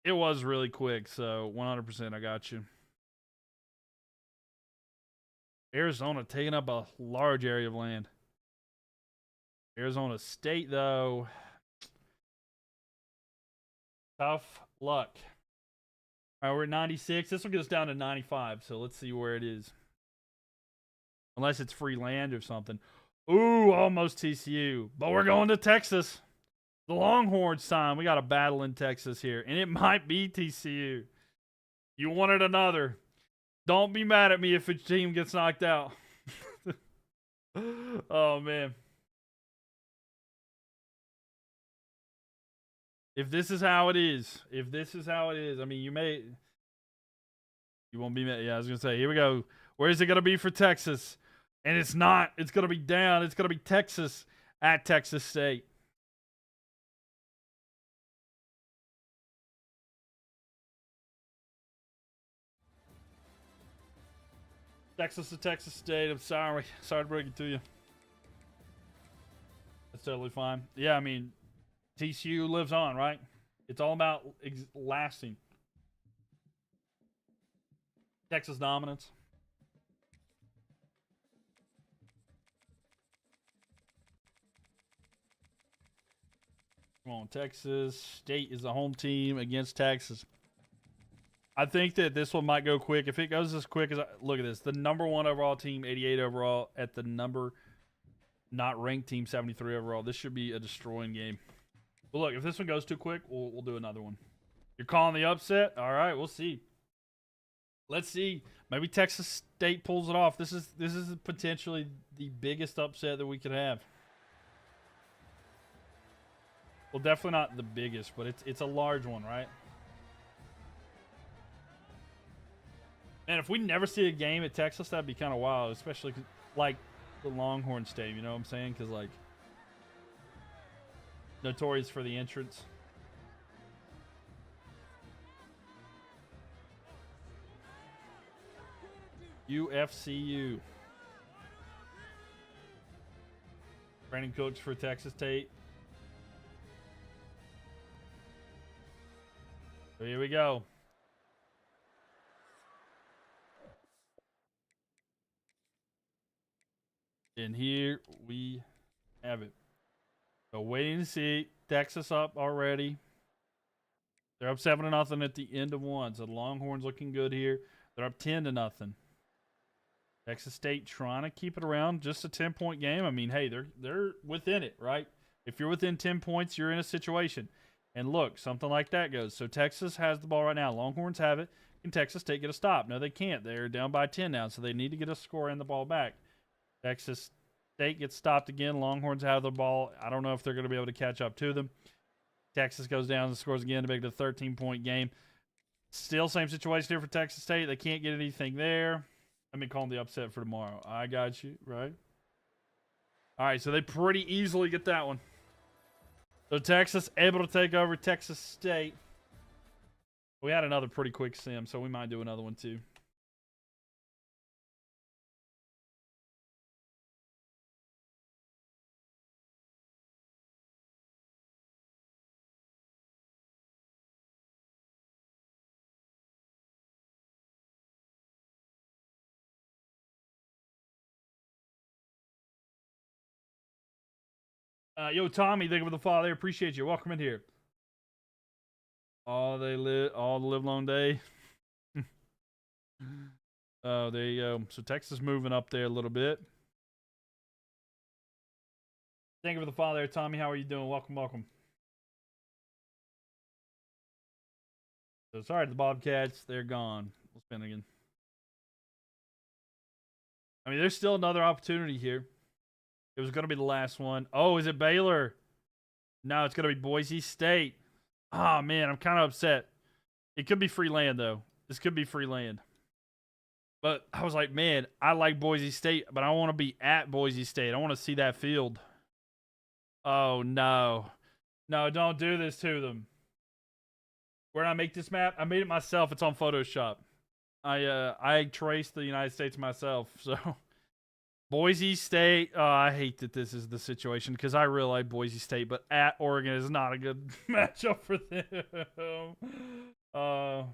It was really quick, so 100% I got you. Arizona taking up a large area of land. Arizona State, though, tough luck. All right, we're at 96. This will get us down to 95, so let's see where it is. Unless it's free land or something. Ooh, almost TCU. But we're going to Texas. The Longhorns time. We got a battle in Texas here. And it might be TCU. You wanted another. Don't be mad at me if a team gets knocked out. Oh, man. If this is how it is. I mean, you won't be mad. Yeah, I was going to say, here we go. Where is it going to be for Texas? And it's not. It's going to be down. It's going to be Texas at Texas State. Texas to Texas State. I'm sorry. Sorry to break it to you. That's totally fine. Yeah, I mean, TCU lives on, right? It's all about lasting. Texas dominance. Come on, Texas State is the home team against Texas. I think that this one might go quick. If it goes as quick as look at this, the number 1 overall team, 88 overall, at the number not ranked team, 73 overall. This should be a destroying game. But look, if this one goes too quick, we'll do another one. You're calling the upset? All right, we'll see. Let's see. Maybe Texas State pulls it off. This is potentially the biggest upset that we could have. Well, definitely not the biggest, but it's a large one, right? Man, if we never see a game at Texas, that'd be kind of wild, especially like the Longhorn Stadium, you know what I'm saying? Because, like, notorious for the entrance. UFCU. Brandon Cooks for Texas State. So here we go. And here we have it. So waiting to see. Texas up already. They're up 7-0 at the end of one. So the Longhorns looking good here. They're up 10-0. Texas State trying to keep it around, just a 10-point game. I mean, hey, they're within it, right? If you're within 10 points, you're in a situation. And look, something like that goes. So Texas has the ball right now. Longhorns have it. Can Texas State get a stop? No, they can't. They're down by 10 now, so they need to get a score and the ball back. Texas State gets stopped again. Longhorns have the ball. I don't know if they're going to be able to catch up to them. Texas goes down and scores again to make it a 13-point game. Still same situation here for Texas State. They can't get anything there. Let me call the upset for tomorrow. I got you, right? All right, so they pretty easily get that one. So Texas able to take over Texas State. We had another pretty quick sim, so we might do another one too. Yo, Tommy, thank you for the follow there. Appreciate you. Welcome in here. All the live long day. Oh, there you go. So Texas moving up there a little bit. Thank you for the follow there, Tommy. How are you doing? Welcome. So sorry, the Bobcats, they're gone. We'll spin again. I mean, there's still another opportunity here. It was going to be the last one. Oh, is it Baylor? No, it's going to be Boise State. Oh, man, I'm kind of upset. It could be free land, though. This could be free land. But I was like, man, I like Boise State, but I want to be at Boise State. I want to see that field. Oh, no. No, don't do this to them. Where did I make this map? I made it myself. It's on Photoshop. I traced the United States myself, so... Boise State. Oh, I hate that this is the situation because I really like Boise State, but at Oregon is not a good matchup for them. But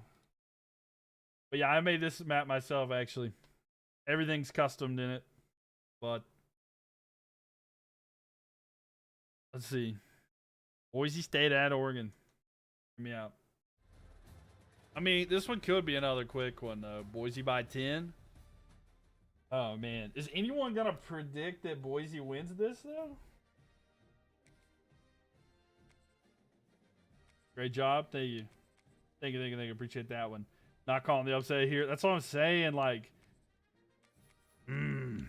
yeah, I made this map myself actually. Everything's customed in it, but let's see. Boise State at Oregon. Hear me out. I mean, this one could be another quick one though. Boise by 10. Oh, man. Is anyone going to predict that Boise wins this, though? Great job. Thank you. Thank you. Appreciate that one. Not calling the upset here. That's what I'm saying. Like, Thank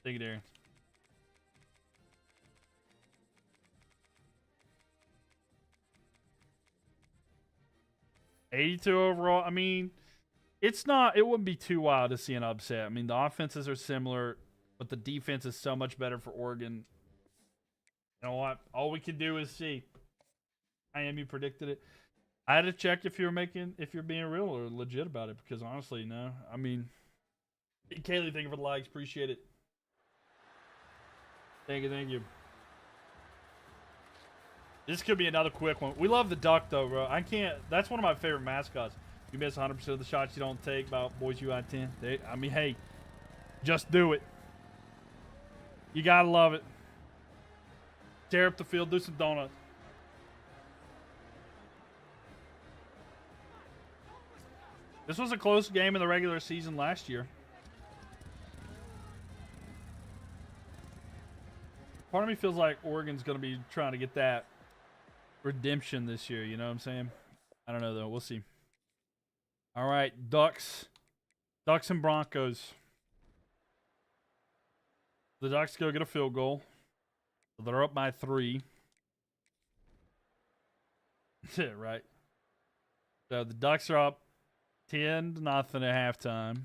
you, Darren. $82 overall. I mean... it wouldn't be too wild to see an upset. I mean, the offenses are similar, but the defense is so much better for Oregon. You know what? All we can do is see. You predicted it. I had to check if you're being real or legit about it, because honestly, no. I mean, Kaylee, thank you for the likes. Appreciate it. Thank you. This could be another quick one. We love the duck, though, bro. That's one of my favorite mascots. You miss 100% of the shots you don't take about Boise UI 10. I mean, hey, just do it. You gotta love it. Tear up the field, do some donuts. This was a close game in the regular season last year. Part of me feels like Oregon's gonna be trying to get that redemption this year. You know what I'm saying? I don't know though. We'll see. All right, Ducks and Broncos. The Ducks go get a field goal. So they're up by 3. That's it, right? So the Ducks are up 10-0 at halftime.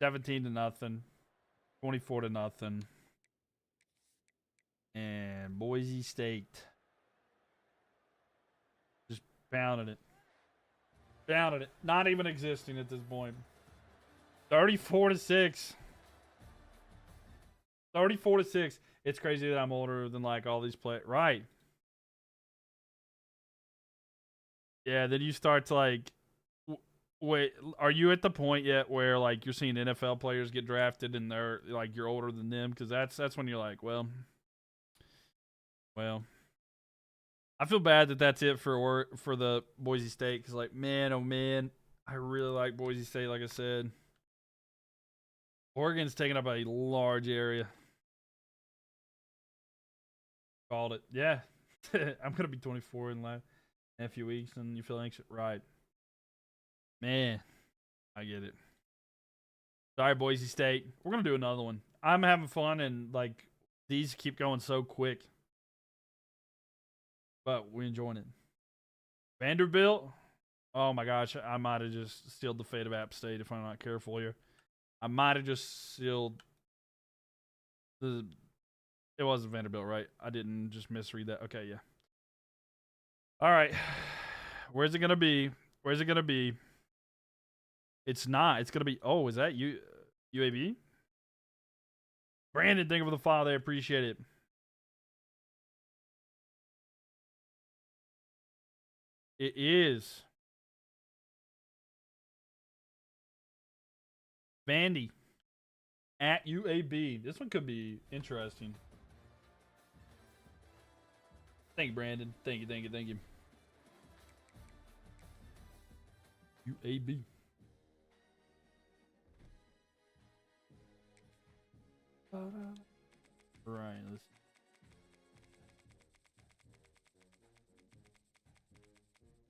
17-0. 24-0. And Boise State just pounded it. Not even existing at this point. 34-6. 34-6. It's crazy that I'm older than like all these players. Right. Yeah, then you start to like, wait, are you at the point yet where like you're seeing NFL players get drafted and they're like you're older than them? Because that's when you're like, well. I feel bad that that's it for the Boise State because, like, man, oh man, I really like Boise State. Like I said, Oregon's taking up a large area. Called it. Yeah, I'm gonna be 24 in a few weeks, and you feel anxious, right? Man, I get it. Sorry, Boise State. We're gonna do another one. I'm having fun, and like these keep going so quick, but we're enjoying it. Vanderbilt. Oh my gosh, I might have just sealed the fate of App State if I'm not careful here. I might have just sealed the. It wasn't Vanderbilt, right? I didn't just misread that. Okay, yeah. All right. Where's it gonna be? Where's it gonna be? It's not. It's gonna be. Oh, is that UAB? Brandon, thank you for the follow there. Appreciate it. It is Vandy at UAB. This one could be interesting. Thank you, Brandon. Thank you, thank you, thank you. UAB. Right. Let's.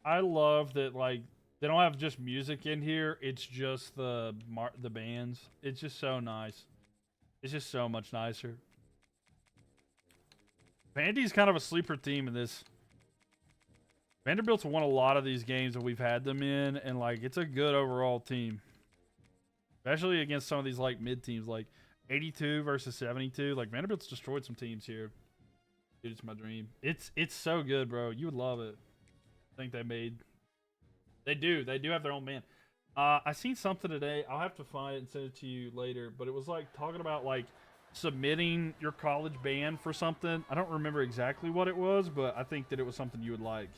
I love that. Like they don't have just music in here. It's just the bands. It's just so nice. It's just so much nicer. Vandy's kind of a sleeper team in this. Vanderbilt's won a lot of these games that we've had them in, and like it's a good overall team. Especially against some of these like mid teams, like 82 versus 72. Like Vanderbilt's destroyed some teams here. Dude, it's my dream. It's so good, bro. You would love it. I think they do have their own band. I seen something today. I'll have to find it and send it to you later. But it was like talking about like submitting your college band for something. I don't remember exactly what it was, but I think that it was something you would like.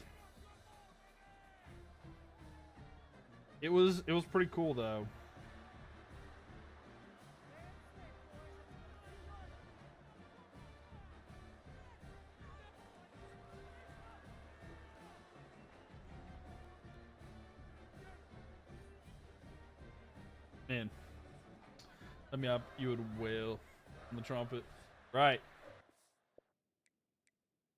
It was pretty cool though. Man, let me up. You would wail on the trumpet, right?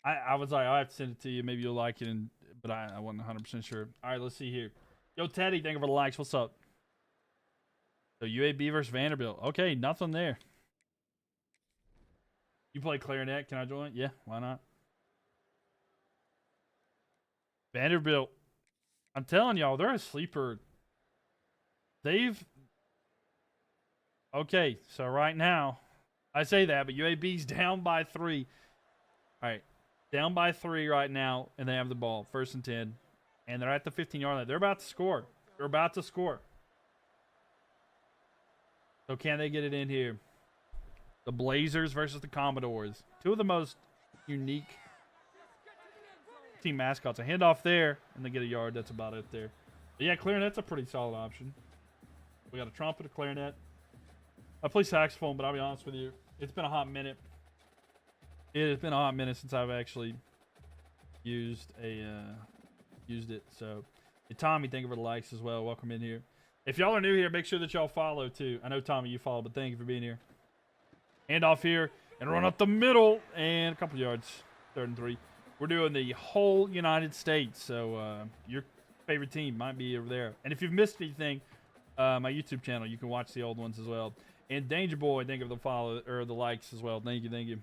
I was like, I have to send it to you. Maybe you'll like it, but I wasn't 100% sure. All right, let's see here. Yo, Teddy, thank you for the likes. What's up? So UAB versus Vanderbilt. Okay, nothing there. You play clarinet? Can I join? Yeah, why not? Vanderbilt. I'm telling y'all, they're a sleeper. They've. Okay, so right now, I say that, but UAB's down by 3. All right, down by 3 right now, and they have the ball, 1st and 10, and they're at the 15-yard line. They're about to score. They're about to score. So can they get it in here? The Blazers versus the Commodores. Two of the most unique team mascots. A handoff there, and they get a yard. That's about it there. But yeah, clarinet's a pretty solid option. We got a trumpet, a clarinet. I play saxophone, but I'll be honest with you, it's been a hot minute. It has been a hot minute since I've actually used it. So, hey, Tommy, thank you for the likes as well. Welcome in here. If y'all are new here, make sure that y'all follow too. I know Tommy, you follow, but thank you for being here. Hand off here and run up the middle and a couple yards. 3rd and 3. We're doing the whole United States, so your favorite team might be over there. And if you've missed anything, my YouTube channel, you can watch the old ones as well. And Danger Boy, thank you for the follow or the likes as well. Thank you, thank you.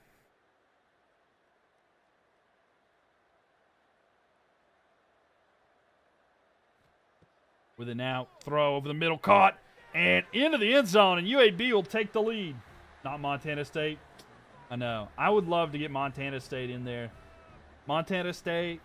With it now, throw over the middle, caught, and into the end zone, and UAB will take the lead. Not Montana State. I know. I would love to get Montana State in there. Montana State,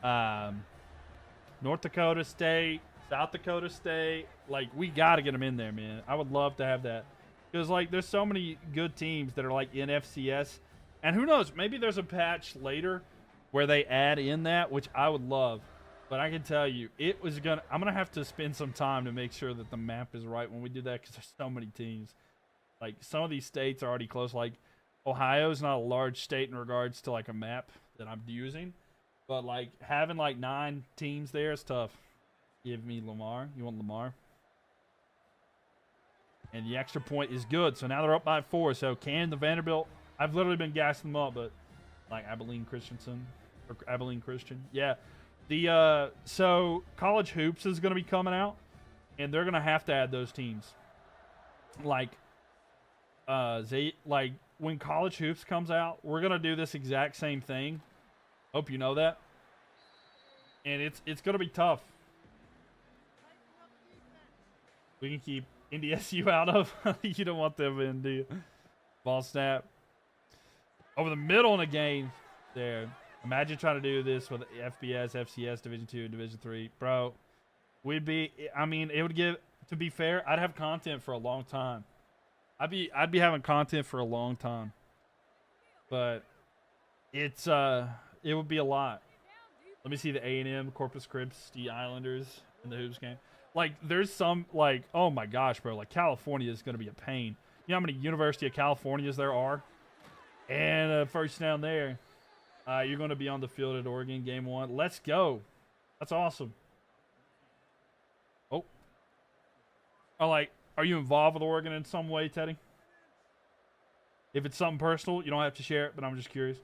North Dakota State, South Dakota State. Like, we got to get them in there, man. I would love to have that. Because, like, there's so many good teams that are, like, in FCS. And who knows, maybe there's a patch later where they add in that, which I would love. But I can tell you, I'm going to have to spend some time to make sure that the map is right when we do that because there's so many teams. Like, some of these states are already close. Like, Ohio's not a large state in regards to, like, a map that I'm using. But like having like 9 teams there is tough. Give me Lamar. You want Lamar? And the extra point is good. So now they're up by 4. So can the Vanderbilt? I've literally been gassing them up, but like Abilene Christensen or Abilene Christian, yeah. The so College Hoops is going to be coming out, and they're going to have to add those teams. Like, like when College Hoops comes out, we're going to do this exact same thing. Hope you know that. And it's going to be tough. We can keep NDSU out of. You don't want them in, do you? Ball snap. Over the middle in the game there. Imagine trying to do this with FBS, FCS, Division 2, and Division 3. Bro, we'd be, I mean, it would give, to be fair, I'd have content for a long time. I'd be having content for a long time. But it's, it would be a lot. Let me see the A&M, Corpus Christi Islanders in the Hoops game. Like, there's some, like, oh my gosh, bro. Like, California is going to be a pain. You know how many University of Californias there are? And first down there. You're going to be on the field at Oregon game 1. Let's go. That's awesome. Oh. Like, are you involved with Oregon in some way, Teddy? If it's something personal, you don't have to share it, but I'm just curious.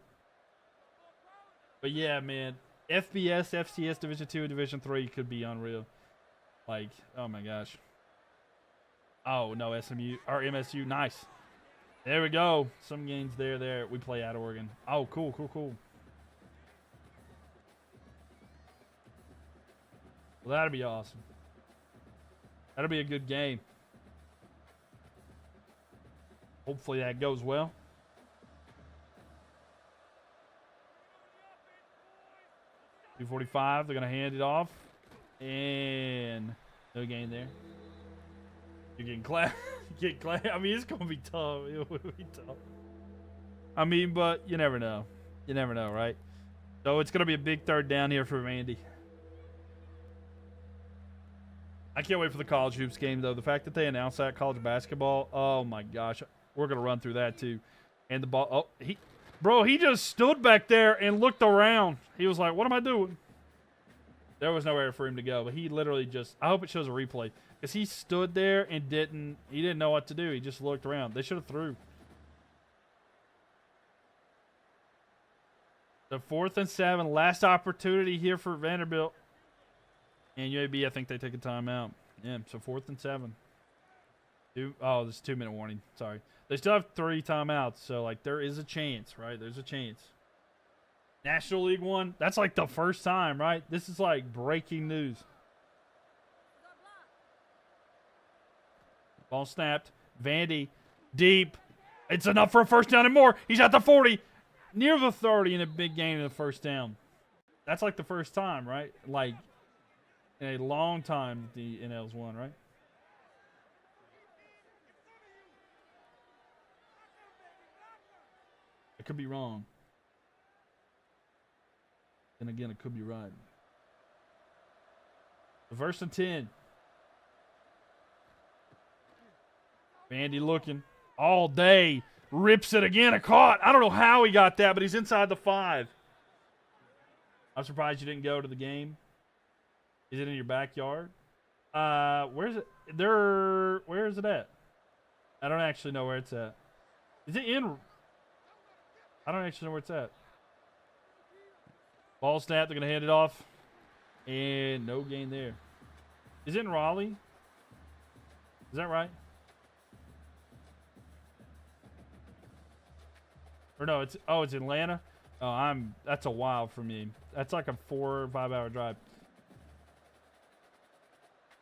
But yeah, man. FBS, FCS, Division 2, and Division 3 could be unreal. Like, oh my gosh. Oh, no, SMU, or MSU. Nice. There we go. Some games there. We play at Oregon. Oh, cool. Well, that'd be awesome. That'll be a good game. Hopefully that goes well. .245. They're going to hand it off. And no gain there. You're getting clapped. I mean, it's going to be tough. It will be tough. I mean, but you never know. You never know, right? So it's going to be a big third down here for Randy. I can't wait for the college hoops game, though. The fact that they announced that college basketball, oh my gosh. We're going to run through that, too. And the ball, oh, he just stood back there and looked around. He was like, what am I doing? There was nowhere for him to go, but he literally just, I hope it shows a replay. Because he stood there and didn't know what to do. He just looked around. They should have threw. The 4th and 7, last opportunity here for Vanderbilt. And UAB, I think they take a timeout. Yeah, so 4th and 7. Oh, there's a 2-minute warning. Sorry. They still have 3 timeouts, so, like, there is a chance, right? There's a chance. National League 1, that's, like, the first time, right? This is, like, breaking news. Ball snapped. Vandy, deep. It's enough for a first down and more. He's at the 40. Near the 30 in a big game in the first down. That's, like, the first time, right? Like, in a long time the NL's won, right? I could be wrong. And again, it could be right. The 1st and 10. Vandy looking all day. Rips it again. A caught. I don't know how he got that, but he's inside the 5. I'm surprised you didn't go to the game. Is it in your backyard? Where's it? Where is it at? I don't actually know where it's at. Is it in? I don't actually know where it's at. Ball snap. They're going to hand it off. And no gain there. Is it in Raleigh? Is that right? Or no, it's Atlanta. Oh, that's a while for me. That's like a 4 or 5 hour drive.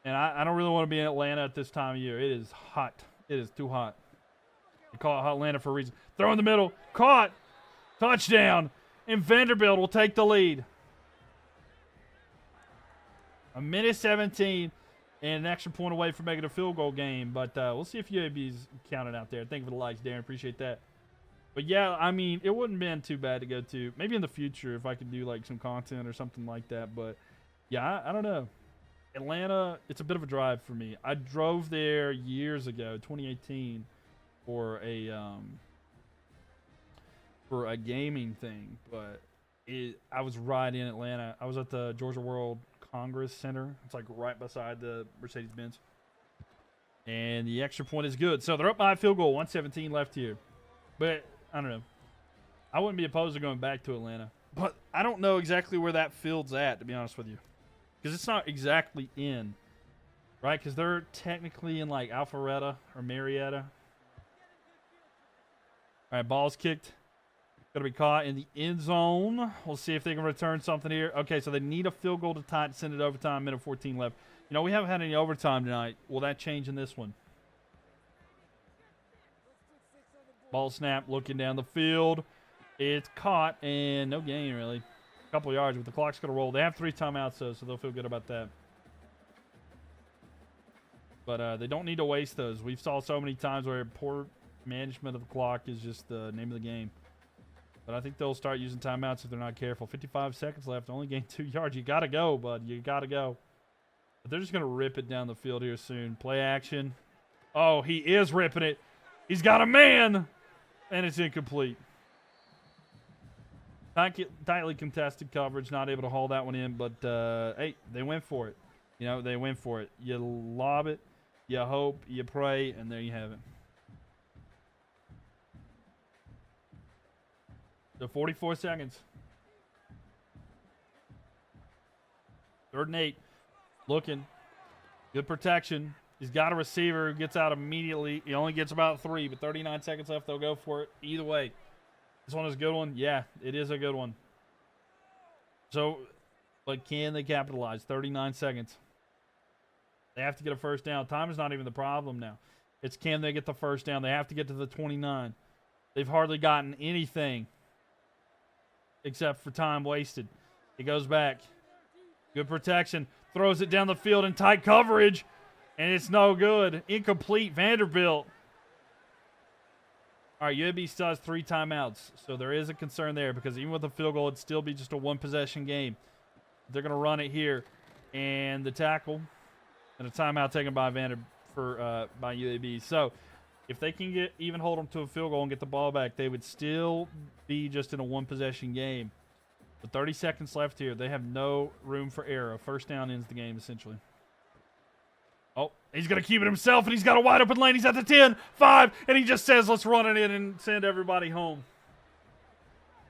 And I don't really want to be in Atlanta at this time of year. It is hot. It is too hot. They call it Hot Atlanta for a reason. Throw in the middle. Caught. Touchdown. And Vanderbilt will take the lead. 1:17 and an extra point away from making a field goal game. But we'll see if UAB's counted out there. Thank you for the likes, Darren. Appreciate that. But yeah, I mean, it wouldn't have been too bad to go to. Maybe in the future if I could do like some content or something like that. But yeah, I don't know. Atlanta, it's a bit of a drive for me. I drove there years ago, 2018, for a gaming thing, but I was right in Atlanta. I was at the Georgia World Congress Center. It's like right beside the Mercedes-Benz. And the extra point is good. So they're up by a field goal. 1:17 left here. But I don't know. I wouldn't be opposed to going back to Atlanta. But I don't know exactly where that field's at, to be honest with you. Because it's not exactly in. Right? Because they're technically in like Alpharetta or Marietta. All right, ball's kicked. Going to be caught in the end zone. We'll see if they can return something here. Okay, so they need a field goal to tie it, send it overtime. Minute 14 left. You know, we haven't had any overtime tonight. Will that change in this one? Ball snap, looking down the field. It's caught, and no gain, really. A couple yards, but the clock's going to roll. They have 3 timeouts, though, so they'll feel good about that. But they don't need to waste those. We've saw so many times where poor management of the clock is just the name of the game. But I think they'll start using timeouts if they're not careful. 55 seconds left. Only gained 2 yards. You got to go, bud. You got to go. But they're just going to rip it down the field here soon. Play action. Oh, he is ripping it. He's got a man. And it's incomplete. Tightly contested coverage. Not able to haul that one in. But, hey, they went for it. You know, they went for it. You lob it. You hope. You pray. And there you have it. So 44 seconds. 3rd and 8. Looking. Good protection. He's got a receiver who gets out immediately. He only gets about 3, but 39 seconds left. They'll go for it either way. This one is a good one. Yeah, it is a good one. So, but can they capitalize? 39 seconds. They have to get a first down. Time is not even the problem now. It's can they get the first down. They have to get to the 29. They've hardly gotten anything except for time wasted. He goes back. Good protection. Throws it down the field in tight coverage. And it's no good. Incomplete. Vanderbilt. All right, UAB still has 3 timeouts. So there is a concern there because even with a field goal, it'd still be just a 1-possession game. They're going to run it here. And the tackle and a timeout taken by by UAB. So if they can even hold them to a field goal and get the ball back, they would still be just in a 1-possession game. With 30 seconds left here, they have no room for error. A first down ends the game, essentially. Oh, he's going to keep it himself, and he's got a wide open lane. He's at the 10, 5, and he just says, let's run it in and send everybody home.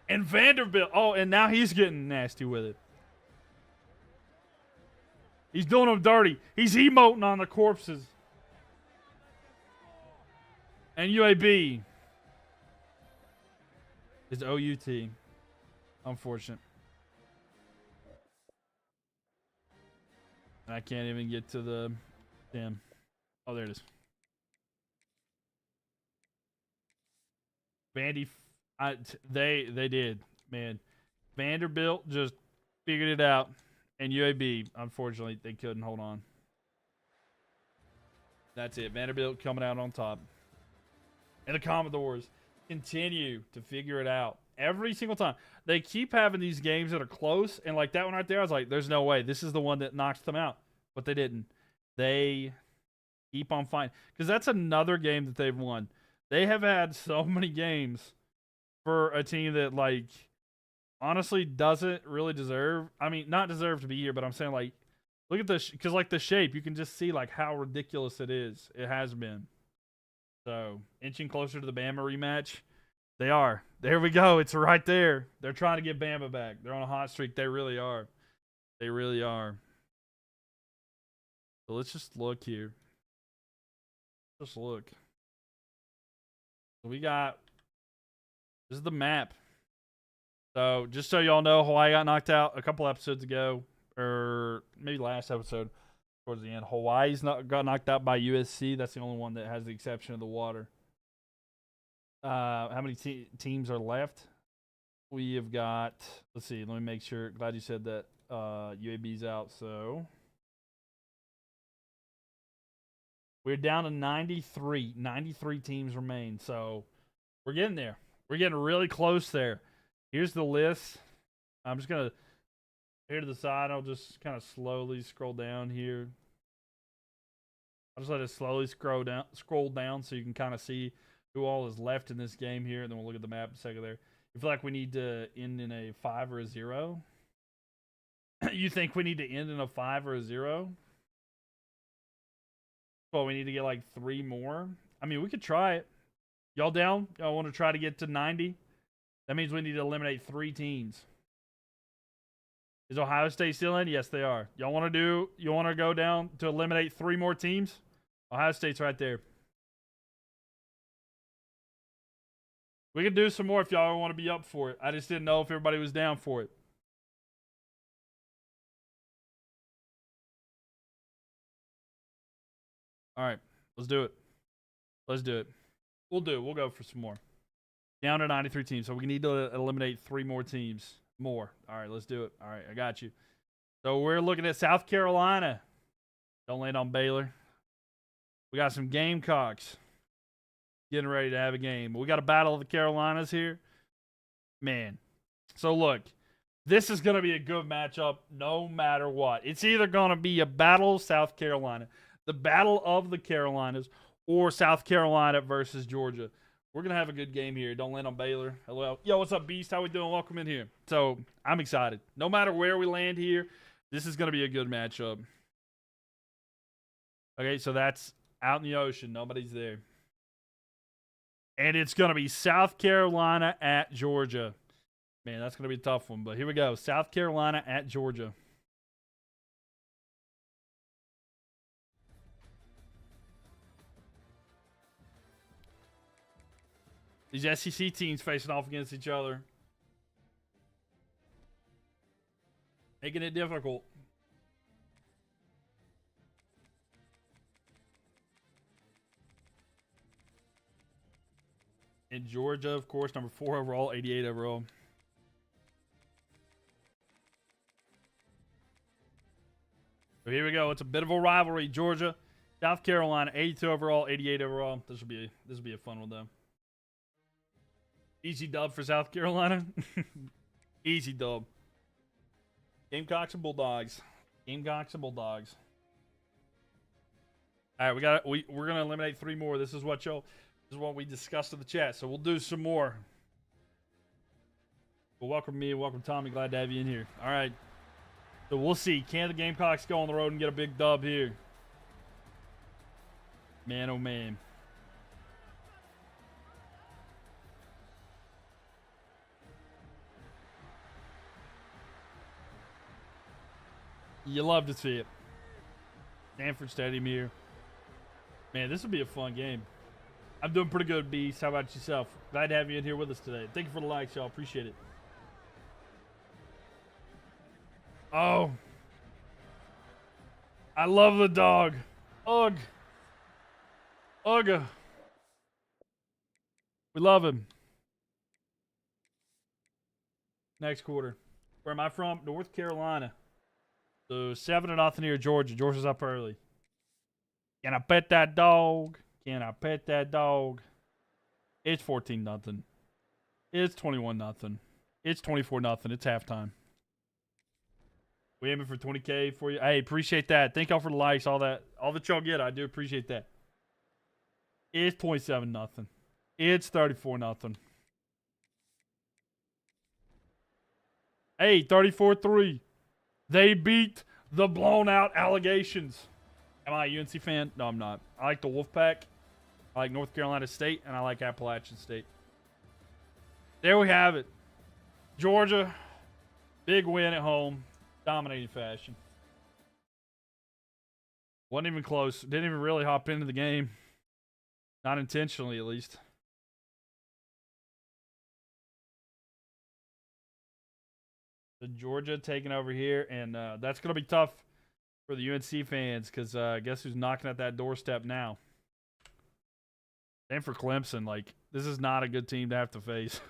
And Vanderbilt, oh, and now he's getting nasty with it. He's doing them dirty. He's emoting on the corpses. And UAB is OUT. Unfortunate. I can't even get to the... Damn. Oh, there it is. Vandy... They did, man. Vanderbilt just figured it out. And UAB, unfortunately, they couldn't hold on. That's it. Vanderbilt coming out on top. And the Commodores continue to figure it out. Every single time. They keep having these games that are close. And like that one right there, I was like, there's no way. This is the one that knocks them out. But they didn't. They keep on fighting. Because that's another game that they've won. They have had so many games for a team that, like, honestly doesn't really deserve. I mean, not deserve to be here, but I'm saying, like, look at this. Because, like, the shape, you can just see, like, how ridiculous it is. It has been. So, inching closer to the Bama rematch. They are. There we go. It's right there. They're trying to get Bama back. They're on a hot streak. They really are. They really are. So let's just look here. Just look. So we got... This is the map. So just so y'all know, Hawaii got knocked out a couple episodes ago. Or maybe last episode. Towards the end. Hawaii's got knocked out by USC. That's the only one that has the exception of the water. How many teams are left? We have got, let's see, let me make sure. Glad you said that UAB's out. So we're down to 93. 93 teams remain. So we're getting there. We're getting really close there. Here's the list. I'm just going to, here to the side, I'll just kind of slowly scroll down here. I'll just let it slowly scroll down so you can kind of see who all is left in this game here, and then we'll look at the map in a second there. I feel like we need to end in a 5 or a 0. You think we need to end in a 5 or a 0? Well, we need to get like 3 more. I mean, we could try it. Y'all down? Y'all want to try to get to 90? That means we need to eliminate 3 teams. Is Ohio State still in? Yes, they are. Y'all want to go down to eliminate 3 more teams? Ohio State's right there. We can do some more if y'all want to be up for it. I just didn't know if everybody was down for it. All right, let's do it. Let's do it. We'll do it. We'll go for some more. Down to 93 teams, so we need to eliminate 3 more teams. More. All right, let's do it. All right, I got you. So we're looking at South Carolina. Don't land on Baylor. We got some Gamecocks getting ready to have a game. We got a battle of the Carolinas here. Man. So look, this is going to be a good matchup no matter what. It's either going to be a battle of South Carolina, the battle of the Carolinas, or South Carolina versus Georgia. We're going to have a good game here. Don't land on Baylor. Hello. Yo, what's up, Beast? How we doing? Welcome in here. So, I'm excited. No matter where we land here, this is going to be a good matchup. Okay, so that's out in the ocean. Nobody's there. And it's going to be South Carolina at Georgia. Man, that's going to be a tough one. But here we go. South Carolina at Georgia. These SEC teams facing off against each other. Making it difficult. In Georgia, of course, number 4 overall, 88 overall. So here we go. It's a bit of a rivalry. Georgia, South Carolina, 82 overall, 88 overall. This will be a fun one though. Easy dub for South Carolina. Easy dub. Gamecocks and Bulldogs. Gamecocks and Bulldogs. All right, we're gonna eliminate 3 more. This is what we discussed in the chat. So we'll do some more. Well, welcome me and welcome Tommy. Glad to have you in here. All right. So we'll see. Can the Gamecocks go on the road and get a big dub here? Man, oh man. You love to see it. Stanford Stadium here. Man, this will be a fun game. I'm doing pretty good, Beast. How about yourself? Glad to have you in here with us today. Thank you for the likes, y'all. Appreciate it. Oh. I love the dog. Ugh. Ugh. We love him. Next quarter. Where am I from? North Carolina. So 7-0 here, Georgia. Georgia's up early. Can I pet that dog? Can I pet that dog? It's 14-0. It's 21-0. It's 24-0. It's halftime. We aiming for 20K for you. Hey, appreciate that. Thank y'all for the likes, all that y'all get. I do appreciate that. It's 27-0. It's 34-0. Hey, 34-3. They beat the blown out allegations. Am I a UNC fan? No, I'm not. I like the Wolfpack. I like North Carolina State, and I like Appalachian State. There we have it. Georgia, big win at home, dominating fashion. Wasn't even close. Didn't even really hop into the game. Not intentionally, at least. The Georgia taking over here, and that's going to be tough for the UNC fans because guess who's knocking at that doorstep now? And for Clemson, like, this is not a good team to have to face.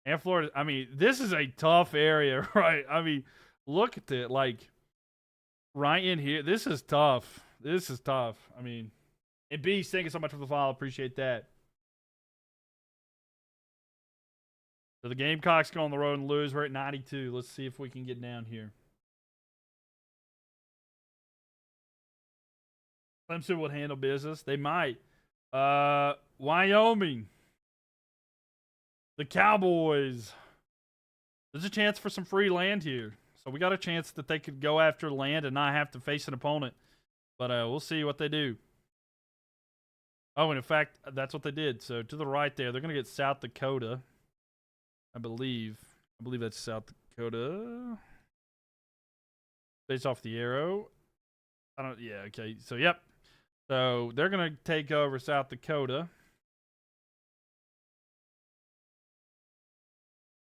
And Florida, I mean, this is a tough area, right? I mean, look at it, like, right in here. This is tough. This is tough. I mean, and Beast, thank you so much for the follow. Appreciate that. So the Gamecocks go on the road and lose. We're at 92. Let's see if we can get down here. Clemson would handle business. They might. Wyoming. The Cowboys. There's a chance for some free land here. So we got a chance that they could go after land and not have to face an opponent. But we'll see what they do. Oh, and in fact, that's what they did. So to the right there, they're going to get South Dakota. I believe that's South Dakota. Based off the arrow. Yeah, okay. So, yep. So they're going to take over South Dakota.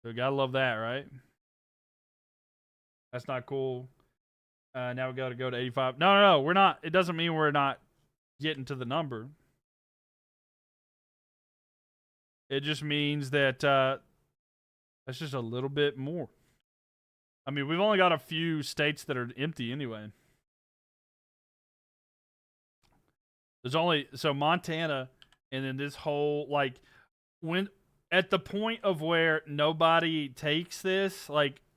So gotta love that, right? That's not cool. Now we gotta go to 85. No, we're not. It doesn't mean we're not getting to the number. It just means that that's just a little bit more. I mean, we've only got a few states that are empty anyway. There's only so Montana, and then this whole when at the point of where nobody takes this,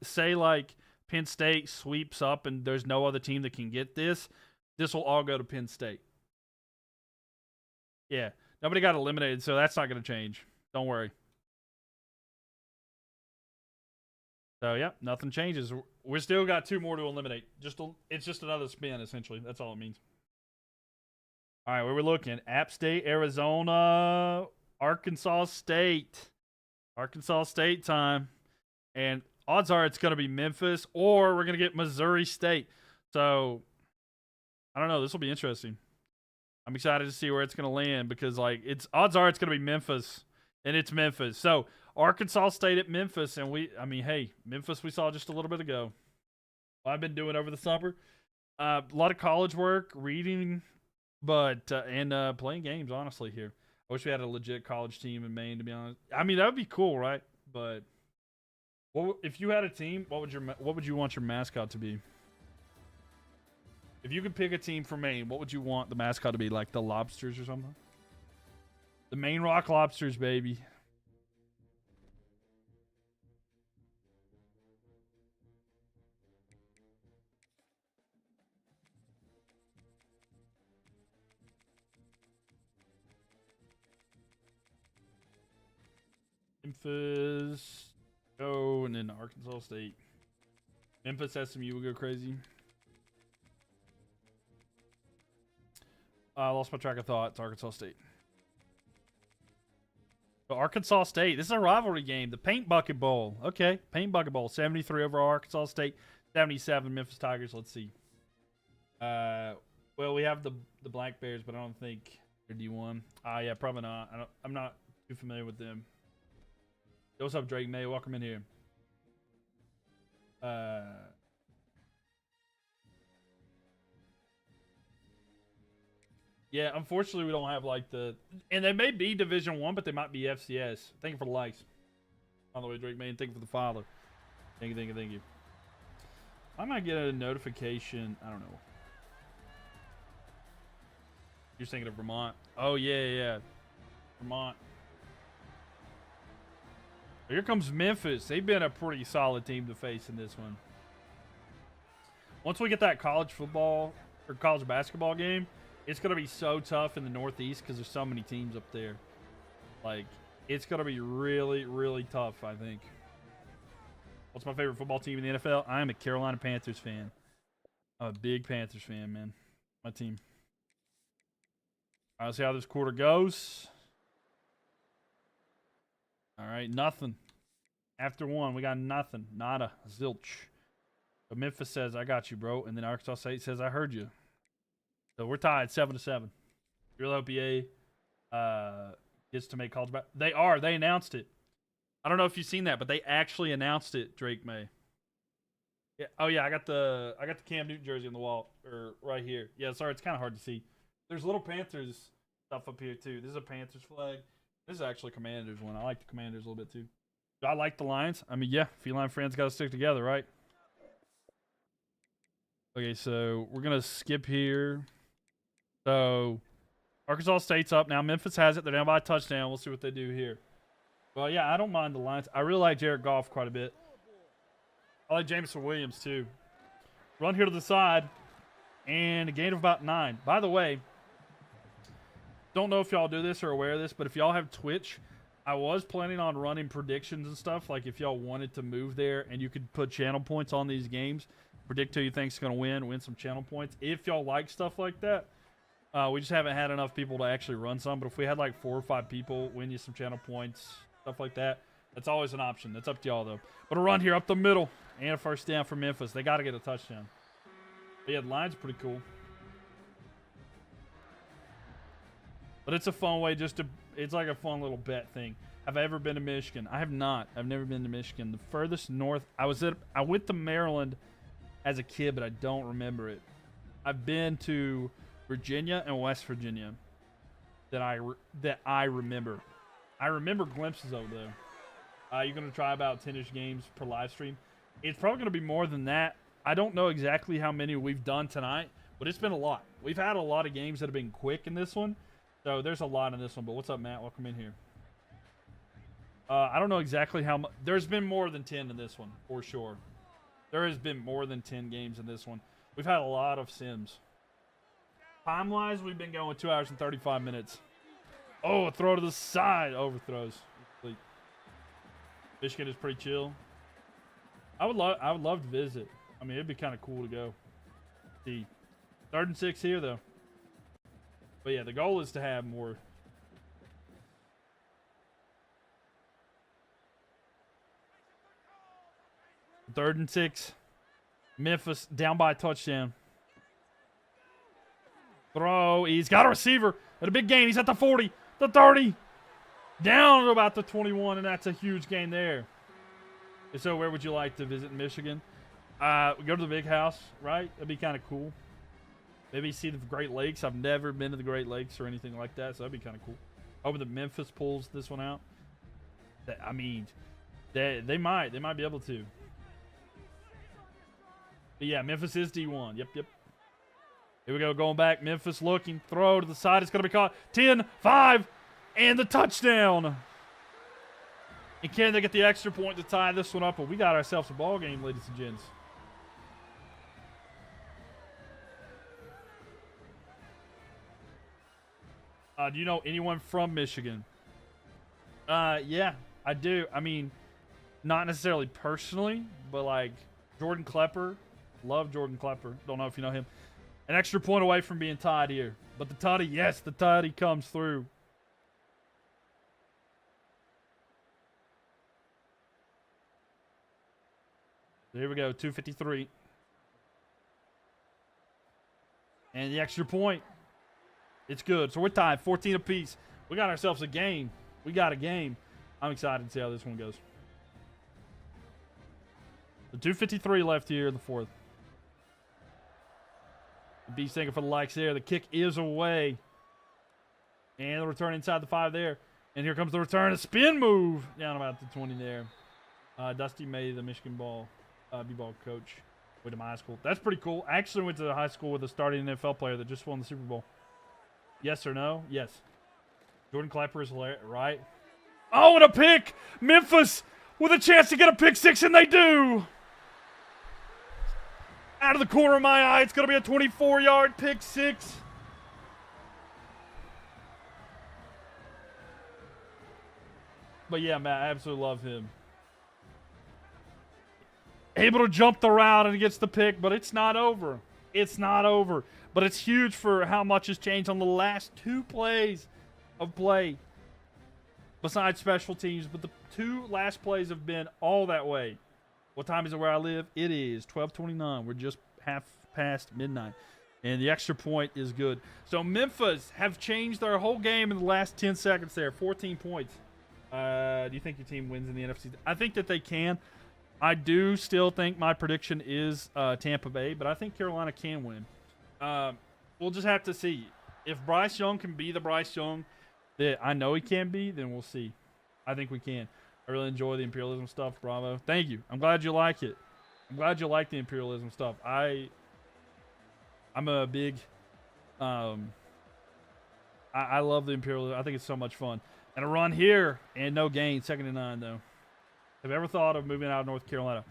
say Penn State sweeps up and there's no other team that can get this will all go to Penn State. Yeah, nobody got eliminated, so that's not going to change. Don't worry. So, yeah, nothing changes. We still got 2 more to eliminate. It's just another spin, essentially. That's all it means. All right, where we're looking. App State, Arizona, Arkansas State. Arkansas State time. And odds are it's going to be Memphis, or we're going to get Missouri State. So, I don't know. This will be interesting. I'm excited to see where it's going to land because, odds are it's going to be Memphis, and it's Memphis. So, Arkansas State at Memphis, and hey, Memphis we saw just a little bit ago. What I've been doing over the summer, a lot of college work, reading, but and playing games. Honestly, here, I wish we had a legit college team in Maine. To be honest, I mean that would be cool, right? But if you had a team, what would you want your mascot to be? If you could pick a team for Maine, what would you want the mascot to be? Like the Lobsters or something? The Maine Rock Lobsters, baby. Memphis, and then Arkansas State. Memphis SMU will go crazy. I lost my track of thought. It's Arkansas State. So Arkansas State. This is a rivalry game. The Paint Bucket Bowl. Okay, Paint Bucket Bowl. 73 over Arkansas State. 77 Memphis Tigers. Let's see. Well, we have the Black Bears, but I don't think they're D1. Yeah, probably not. I'm not too familiar with them. Yo, what's up, Drake May? Welcome in here. Yeah, unfortunately, we don't have and they may be Division 1, but they might be FCS. Thank you for the likes. By the way, Drake May, and thank you for the follow. Thank you. I might get a notification. I don't know. You're thinking of Vermont. Oh, yeah. Vermont. Here comes Memphis. They've been a pretty solid team to face in this one. Once we get that college football or college basketball game, it's going to be so tough in the Northeast because there's so many teams up there. It's going to be really, really tough, I think. What's my favorite football team in the NFL? I am a Carolina Panthers fan. I'm a big Panthers fan, man. My team. All right, let's see how this quarter goes. All right, nothing. After 1, we got nothing. Nada. Zilch. But Memphis says, I got you, bro. And then Arkansas State says, I heard you. So we're tied 7-7. Real OPA gets to make college back. They are. They announced it. I don't know if you've seen that, but they actually announced it, Drake May. Yeah. Oh, yeah, I got the Cam Newton jersey on the wall, or right here. Yeah, sorry, it's kind of hard to see. There's little Panthers stuff up here, too. This is a Panthers flag. This is actually a Commanders one. I like the Commanders a little bit, too. Do I like the Lions? I mean, yeah, feline friends got to stick together, right? Okay, so we're going to skip here. So, Arkansas State's up now. Memphis has it. They're down by a touchdown. We'll see what they do here. Well, yeah, I don't mind the Lions. I really like Jared Goff quite a bit. I like Jameson Williams, too. Run here to the side. And a gain of about 9. By the way, don't know if y'all do this or aware of this, but if y'all have Twitch, I was planning on running predictions and stuff, like if y'all wanted to move there and you could put channel points on these games, predict who you think's going to win some channel points. If y'all like stuff like that, we just haven't had enough people to actually run some. But if we had like 4 or 5 people win you some channel points, stuff like that, that's always an option. That's up to y'all though. But a run here up the middle and a first down for Memphis. They got to get a touchdown. But yeah, the line's pretty cool. But it's a fun way it's like a fun little bet thing. Have I ever been to Michigan? I have not. I've never been to Michigan. The furthest north, I went to Maryland as a kid, but I don't remember it. I've been to Virginia and West Virginia that I remember. I remember glimpses of though. You're going to try about 10-ish games per live stream. It's probably going to be more than that. I don't know exactly how many we've done tonight, but it's been a lot. We've had a lot of games that have been quick in this one. So there's a lot in this one. But what's up, Matt? Welcome in here. I don't know exactly how much. There's been more than 10 in this one, for sure. There has been more than 10 games in this one. We've had a lot of sims. Time-wise, we've been going 2 hours and 35 minutes. Oh, a throw to the side. Overthrows. Michigan is pretty chill. I would love to visit. I mean, it'd be kind of cool to go. See, 3rd and 6 here though. But yeah, the goal is to have more. Third and 6. Memphis down by a touchdown. Throw. He's got a receiver at a big gain. He's at the 40, the 30. Down to about the 21, and that's a huge gain there. And so where would you like to visit in Michigan? Go to the big house, right? That'd be kind of cool. Maybe see the Great Lakes. I've never been to the Great Lakes or anything like that, so that'd be kind of cool. Hope that Memphis pulls this one out. I mean, they might be able to. But yeah, Memphis is D1. Yep. Here we go, going back. Memphis looking. Throw to the side. It's going to be caught. 10, 5, and the touchdown. And can they get the extra point to tie this one up? But we got ourselves a ball game, ladies and gents. Do you know anyone from Michigan? Yeah, I do. I mean, not necessarily personally, but like Jordan Klepper. Love Jordan Klepper. Don't know if you know him. An extra point away from being tied here. But the tutty, yes, the tutty comes through. Here we go, 2:53. And the extra point. It's good. So we're tied, 14 apiece. We got ourselves a game. We got a game. I'm excited to see how this one goes. The 2:53 left here in the 4th. The Beast thinking for the likes there. The kick is away. And the return inside the 5 there. And here comes the return. A spin move. Down about the 20 there. Dusty May, the Michigan B-ball coach. Went to my high school. That's pretty cool. I actually went to high school with a starting NFL player that just won the Super Bowl. Yes or no? Yes. Jordan Klepper is hilarious, right? Oh, and a pick! Memphis with a chance to get a pick 6, and they do! Out of the corner of my eye, it's going to be a 24-yard pick 6. But yeah, Matt, I absolutely love him. Able to jump the route and he gets the pick, but it's not over. It's not over. But it's huge for how much has changed on the last 2 plays of play. Besides special teams, but the 2 last plays have been all that way. What time is it where I live? It is 12:29. We're just half past midnight. And the extra point is good. So Memphis have changed their whole game in the last 10 seconds there. 14 points. Do you think your team wins in the NFC? I think that they can. I do still think my prediction is Tampa Bay, but I think Carolina can win. We'll just have to see. If Bryce Young can be the Bryce Young that I know he can be, then we'll see. I think we can. I really enjoy the Imperialism stuff. Bravo. Thank you. I'm glad you like it. I'm glad you like the Imperialism stuff. I'm a big I love the Imperialism. I think it's so much fun. And a run here and no gain. 2nd and 9 though. Have you ever thought of moving out of North Carolina?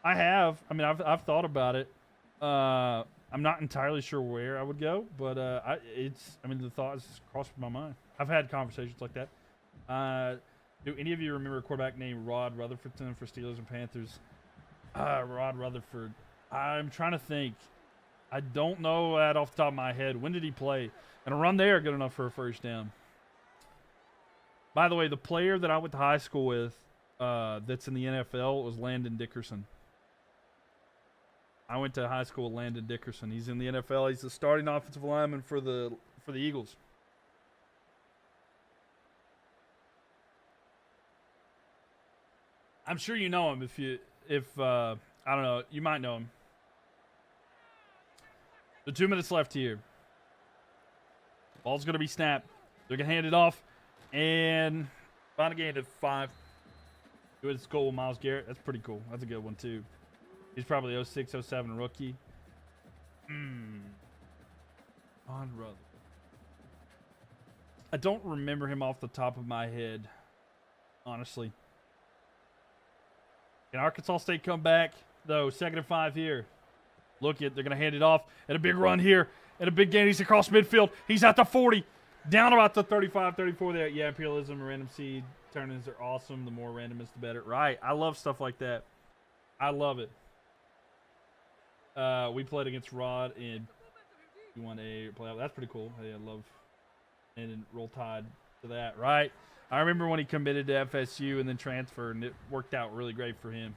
I have. I mean, I've thought about it. I'm not entirely sure where I would go, but the thought has crossed my mind. I've had conversations like that. Do any of you remember a quarterback named Rod Rutherford for Steelers and Panthers? Rod Rutherford. I'm trying to think. I don't know that off the top of my head. When did he play? And a run there good enough for a first down. By the way, the player that I went to high school with that's in the NFL was Landon Dickerson. I went to high school with Landon Dickerson. He's in the NFL. He's the starting offensive lineman for the Eagles. I'm sure you know him if I don't know, you might know him. The 2 minutes left here. Ball's going to be snapped. They're going to hand it off. And final gain to 5. Good goal with Myles Garrett. That's pretty cool. That's a good one, too. He's probably 06, 07 rookie. On brother. I don't remember him off the top of my head, honestly. Can Arkansas State come back? Though, 2nd and 5 here. Look at, they're going to hand it off. And a big run here. And a big gain. He's across midfield. He's at the 40. Down about the 35, 34 there. Yeah, Imperialism and random seed tournaments are awesome. The more randomness, the better. Right. I love stuff like that. I love it. We played against Rod in U1A playoff. That's pretty cool. Hey, I love and then roll tide to that. Right. I remember when he committed to FSU and then transferred, and it worked out really great for him.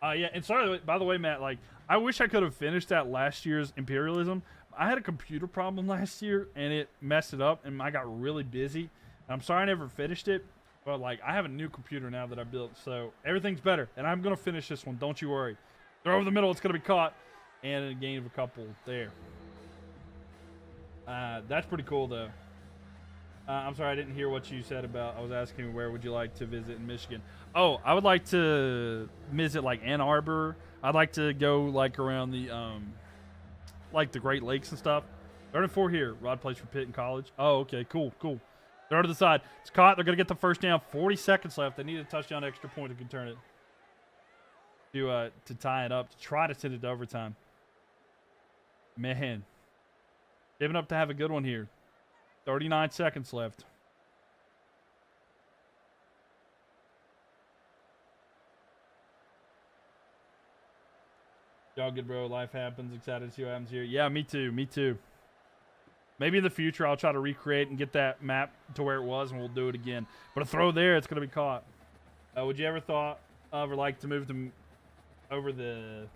Yeah, and sorry, by the way, Matt, like, I wish I could have finished that last year's Imperialism. I had a computer problem last year, and it messed it up, and I got really busy. I'm sorry I never finished it, but, like, I have a new computer now that I built, so everything's better, and I'm going to finish this one. Don't you worry. They're over the middle. It's going to be caught, and a gain of a couple there. That's pretty cool, though. I'm sorry, I didn't hear what you said about, I was asking where would you like to visit in Michigan. Oh, I would like to visit, like, Ann Arbor. I'd like to go, like, around the, like, the Great Lakes and stuff. 3rd and 4 here. Rod plays for Pitt in college. Oh, okay, cool. They're to the side. It's caught. They're going to get the first down. 40 seconds left. They need a touchdown extra point to turn it. To tie it up, to try to send it to overtime. Man. Giving up to have a good one here. 39 seconds left. Y'all good, bro. Life happens. Excited to see what happens here. Yeah, me too. Maybe in the future I'll try to recreate and get that map to where it was, and we'll do it again. But a throw there, it's going to be caught. Would you ever thought of or like to move them over the...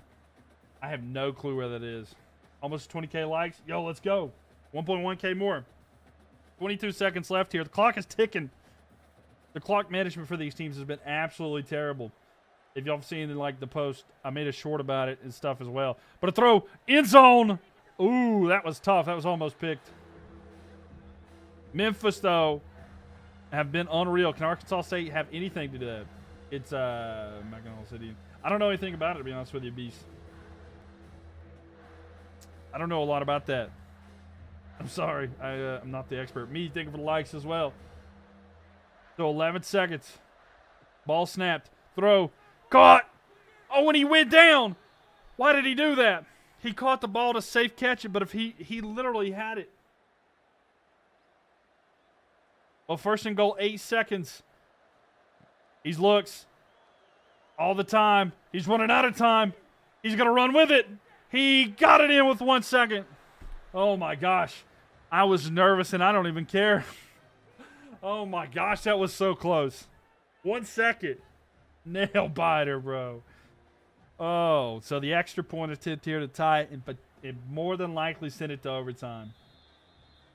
I have no clue where that is. Almost 20K likes. Yo, let's go. 1.1K more. 22 seconds left here. The clock is ticking. The clock management for these teams has been absolutely terrible. If y'all have seen in, like, the post, I made a short about it and stuff as well. But a throw, end zone. Ooh, that was tough. That was almost picked. Memphis, though, have been unreal. Can Arkansas State have anything to do that? It's Mackinac City. I don't know anything about it, to be honest with you, Beast. I don't know a lot about that. I'm sorry. I'm not the expert. Me, thank you for the likes as well. So 11 seconds. Ball snapped. Throw. Caught. Oh, and he went down. Why did he do that? He caught the ball to safe catch it, but if he literally had it. Well, 1st and goal, 8 seconds. He looks all the time. He's running out of time. He's going to run with it. He got it in with 1 second. Oh, my gosh. I was nervous, and I don't even care. Oh, my gosh. That was so close. 1 second. Nail biter, bro. Oh, so the extra point attempt here to tie it, but it more than likely sent it to overtime.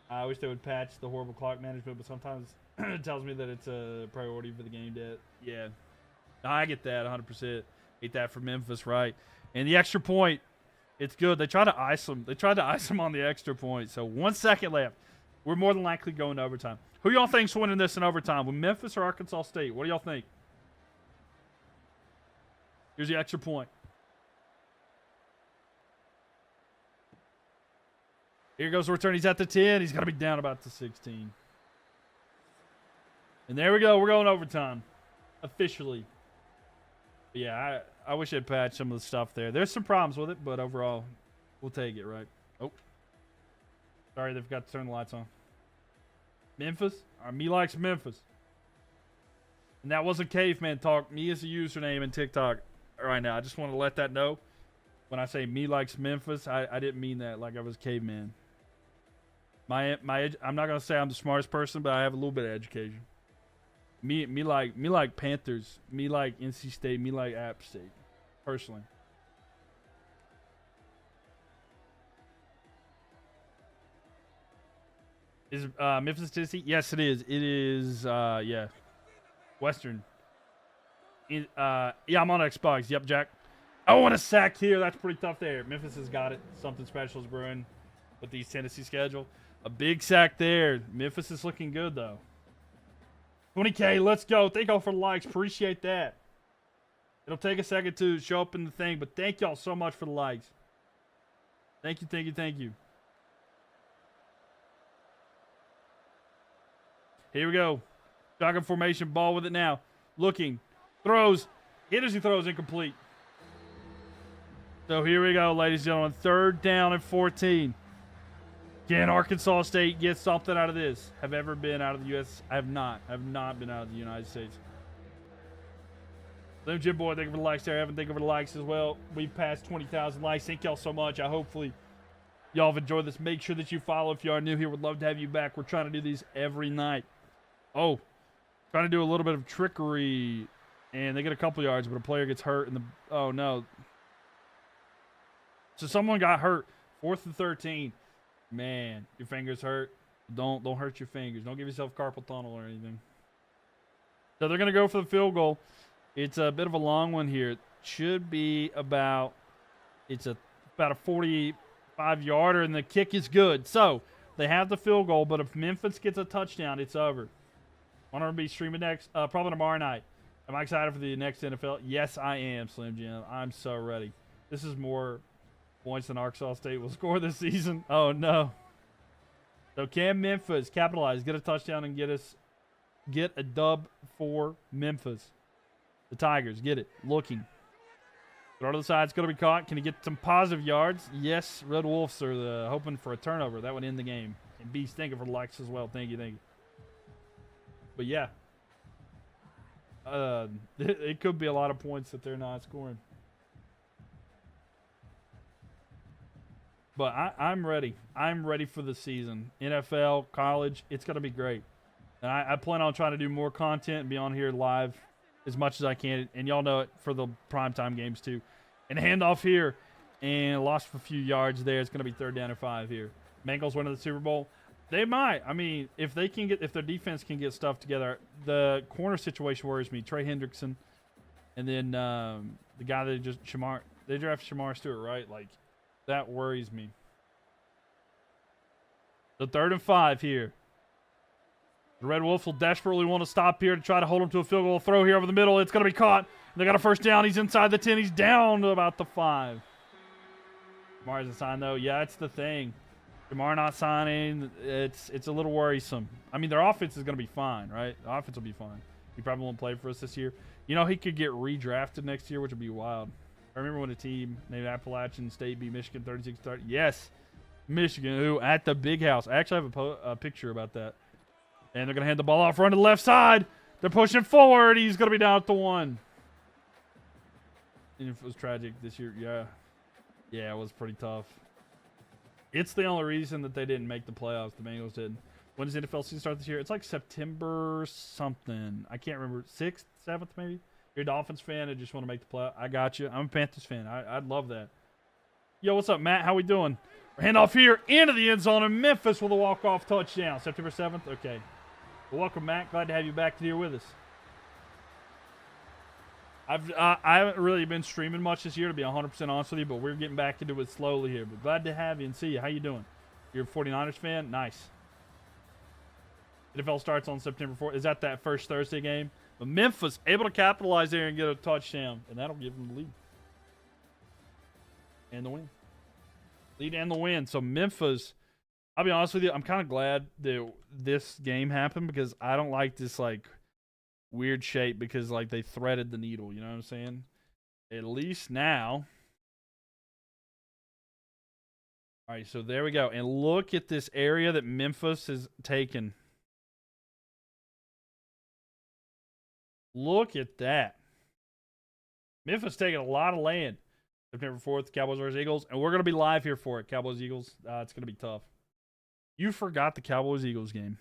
I wish they would patch the horrible clock management, but sometimes it tells me that it's a priority for the game to... Yeah. No, I get that 100%. Hate that for Memphis, right? And the extra point... It's good. They tried to ice him. They tried to ice him on the extra point. So 1 second left. We're more than likely going to overtime. Who y'all think's winning this in overtime? With Memphis or Arkansas State? What do y'all think? Here's the extra point. Here goes the return. He's at the 10. He's got to be down about the 16. And there we go. We're going overtime. Officially. But yeah, I wish I'd patched some of the stuff there. There's some problems with it, but overall, we'll take it, right? Oh. Sorry, they forgot to turn the lights on. Memphis? Me likes Memphis. And that wasn't caveman talk. Me is a username in TikTok right now. I just want to let that know. When I say me likes Memphis, I didn't mean that like I was caveman. I'm not gonna say I'm the smartest person, but I have a little bit of education. Me like Panthers. Me like NC State. Me like App State. Personally. Is Memphis, Tennessee? Yes, it is. It is. Yeah. Western. Yeah, I'm on Xbox. Yep, Jack. Oh, and a sack here. That's pretty tough there. Memphis has got it. Something special is brewing with the Tennessee schedule. A big sack there. Memphis is looking good, though. 20K, let's go. Thank y'all for the likes. Appreciate that. It'll take a second to show up in the thing, but thank y'all so much for the likes. Thank you, thank you, thank you. Here we go. Shotgun formation, ball with it now. Looking. Throws. Hit as he throws, incomplete. So here we go, ladies and gentlemen. 3rd down and 14. Can Arkansas State get something out of this? Have ever been out of the U.S.? I have not. I have not been out of the United States. Slim Jim Boy, thank you for the likes there. Evan, thank you for the likes as well. We've passed 20,000 likes. Thank y'all so much. Hopefully y'all have enjoyed this. Make sure that you follow if you are new here. Would love to have you back. We're trying to do these every night. Oh, trying to do a little bit of trickery. And they get a couple yards, but a player gets hurt. Oh, no. So someone got hurt. 4th and 13. Man, your fingers hurt. Don't hurt your fingers. Don't give yourself carpal tunnel or anything. So they're going to go for the field goal. It's a bit of a long one here. It should be about a 45-yarder, and the kick is good. So they have the field goal, but if Memphis gets a touchdown, it's over. Want to be streaming next? Probably tomorrow night. Am I excited for the next NFL? Yes, I am, Slim Jim. I'm so ready. This is more points than Arkansas State will score this season. Oh, no. So can Memphis capitalize, get a touchdown, and get a dub for Memphis? The Tigers get it. Looking. Throw to the side. It's going to be caught. Can he get some positive yards? Yes. Red Wolves are hoping for a turnover. That would end the game. And Beast, thank you for the likes as well. Thank you, thank you. But, yeah. It could be a lot of points that they're not scoring. But I'm ready. I'm ready for the season. NFL, college, it's going to be great. And I plan on trying to do more content and be on here live as much as I can. And y'all know it for the primetime games too. And handoff here. And lost a few yards there. It's going to be 3rd down and 5 here. Bengals winning the Super Bowl. They might. I mean, if their defense can get stuff together. The corner situation worries me. Trey Hendrickson. And then the guy they drafted Shamar Stewart, right? Like, that worries me. The 3rd and 5 here. The Red Wolves will desperately want to stop here to try to hold him to a field goal throw here over the middle. It's going to be caught. They got a 1st down. He's inside the 10. He's down to about the 5. Jamar isn't signed, though. Yeah, it's the thing. Jamar not signing. It's a little worrisome. I mean, their offense is going to be fine, right? The offense will be fine. He probably won't play for us this year. You know, he could get redrafted next year, which would be wild. I remember when a team named Appalachian State beat Michigan 36-30. Yes, Michigan, who at the big house. I actually have a picture about that. And they're going to hand the ball off, run to the left side. They're pushing forward. He's going to be down at the 1. And it was tragic this year. Yeah. Yeah, it was pretty tough. It's the only reason that they didn't make the playoffs. The Bengals did. When does the NFL season start this year? It's like September something. I can't remember. 6th, 7th maybe? You're a Dolphins fan and just want to make the play. I got you. I'm a Panthers fan. I'd love that. Yo, what's up, Matt? How we doing? Handoff here into the end zone, and Memphis with a walk-off touchdown. September 7th? Okay. Well, welcome, Matt. Glad to have you back here with us. I haven't really been streaming much this year, to be 100% honest with you, but we're getting back into it slowly here. But glad to have you and see you. How you doing? You're a 49ers fan? Nice. NFL starts on September 4th. Is that first Thursday game? But Memphis able to capitalize there and get a touchdown, and that'll give them the lead. And the win. Lead and the win. So Memphis, I'll be honest with you, I'm kind of glad that this game happened because I don't like this, like, weird shape because, like, they threaded the needle. You know what I'm saying? At least now. All right, so there we go. And look at this area that Memphis has taken. Look at that. Memphis taking a lot of land. September 4th, Cowboys versus Eagles. And we're going to be live here for it. Cowboys Eagles. It's going to be tough. You forgot the Cowboys Eagles game.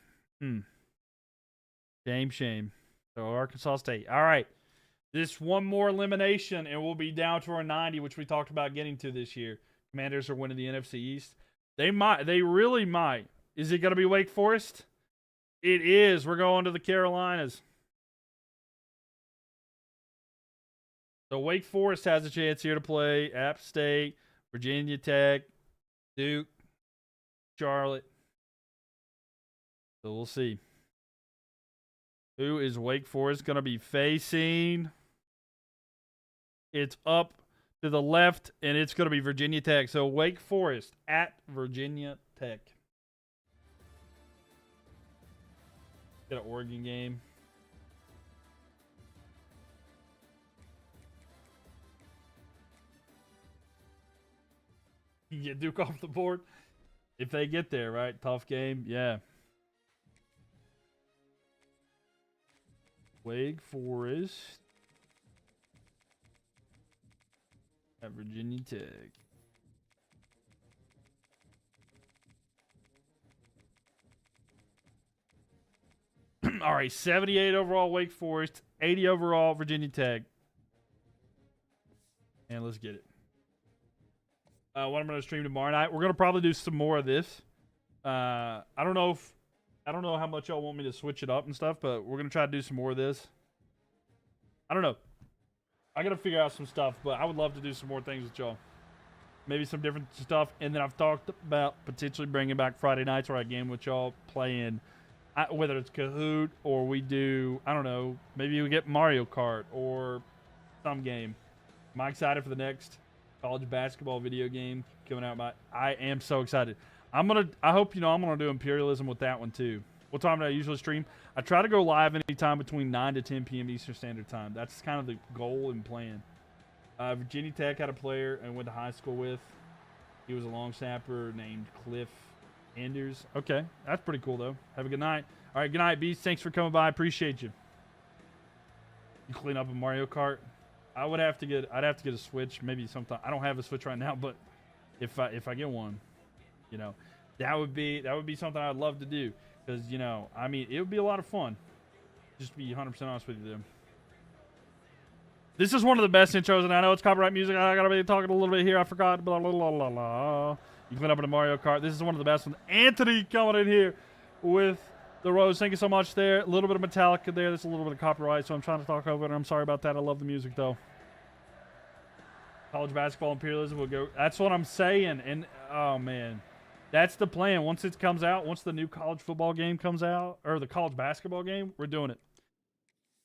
Shame. So Arkansas State. All right. This one more elimination, and we'll be down to our 90, which we talked about getting to this year. Commanders are winning the NFC East. They might. They really might. Is it going to be Wake Forest? It is. We're going to the Carolinas. So Wake Forest has a chance here to play App State, Virginia Tech, Duke, Charlotte. So we'll see. Who is Wake Forest going to be facing? It's up to the left, and it's going to be Virginia Tech. So Wake Forest at Virginia Tech. Get an Oregon game. You get Duke off the board if they get there, right? Tough game. Yeah. Wake Forest at Virginia Tech. All right, 78 overall Wake Forest, 80 overall Virginia Tech. And let's get it. What I'm going to stream tomorrow night. We're going to probably do some more of this. I don't know how much y'all want me to switch it up and stuff, but we're going to try to do some more of this. I don't know. I got to figure out some stuff, but I would love to do some more things with y'all. Maybe some different stuff. And then I've talked about potentially bringing back Friday nights where I game with y'all playing, whether it's Kahoot or we do, I don't know, maybe we get Mario Kart or some game. Am I excited for the next college basketball video game coming out? I am so excited. I hope I'm gonna do Imperialism with that one too. What time do I usually stream? I try to go live anytime between 9 to 10 p.m. Eastern Standard Time. That's kind of the goal and plan. Virginia Tech had a player I went to high school with. He was a long snapper named Cliff Anders. Okay, that's pretty cool though. Have a good night. All right, good night, Beast. Thanks for coming by. Appreciate you. You clean up a Mario Kart. I'd have to get a Switch maybe sometime. I don't have a Switch right now, but if I get one, that would be something I'd love to do because it would be a lot of fun. Just to be 100% honest with you, this is one of the best intros, and I know it's copyright music. I gotta be talking a little bit here. I forgot. Blah blah blah blah blah. You clean up in a Mario Kart. This is one of the best ones. Anthony coming in here with the Rose. Thank you so much there. A little bit of Metallica there. There's a little bit of copyright, so I'm trying to talk over it. I'm sorry about that. I love the music, though. College basketball Imperialism will go. That's what I'm saying. And, oh, man. That's the plan. Once it comes out, once the new college football game comes out, or the college basketball game, we're doing it.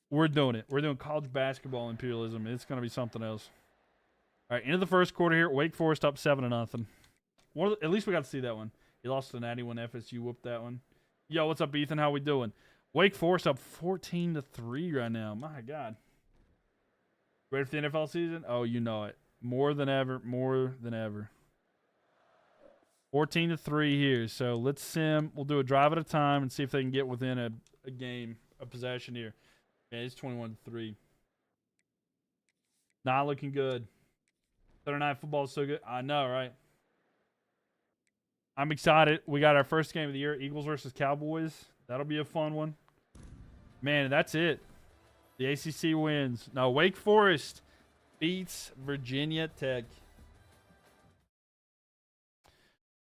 We're doing it. We're doing college basketball Imperialism. It's going to be something else. All right, into the first quarter here. Wake Forest up 7-0. At least we got to see that one. He lost to Natty when FSU whooped that one. Yo, what's up, Ethan? How we doing? Wake Forest up 14-3 right now. My God. Ready for the NFL season? Oh, you know it. More than ever. 14-3 here. So let's sim. We'll do a drive at a time and see if they can get within a game, a possession here. Yeah, it's 21-3. Not looking good. Saturday Night Football is so good. I know, right? I'm excited. We got our first game of the year, Eagles versus Cowboys. That'll be a fun one. Man, that's it. The ACC wins. No, Wake Forest beats Virginia Tech.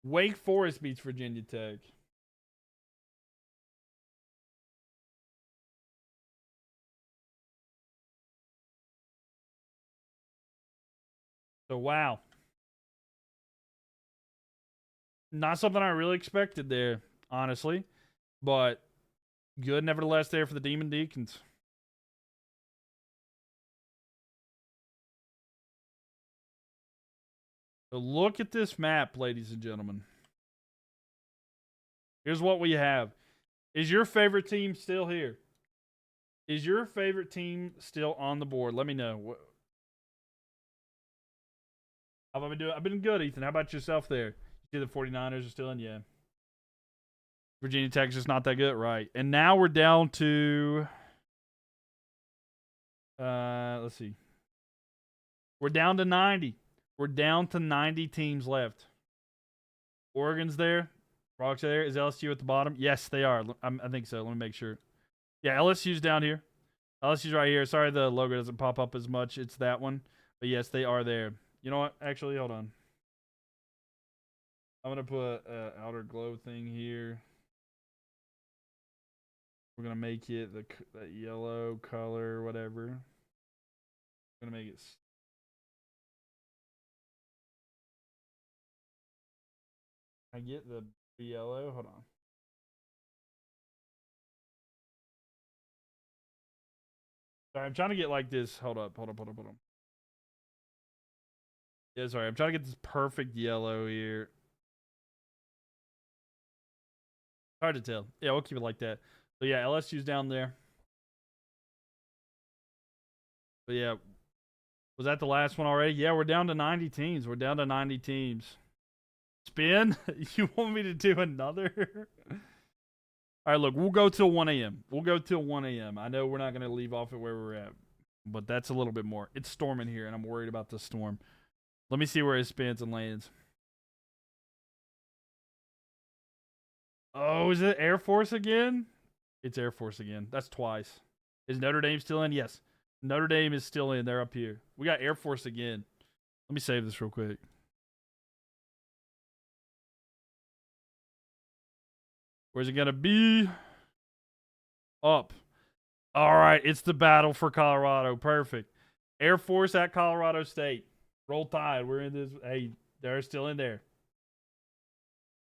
Wake Forest beats Virginia Tech. So, wow. Not something I really expected there, honestly. But good nevertheless there for the Demon Deacons. So look at this map, ladies and gentlemen. Here's what we have. Is your favorite team still here? Is your favorite team still on the board? Let me know. How have I been doing? I've been good, Ethan. How about yourself there? You see the 49ers are still in? Yeah. Virginia Tech's just not that good, right? And now we're down to Let's see. We're down to 90. We're down to 90 teams left. Oregon's there. Rocks there. Is LSU at the bottom? Yes, they are. I think so. Let me make sure. Yeah, LSU's down here. LSU's right here. Sorry the logo doesn't pop up as much. It's that one. But yes, they are there. You know what? Actually, hold on. I'm going to put an outer glow thing here. We're going to make it that yellow color, whatever. I'm going to make it... I get the yellow. Hold on. Sorry, I'm trying to get like this. Hold up. Yeah, sorry. I'm trying to get this perfect yellow here. Hard to tell. Yeah, we'll keep it like that. So yeah, LSU's down there. But yeah, was that the last one already? Yeah, we're down to 90 teams. We're down to 90 teams. Spin? You want me to do another? All right, look, we'll go till 1 a.m. We'll go till 1 a.m. I know we're not going to leave off at where we're at, but that's a little bit more. It's storming here, and I'm worried about the storm. Let me see where it spins and lands. Oh, is it Air Force again? It's Air Force again. That's twice. Is Notre Dame still in? Yes. Notre Dame is still in. They're up here. We got Air Force again. Let me save this real quick. Where's it going to be? Up. All right. It's the battle for Colorado. Perfect. Air Force at Colorado State. Roll Tide. We're in this. Hey, they're still in there.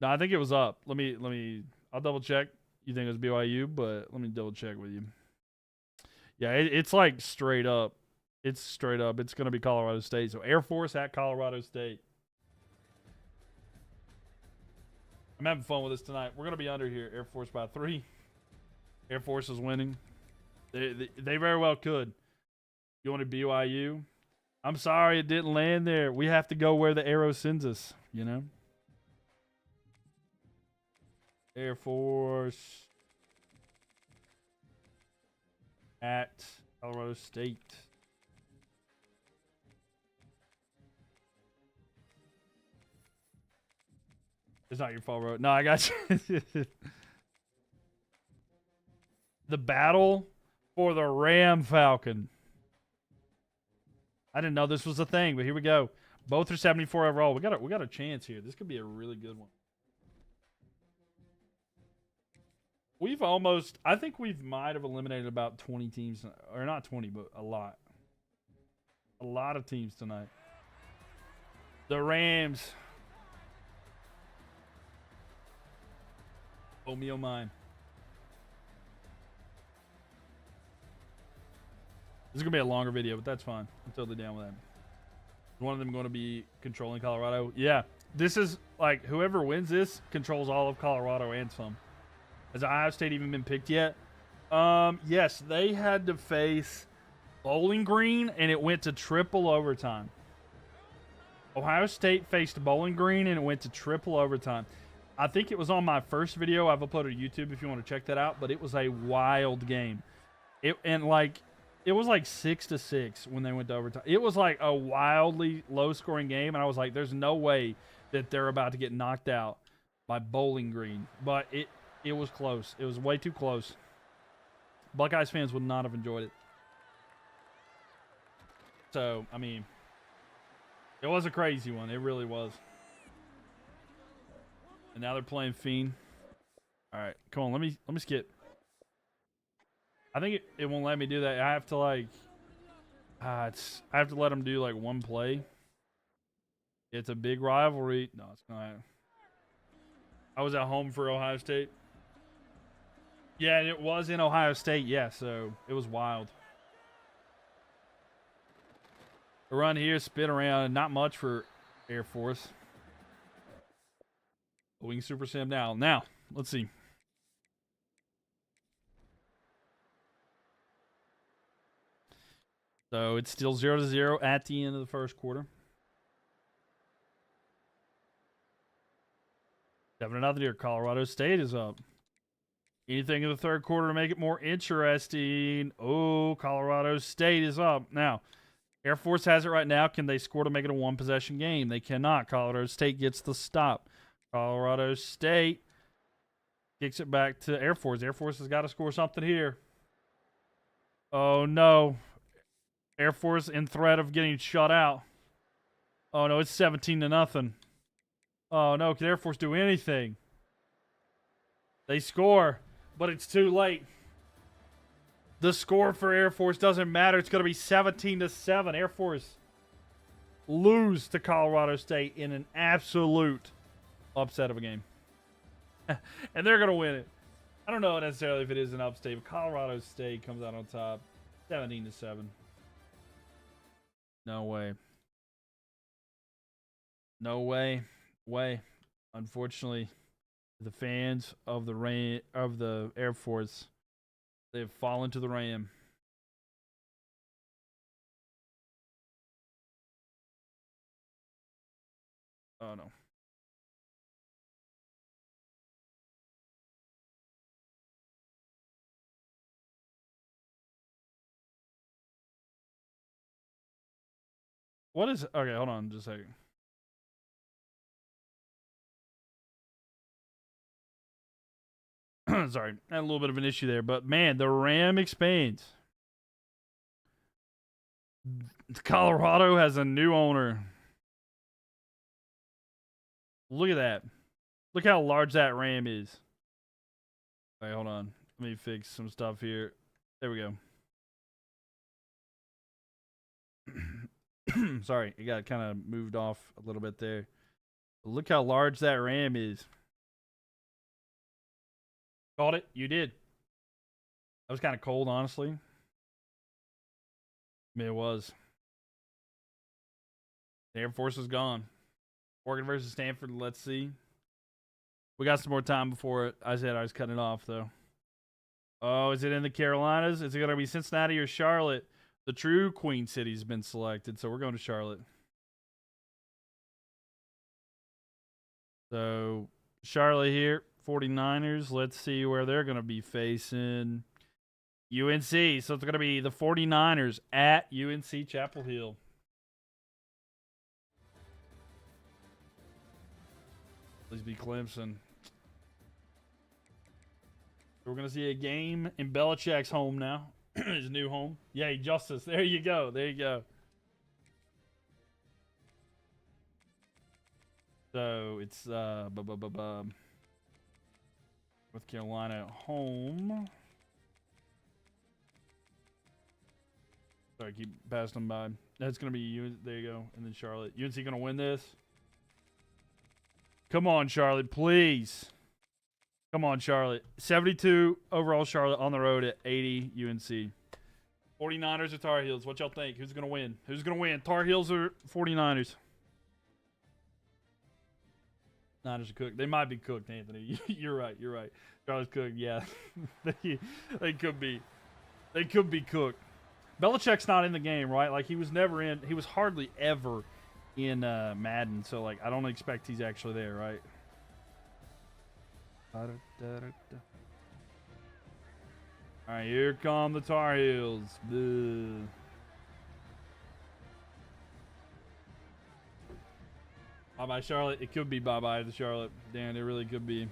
No, I think it was up. Let me. I'll double check. You think it was BYU, but let me double check with you. Yeah, it's like straight up. It's straight up. It's going to be Colorado State. So Air Force at Colorado State. I'm having fun with this tonight. We're going to be under here. Air Force by 3. Air Force is winning. They very well could. You want to BYU? I'm sorry it didn't land there. We have to go where the arrow sends us, you know? Air Force at Colorado State. It's not your fault, bro. No, I got you. The battle for the Ram Falcon. I didn't know this was a thing, but here we go. Both are 74 overall. We got a chance here. This could be a really good one. We've almost, I think we might have eliminated about 20 teams, or not 20, but a lot. A lot of teams tonight. The Rams. Oh me, oh mine. This is going to be a longer video, but that's fine. I'm totally down with that. Is one of them going to be controlling Colorado? Yeah. This is, like, whoever wins this controls all of Colorado and some. Has Ohio State even been picked yet? Yes, they had to face Bowling Green, and it went to triple overtime. Ohio State faced Bowling Green, and it went to triple overtime. I think it was on my first video. I've uploaded to YouTube if you want to check that out, but it was a wild game. It was like 6-6 when they went to overtime. It was like a wildly low-scoring game, and I was like, there's no way that they're about to get knocked out by Bowling Green. But it was close. It was way too close. Buckeyes fans would not have enjoyed it. So, I mean, it was a crazy one. It really was. And now they're playing Fiend. All right, come on. Let me skip. I think it won't let me do that. I have to like, I have to let them do like one play. It's a big rivalry. No, it's not. I was at home for Ohio State. Yeah, and it was in Ohio State. Yeah, so it was wild. A run here, spin around. Not much for Air Force. Wing Super Sim now. Now, let's see. So it's still 0-0 at the end of the first quarter. 7-0 here. Colorado State is up. Anything in the third quarter to make it more interesting? Oh, Colorado State is up. Now, Air Force has it right now. Can they score to make it a one-possession game? They cannot. Colorado State gets the stop. Colorado State kicks it back to Air Force. Air Force has got to score something here. Oh, no. Air Force in threat of getting shut out. Oh, no, it's 17-0. Oh, no. Can Air Force do anything? They score, but it's too late. The score for Air Force doesn't matter. It's going to be 17-7. Air Force lose to Colorado State in an absolute upset of a game. And they're going to win it. I don't know necessarily if it is an upstate, but Colorado State comes out on top 17-7. No way. No way. Unfortunately, the fans of the Air Force, they've fallen to the ram. Oh no. What is okay, hold on just a second. Sorry, I had a little bit of an issue there, but man, the RAM expands. Colorado has a new owner. Look at that. Look how large that RAM is. Wait, hold on. Let me fix some stuff here. There we go. Sorry, it got kind of moved off a little bit there. But look how large that RAM is. Called it? You did. That was kind of cold, honestly. I mean, it was. The Air Force is gone. Oregon versus Stanford. Let's see. We got some more time before I said I was cutting it off, though. Oh, is it in the Carolinas? Is it going to be Cincinnati or Charlotte? The true Queen City's been selected, so we're going to Charlotte. So, Charlotte here. 49ers. Let's see where they're going to be facing UNC. So it's going to be the 49ers at UNC Chapel Hill. Please be Clemson. We're going to see a game in Belichick's home now. His new home. Yay, Justice. There you go. There you go. So it's North Carolina at home. Sorry, keep passing them by. That's going to be there you go. And then Charlotte. UNC going to win this? Come on, Charlotte, please. Come on, Charlotte. 72 overall Charlotte on the road at 80 UNC. 49ers or Tar Heels? What y'all think? Who's going to win? Who's going to win? Tar Heels or 49ers? Niners are cooked. They might be cooked, Anthony. You're right. You're right. Charlotte's cooked. Yeah, they could be. They could be cooked. Belichick's not in the game, right? Like he was never in. He was hardly ever in Madden. So like, I don't expect he's actually there, right? All right, here come the Tar Heels. Boo. Bye-bye, Charlotte. It could be bye-bye to Charlotte. Damn, it really could be.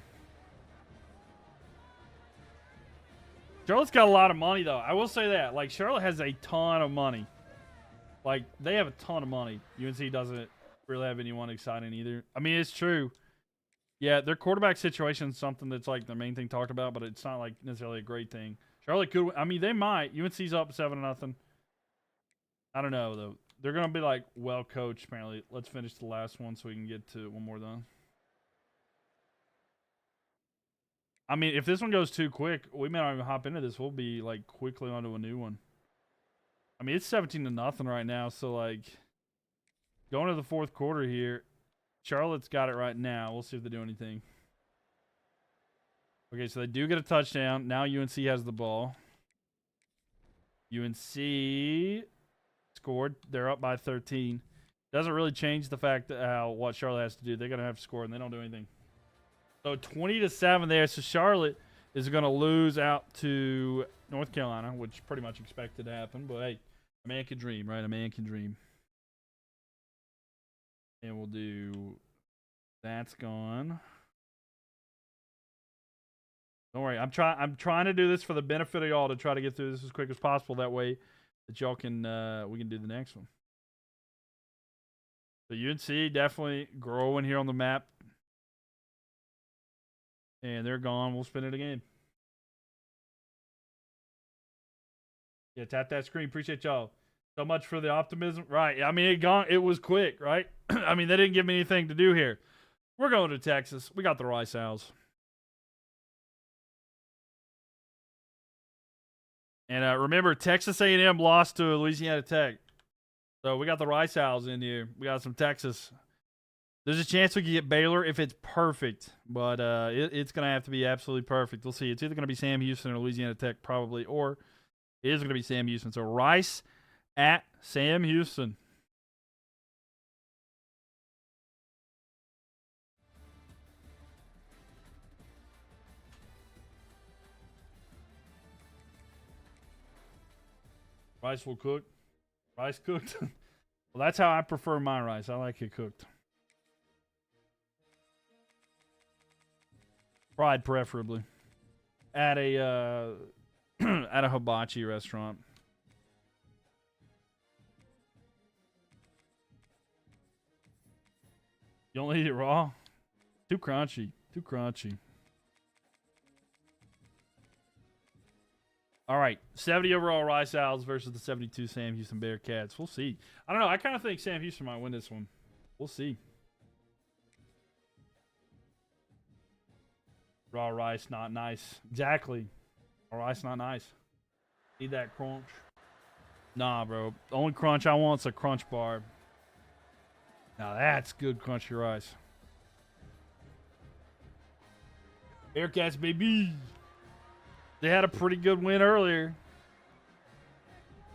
Charlotte's got a lot of money, though. I will say that. Like, Charlotte has a ton of money. Like, they have a ton of money. UNC doesn't really have anyone exciting either. I mean, it's true. Yeah, their quarterback situation is something that's, like, the main thing talked about, but it's not, like, necessarily a great thing. Charlotte could – I mean, they might. UNC's up 7-0. I don't know, though. They're going to be, like, well-coached, apparently. Let's finish the last one so we can get to one more done. I mean, if this one goes too quick, we may not even hop into this. We'll be, like, quickly onto a new one. I mean, it's 17-0 right now, so, like, going to the fourth quarter here, Charlotte's got it right now. We'll see if they do anything. Okay, so they do get a touchdown. Now UNC has the ball. UNC scored. They're up by 13. Doesn't really change the fact that what Charlotte has to do. They're going to have to score, and they don't do anything. So 20-7 there. So Charlotte is going to lose out to North Carolina, which pretty much expected to happen. But hey, a man can dream, right? A man can dream. And we'll do... That's gone. Don't worry. I'm trying to do this for the benefit of y'all to try to get through this as quick as possible. That way that y'all can we can do the next one. So UNC definitely growing here on the map. And they're gone. We'll spin it again. Yeah, tap that screen. Appreciate y'all so much for the optimism. Right. I mean, it was quick, right? I mean, they didn't give me anything to do here. We're going to Texas. We got the Rice Owls. And remember, Texas A&M lost to Louisiana Tech. So we got the Rice Owls in here. We got some Texas. There's a chance we can get Baylor if it's perfect. But it's going to have to be absolutely perfect. We'll see. It's either going to be Sam Houston or Louisiana Tech probably. Or it is going to be Sam Houston. So Rice at Sam Houston. Rice will cook. Rice cooked. Well, that's how I prefer my rice. I like it cooked. Fried, preferably. At a at a hibachi restaurant. You don't eat it raw? Too crunchy. Too crunchy. All right, 70 overall Rice Owls versus the 72 Sam Houston Bearcats. We'll see. I don't know. I kind of think Sam Houston might win this one. We'll see. Raw rice, not nice. Exactly. Raw rice, not nice. Need that crunch. Nah, bro. The only crunch I want is a crunch bar. Now that's good crunchy rice. Bearcats, baby. They had a pretty good win earlier.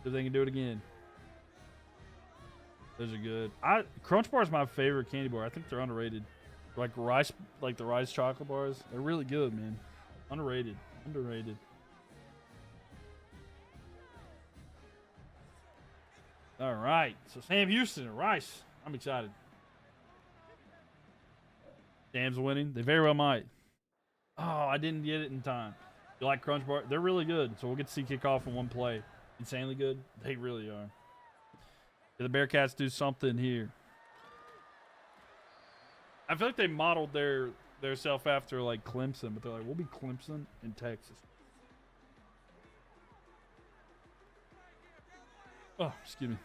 See if they can do it again. Those are good. Crunch Bar is my favorite candy bar. I think they're underrated. Like rice, like the rice chocolate bars. They're really good, man. Underrated. Underrated. All right. So Sam Houston and Rice. I'm excited. Sam's winning. They very well might. Oh, I didn't get it in time. You like Crunch Bar? They're really good. So we'll get to see kickoff in one play. Insanely good. They really are. Did the Bearcats do something here? I feel like they modeled their self after like Clemson, but they're like, we'll be Clemson in Texas. Oh, excuse me.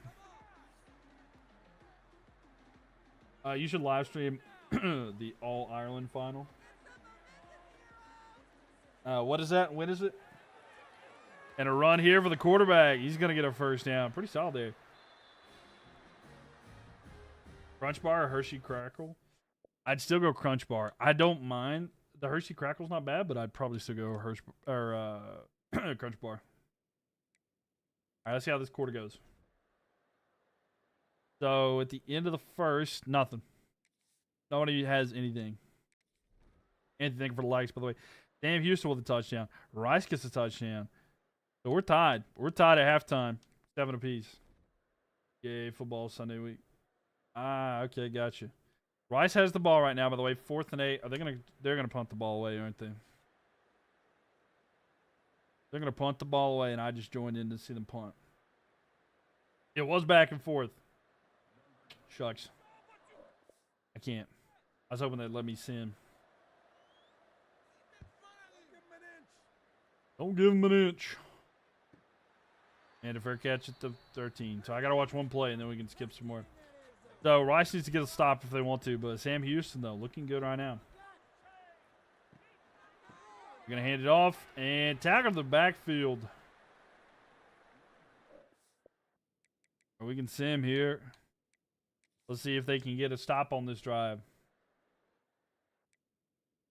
You should live stream the All Ireland final. What is that? When is it? And a run here for the quarterback. He's going to get a first down. Pretty solid there. Crunch Bar or Hershey Crackle? I'd still go Crunch Bar. I don't mind. The Hershey Crackle's not bad, but I'd probably still go Crunch Bar. All right, let's see how this quarter goes. So at the end of the first, nothing. Nobody has anything. Anything for the likes, by the way. Sam Houston with a touchdown. Rice gets a touchdown. So we're tied. We're tied at halftime. 7 apiece. Yay, football Sunday week. Okay, gotcha. Rice has the ball right now, by the way. 4th and 8. They're gonna punt the ball away, aren't they? They're gonna punt the ball away, and I just joined in to see them punt. It was back and forth. Shucks. I can't. I was hoping they'd let me sim. Don't give him an inch. And a fair catch at the 13. So I got to watch one play, and then we can skip some more. So Rice needs to get a stop if they want to. But Sam Houston, though, looking good right now. We're going to hand it off and tackle the backfield. We can sim here. Let's see if they can get a stop on this drive.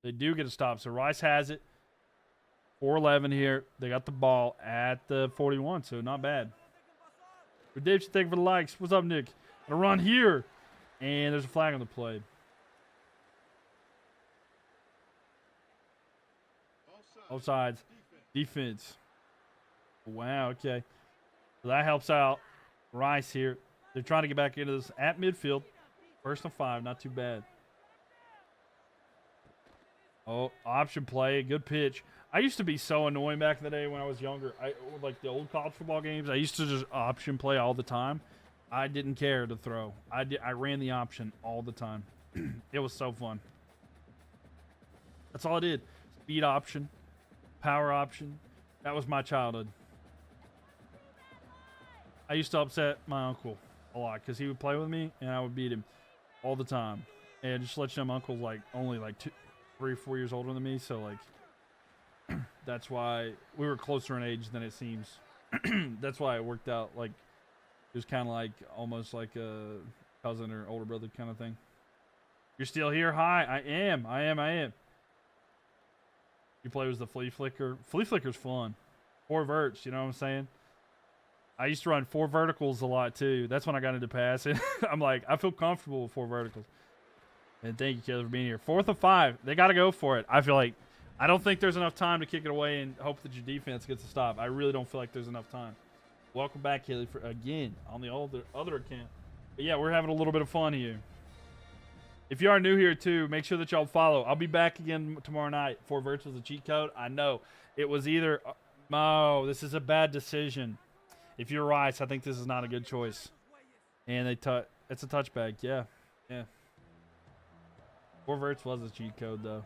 They do get a stop. So Rice has it. 4-11 here. They got the ball at the 41, so not bad. Redemption, thank you for the likes. What's up, Nick? Gonna run here. And there's a flag on the play. Both sides. Defense. Wow, okay. So that helps out Rice here. They're trying to get back into this at midfield. 1st and 5, not too bad. Oh, option play, good pitch. I used to be so annoying back in the day when I was younger. Like the old college football games, I used to just option play all the time. I didn't care to throw. I ran the option all the time. It was so fun. That's all I did. Speed option, power option. That was my childhood. I used to upset my uncle a lot because he would play with me and I would beat him all the time. And just let you know, my uncle's like only like 3 or 4 years older than me, so like that's why we were closer in age than it seems. That's why it worked out. Like it was kind of like almost like a cousin or older brother kind of thing. You're still here? Hi, I am. You play with the flea flicker. Flea flicker's fun. 4 verts, you know what I'm saying? I used to run 4 verticals a lot too. That's when I got into passing. I'm like, I feel comfortable with 4 verticals. And thank you, Kelly, for being here. 4th and 5. They got to go for it. I feel like I don't think there's enough time to kick it away and hope that your defense gets a stop. I really don't feel like there's enough time. Welcome back, Kelly, for again on the other account. But yeah, we're having a little bit of fun here. If you are new here too, make sure that y'all follow. I'll be back again tomorrow night. 4 verts was a cheat code. I know it was either. Oh, this is a bad decision. If you're Rice, I think this is not a good choice. And it's a touchback. Yeah. 4 verts was a cheat code though.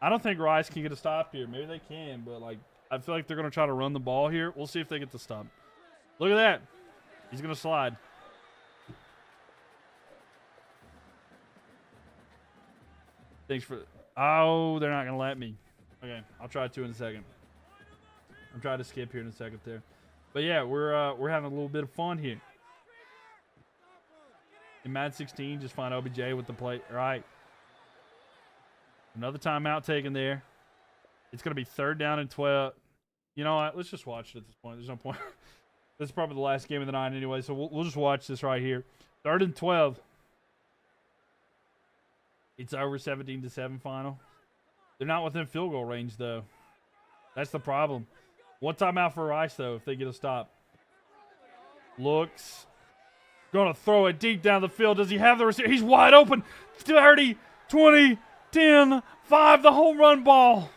I don't think Rice can get a stop here. Maybe they can, but like I feel like they're gonna try to run the ball here. We'll see if they get the stop. Look at that. He's gonna slide. Thanks for. Oh, they're not gonna let me. Okay, I'll try to in a second. I'm trying to skip here in a second there, but yeah, we're having a little bit of fun here. In Madden 16, just find OBJ with the play. All right. Another timeout taken there. It's gonna be 3rd down and 12. You know what? Let's just watch it at this point. There's no point. This is probably the last game of the night anyway, so we'll just watch this right here. 3rd and 12. It's over 17-7 final. They're not within field goal range, though. That's the problem. 1 timeout for Rice, though, if they get a stop. Looks. Going to throw it deep down the field. Does he have the receiver? He's wide open. 30, 20, 10, 5. The home run ball.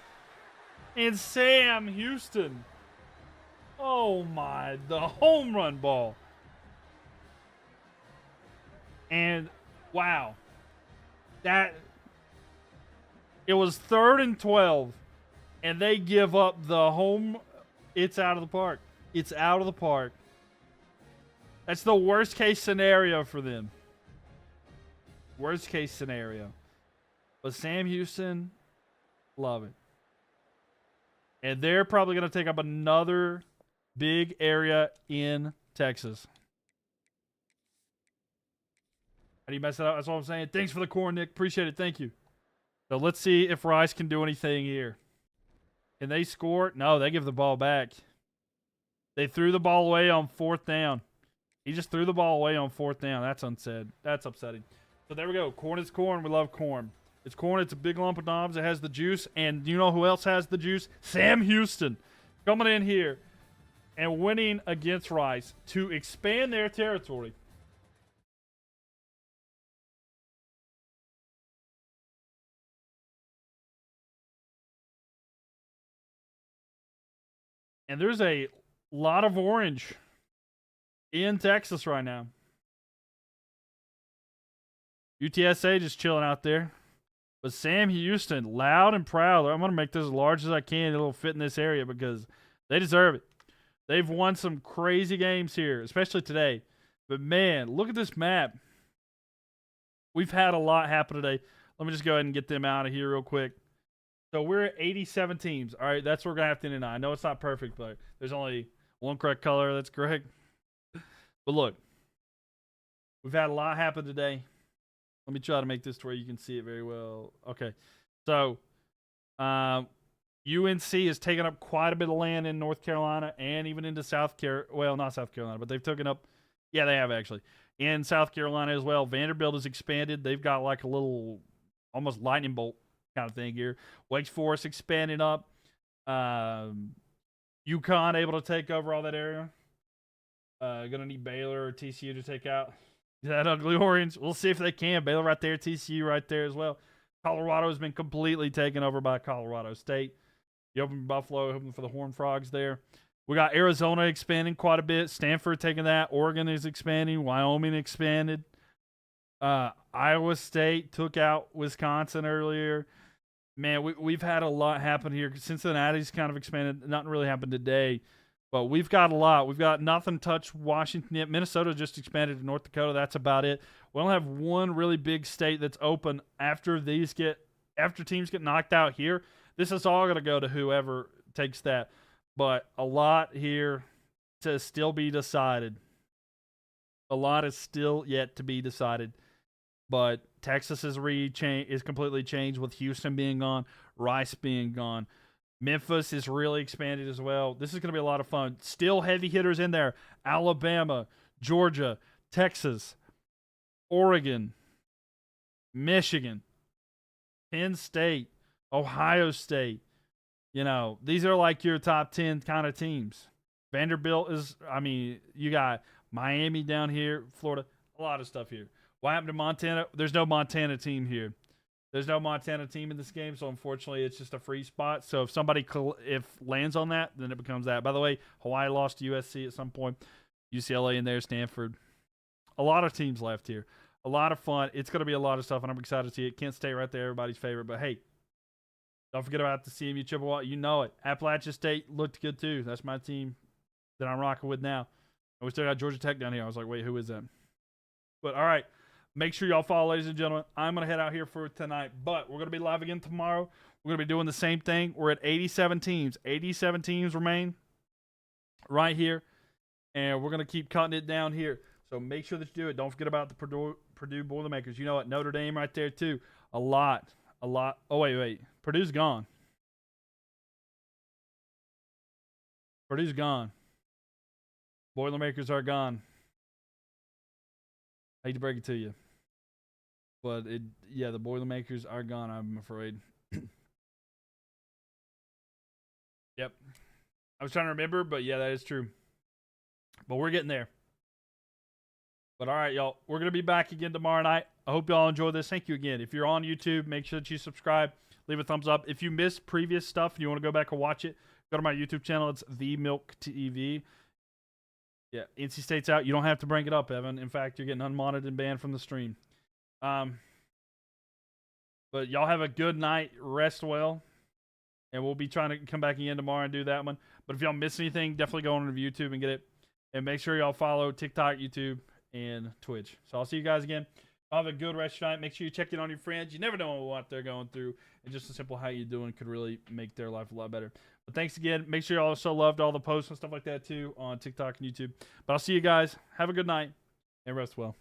And Sam Houston. Oh, my. The home run ball. And, wow. It was 3rd and 12, and they give up the home. It's out of the park. It's out of the park. That's the worst case scenario for them. Worst case scenario. But Sam Houston, love it. And they're probably going to take up another big area in Texas. How do you mess it up? That's what I'm saying. Thanks for the corn, Nick. Appreciate it. Thank you. So let's see if Rice can do anything here. Can they score? No, they give the ball back. They threw the ball away on 4th down. He just threw the ball away on 4th down. That's unsaid. That's upsetting. So there we go. Corn is corn. We love corn. It's corn. It's a big lump of knobs. It has the juice. And you know who else has the juice? Sam Houston coming in here and winning against Rice to expand their territory. And there's a lot of orange in Texas right now. UTSA just chilling out there. But Sam Houston, loud and proud. I'm going to make this as large as I can. It'll fit in this area because they deserve it. They've won some crazy games here, especially today. But, man, look at this map. We've had a lot happen today. Let me just go ahead and get them out of here real quick. So we're at 87 teams. All right, that's what we're going to have to end tonight. I know it's not perfect, but there's only one correct color. That's correct. But look, we've had a lot happen today. Let me try to make this to where you can see it very well. Okay, so UNC has taken up quite a bit of land in North Carolina and even into South Carolina. Well, not South Carolina, but they've taken up. Yeah, they have actually. In South Carolina as well. Vanderbilt has expanded. They've got like a little almost lightning bolt kind of thing here. Wake Forest expanding up. UConn able to take over all that area. Gonna need Baylor or TCU to take out that ugly orange. We'll see if they can. Baylor right there, TCU right there as well. Colorado has been completely taken over by Colorado State. You open Buffalo, hoping for the Horned Frogs there. We got Arizona expanding quite a bit. Stanford taking that. Oregon is expanding. Wyoming expanded. Iowa State took out Wisconsin earlier. Man, we've had a lot happen here. Cincinnati's kind of expanded. Nothing really happened today. But we've got a lot. We've got nothing touched Washington yet. Minnesota just expanded to North Dakota. That's about it. We only have one really big state that's open after teams get knocked out here. This is all going to go to whoever takes that. But a lot here to still be decided. A lot is still yet to be decided. But Texas is completely changed with Houston being gone, Rice being gone. Memphis is really expanded as well. This is going to be a lot of fun. Still heavy hitters in there. Alabama, Georgia, Texas, Oregon, Michigan, Penn State, Ohio State. You know, these are like your top 10 kind of teams. Vanderbilt you got Miami down here, Florida, a lot of stuff here. What happened to Montana? There's no Montana team here. There's no Montana team in this game, so unfortunately it's just a free spot. So if somebody lands on that, then it becomes that. By the way, Hawaii lost to USC at some point. UCLA in there, Stanford. A lot of teams left here. A lot of fun. It's going to be a lot of stuff, and I'm excited to see it. Kent State right there, everybody's favorite. But, hey, don't forget about the CMU Chippewa. You know it. Appalachia State looked good, too. That's my team that I'm rocking with now. And we still got Georgia Tech down here. I was like, wait, who is that? But, all right. Make sure y'all follow, ladies and gentlemen. I'm going to head out here for tonight, but we're going to be live again tomorrow. We're going to be doing the same thing. We're at 87 teams. 87 teams remain right here, and we're going to keep cutting it down here. So make sure that you do it. Don't forget about the Purdue Boilermakers. You know what? Notre Dame right there, too. A lot. Oh, wait. Purdue's gone. Purdue's gone. Boilermakers are gone. I hate to break it to you. But, the Boilermakers are gone, I'm afraid. Yep. I was trying to remember, but yeah, that is true. But we're getting there. But all right, y'all. We're going to be back again tomorrow night. I hope y'all enjoy this. Thank you again. If you're on YouTube, make sure that you subscribe. Leave a thumbs up. If you missed previous stuff and you want to go back and watch it, go to my YouTube channel. It's the Mylk TV. Yeah, NC State's out. You don't have to bring it up, Evan. In fact, you're getting unmonitored and banned from the stream. But y'all have a good night. Rest well. And we'll be trying to come back again tomorrow and do that one. But if y'all miss anything, definitely go on to YouTube and get it. And make sure y'all follow TikTok, YouTube, and Twitch. So I'll see you guys again. Have a good rest of your night. Make sure you check in on your friends. You never know what they're going through. And just a simple how you doing could really make their life a lot better. But thanks again. Make sure you also loved all the posts and stuff like that too on TikTok and YouTube. But I'll see you guys. Have a good night and rest well.